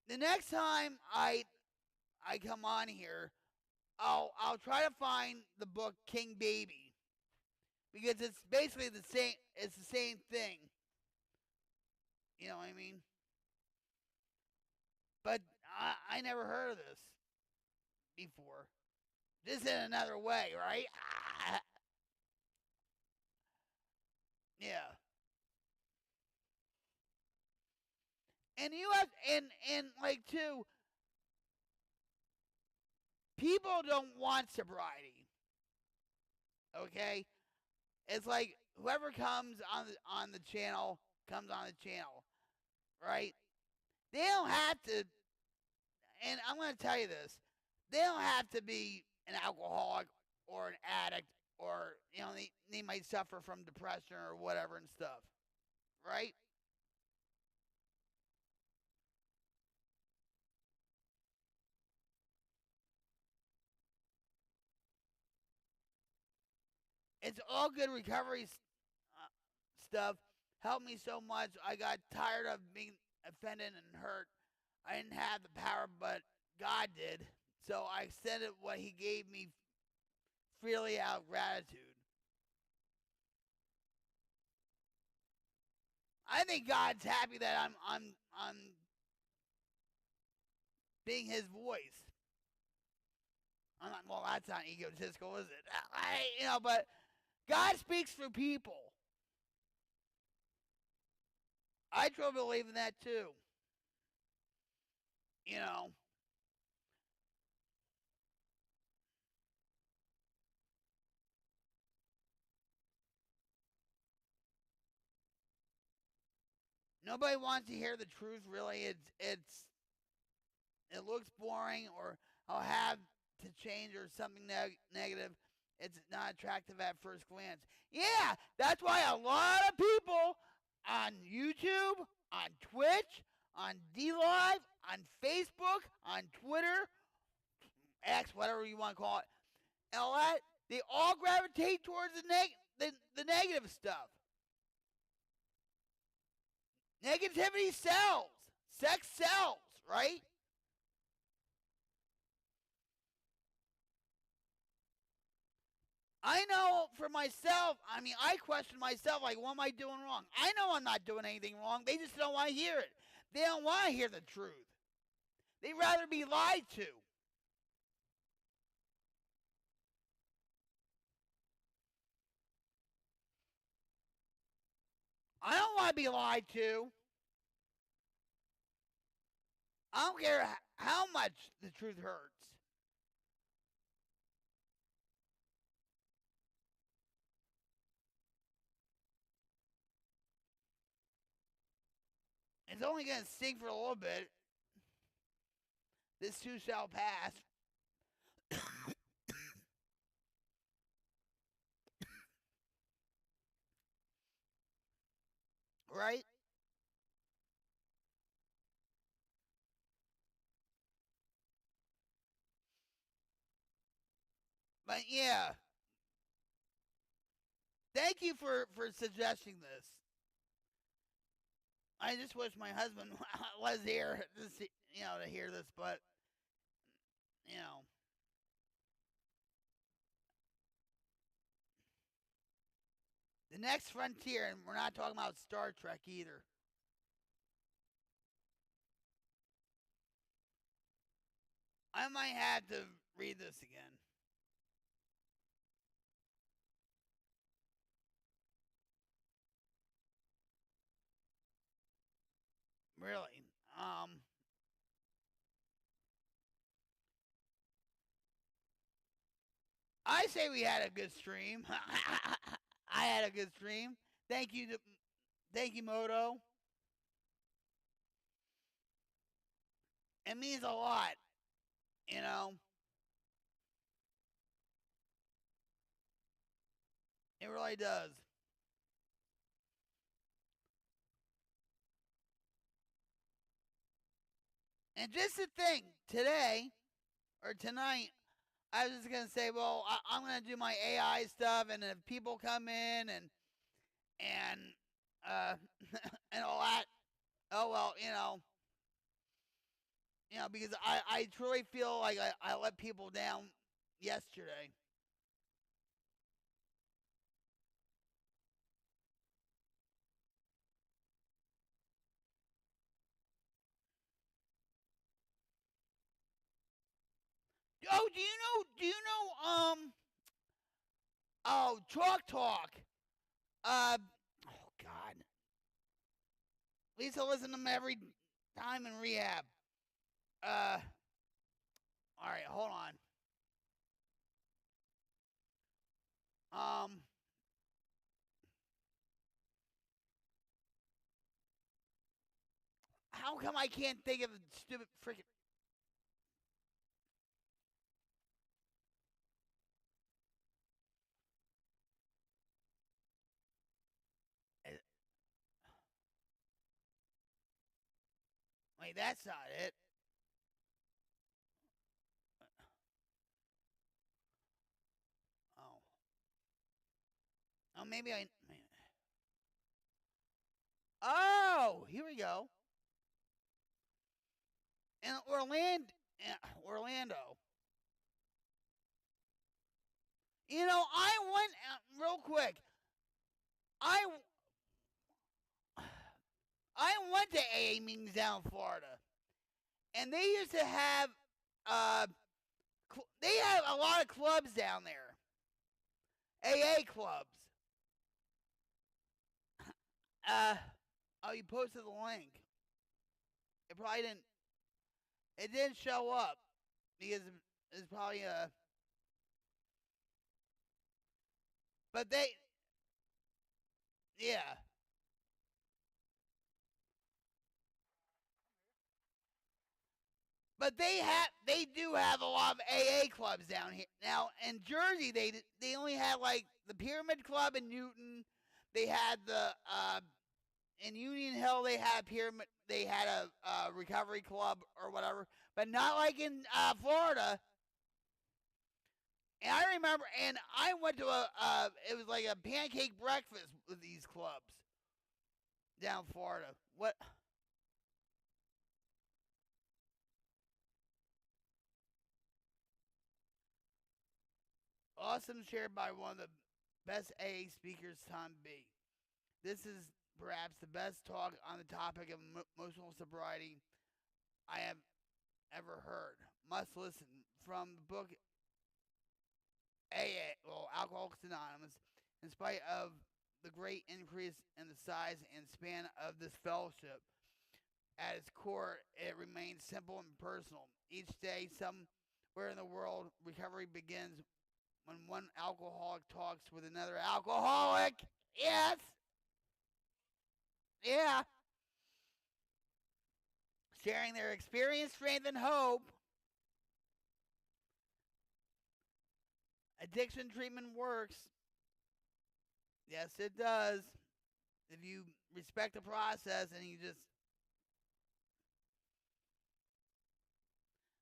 the next time I come on here, I'll try to find the book King Baby, because it's basically the same. It's the same thing. You know what I mean? But I never heard of this before. Just in another way, right? Yeah. And you have and like too, people don't want sobriety. Okay? It's like whoever comes on the channel comes on the channel, right? They don't have to, and I'm going to tell you this, they don't have to be an alcoholic or an addict, or they might suffer from depression or whatever and stuff, right? It's all good recovery stuff. Helped me so much. I got tired of being offended and hurt. I didn't have the power, but God did. So I extended what He gave me freely out of gratitude. I think God's happy that I'm being His voice. Well, that's not egotistical, is it? But God speaks through people. I truly believe in that too. Nobody wants to hear the truth, really. It looks boring, or I'll have to change, or something negative. It's not attractive at first glance. Yeah, that's why a lot of people on YouTube, on Twitch, on DLive, on Facebook, on Twitter, X, whatever you want to call it, and all that, they all gravitate towards the negative stuff. Negativity sells. Sex sells, right? I know for myself, I question myself, like, what am I doing wrong? I know I'm not doing anything wrong. They just don't want to hear it. They don't want to hear the truth. They'd rather be lied to. I don't want to be lied to. I don't care how much the truth hurts. it's only going to sting for a little bit. This too shall pass. Right? But yeah. Thank you for suggesting this. I just wish my husband was here to see, to hear this, but the next frontier, and we're not talking about Star Trek either. I might have to read this again. Really. I say we had a good stream. I had a good stream. Thank you, Moto. It means a lot, you know. It really does. And just the thing, today or tonight, I was just gonna say, well, I'm gonna do my AI stuff, and if people come in and and all that, oh well, because I truly feel like I let people down yesterday. Oh, do you know, oh, Chalk Talk. Oh, God. Lisa listen to them every time in rehab. All right, hold on. How come I can't think of the stupid freaking... Wait, that's not it. Oh. Oh, maybe I... Oh, here we go. In Orlando. You know, I went real quick. I went to AA meetings down in Florida, and they used to have they have a lot of clubs down there. AA clubs. Oh, you posted the link. It probably didn't. It didn't show up because it's probably But yeah. But they do have a lot of AA clubs down here. Now in Jersey, they only had like the Pyramid Club in Newton. They had the in Union Hill they had a recovery club or whatever, but not like in Florida. And I remember, and I went to it was like a pancake breakfast with these clubs down in Florida. What? Awesome, shared by one of the best AA speakers, Tom B. This is perhaps the best talk on the topic of emotional sobriety I have ever heard. Must listen. From the book AA, well, Alcoholics Anonymous. In spite of the great increase in the size and span of this fellowship, at its core, it remains simple and personal. Each day, somewhere in the world, recovery begins when one alcoholic talks with another alcoholic. Yes. Yeah. sharing their experience, strength, and hope. Addiction treatment works. Yes, it does. If you respect the process and you just...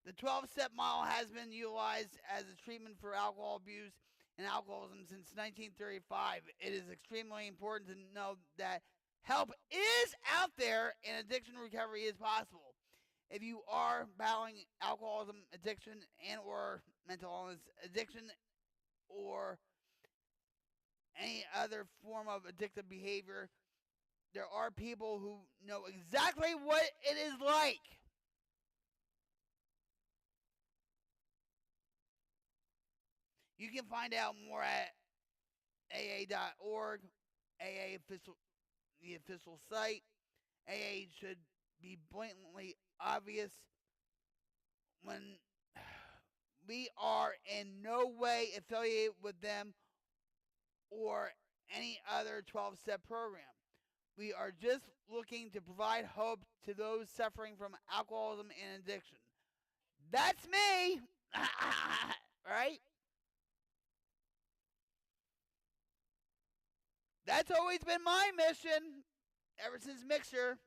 The 12-step model has been utilized as a treatment for alcohol abuse and alcoholism since 1935. It is extremely important to know that help is out there and addiction recovery is possible. If you are battling alcoholism, addiction, and or mental illness, addiction, or any other form of addictive behavior, there are people who know exactly what it is like. You can find out more at aa.org, the official site. AA should be blatantly obvious when we are in no way affiliated with them or any other 12-step program. We are just looking to provide hope to those suffering from alcoholism and addiction. That's me! Right? That's always been my mission ever since Mixer.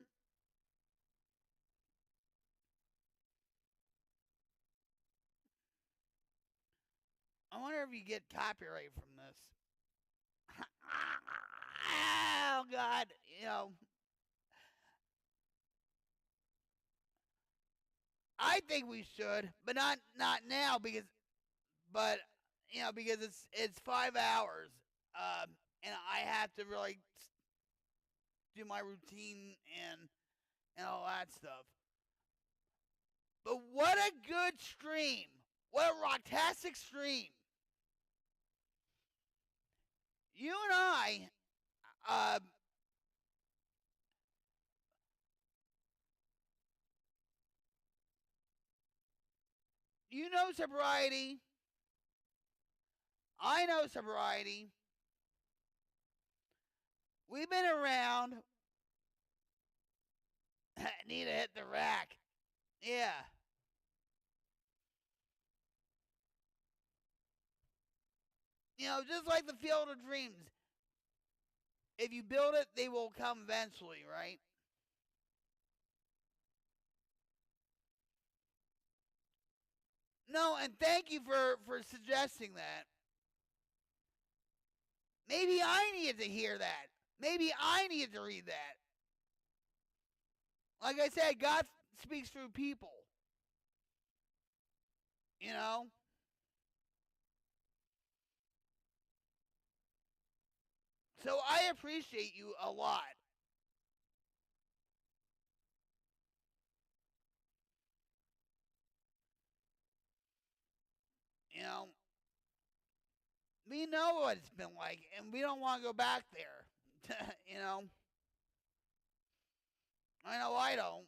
I wonder if you get copyright from this. Oh, God. You know, I think we should, but not now because it's 5 hours, and I have to really do my routine and all that stuff. But what a good stream! What a rocktastic stream! You and I, you know sobriety. I know sobriety. We've been around. Need to hit the rack. Yeah. You know, just like the Field of Dreams. If you build it, they will come eventually, right? No, and thank you for suggesting that. Maybe I needed to hear that. Maybe I needed to read that. Like I said, God speaks through people. You know? So I appreciate you a lot. You know? We know what it's been like, and we don't want to go back there. You know? I know I don't.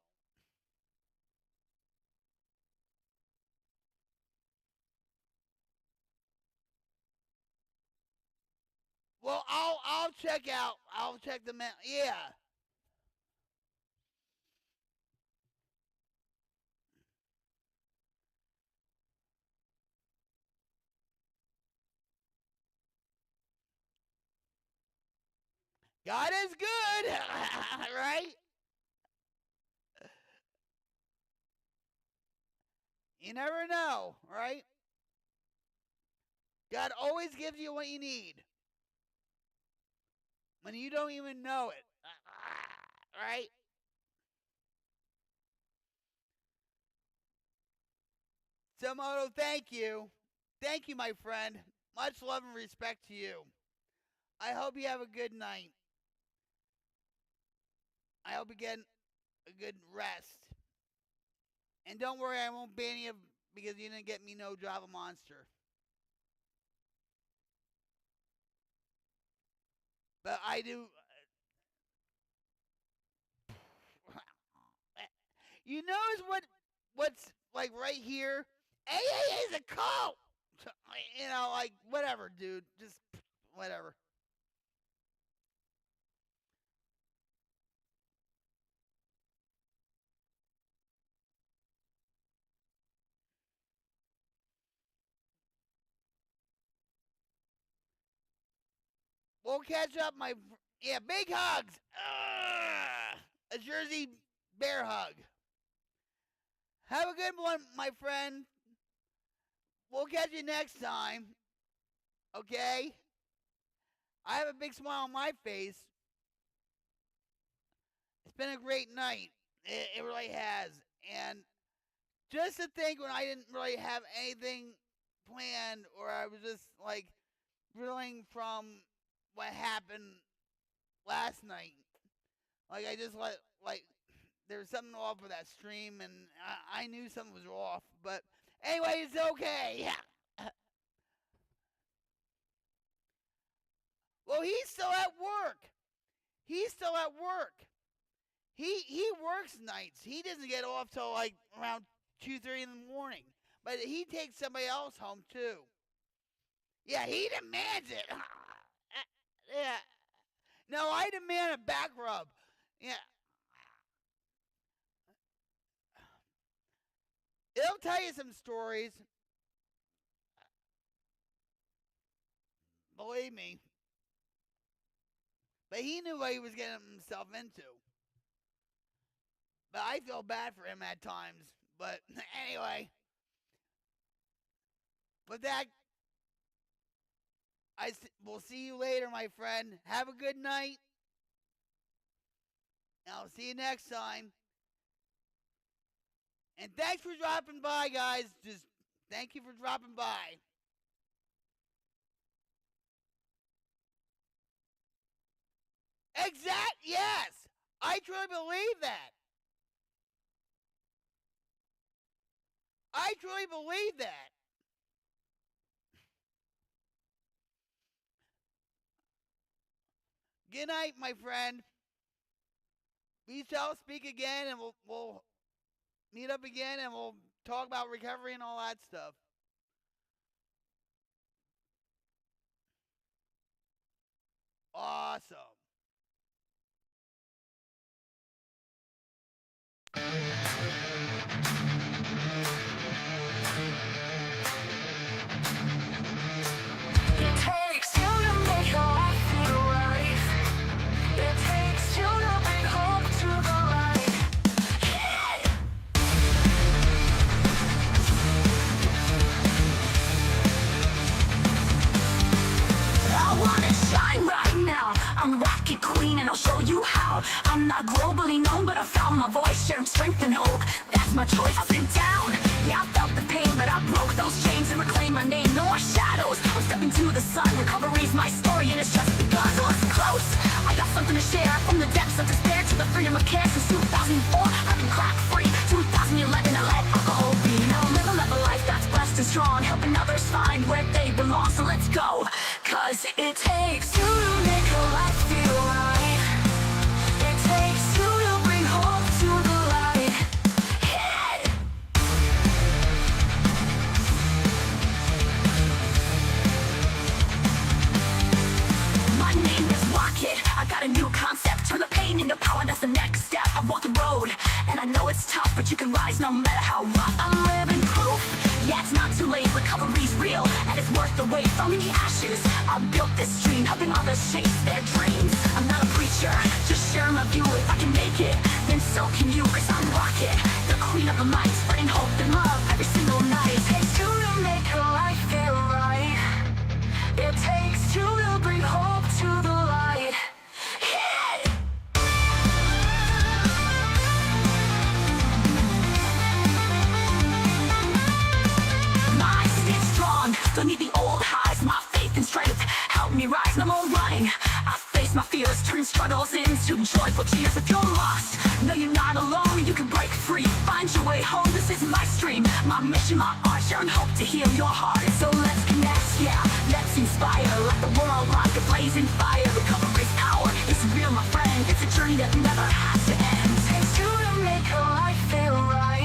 Well, I'll check out. I'll check them out. Yeah. God is good, right? You never know, right? God always gives you what you need when you don't even know it, right? So, Moto, thank you. Thank you, my friend. Much love and respect to you. I hope you have a good night. I hope you get a good rest. And don't worry, I won't ban you because you didn't get me no Java Monster. But I do. You notice what's like right here? AA is a cult. You know, like whatever, dude. Just whatever. we'll catch up, big hugs. A Jersey bear hug. Have a good one, my friend. We'll catch you next time. Okay? I have a big smile on my face. It's been a great night. It really has. And just to think when I didn't really have anything planned, or I was just like reeling from what happened last night. Like I just like there was something off with that stream, and I knew something was off. But anyway, it's okay. Well, he's still at work. He's still at work. He works nights. He doesn't get off till like around 2:30 in the morning. But he takes somebody else home too. Yeah, he demands it. Yeah. No, I demand a back rub. Yeah. It'll tell you some stories. Believe me. But he knew what he was getting himself into. But I feel bad for him at times. But anyway. With that, we'll see you later, my friend. Have a good night. And I'll see you next time. And thanks for dropping by, guys. Just thank you for dropping by. Yes. I truly believe that. I truly believe that. Good night, my friend. We shall speak again, and we'll meet up again, and we'll talk about recovery and all that stuff. Awesome. It takes you to make your life feel right. It takes you to bring hope to the light. Yeah. I wanna shine right now. I'm Rocket Queen and I'll show you how. I'm not globally known, but I found my voice, sharing strength and hope. That's my choice. I've been down. Yeah, I felt the pain, but I broke those chains and reclaimed my name. No more shadows. I'm stepping to the sun. Recovery's my story and it's just begun. So listen close. I got something to share. From the depths of despair to the freedom of care. Since 2004, I've been crack free. 2011, I let alcohol be. Now I'm living a life that's blessed and strong, helping others find where they belong. So let's go. Cause it takes you to make your life feel right. It takes you to bring hope to the light. Yeah. My name is Rocket. I got a new concept. Turn the pain into power, that's the next step. I walk the road, and I know it's tough, but you can rise no matter how rough. I'm living proof. Yeah, it's not too late. Recovery's real, and it's worth the wait. From the ashes, I built this dream, helping others chase their dreams. I'm not a preacher, just sharing my view. If I can make it, then so can you. Cause I'm Rocket, the queen of the mic, spreading hope and love every single night. It takes two to make your life feel right. It takes two to bring hope to the light. Yeah. Don't need the old highs, my faith and strength help me rise, no more running. I face my fears, turn struggles into joyful tears. If you're lost, no, you're not alone, you can break free. Find your way home, this is my stream, my mission, my art, sharing hope to heal your heart. So let's connect, yeah, let's inspire. Let the world rock a blazing fire. Recovery's power, it's real, my friend. It's a journey that never has to end. Takes two to make your life feel right.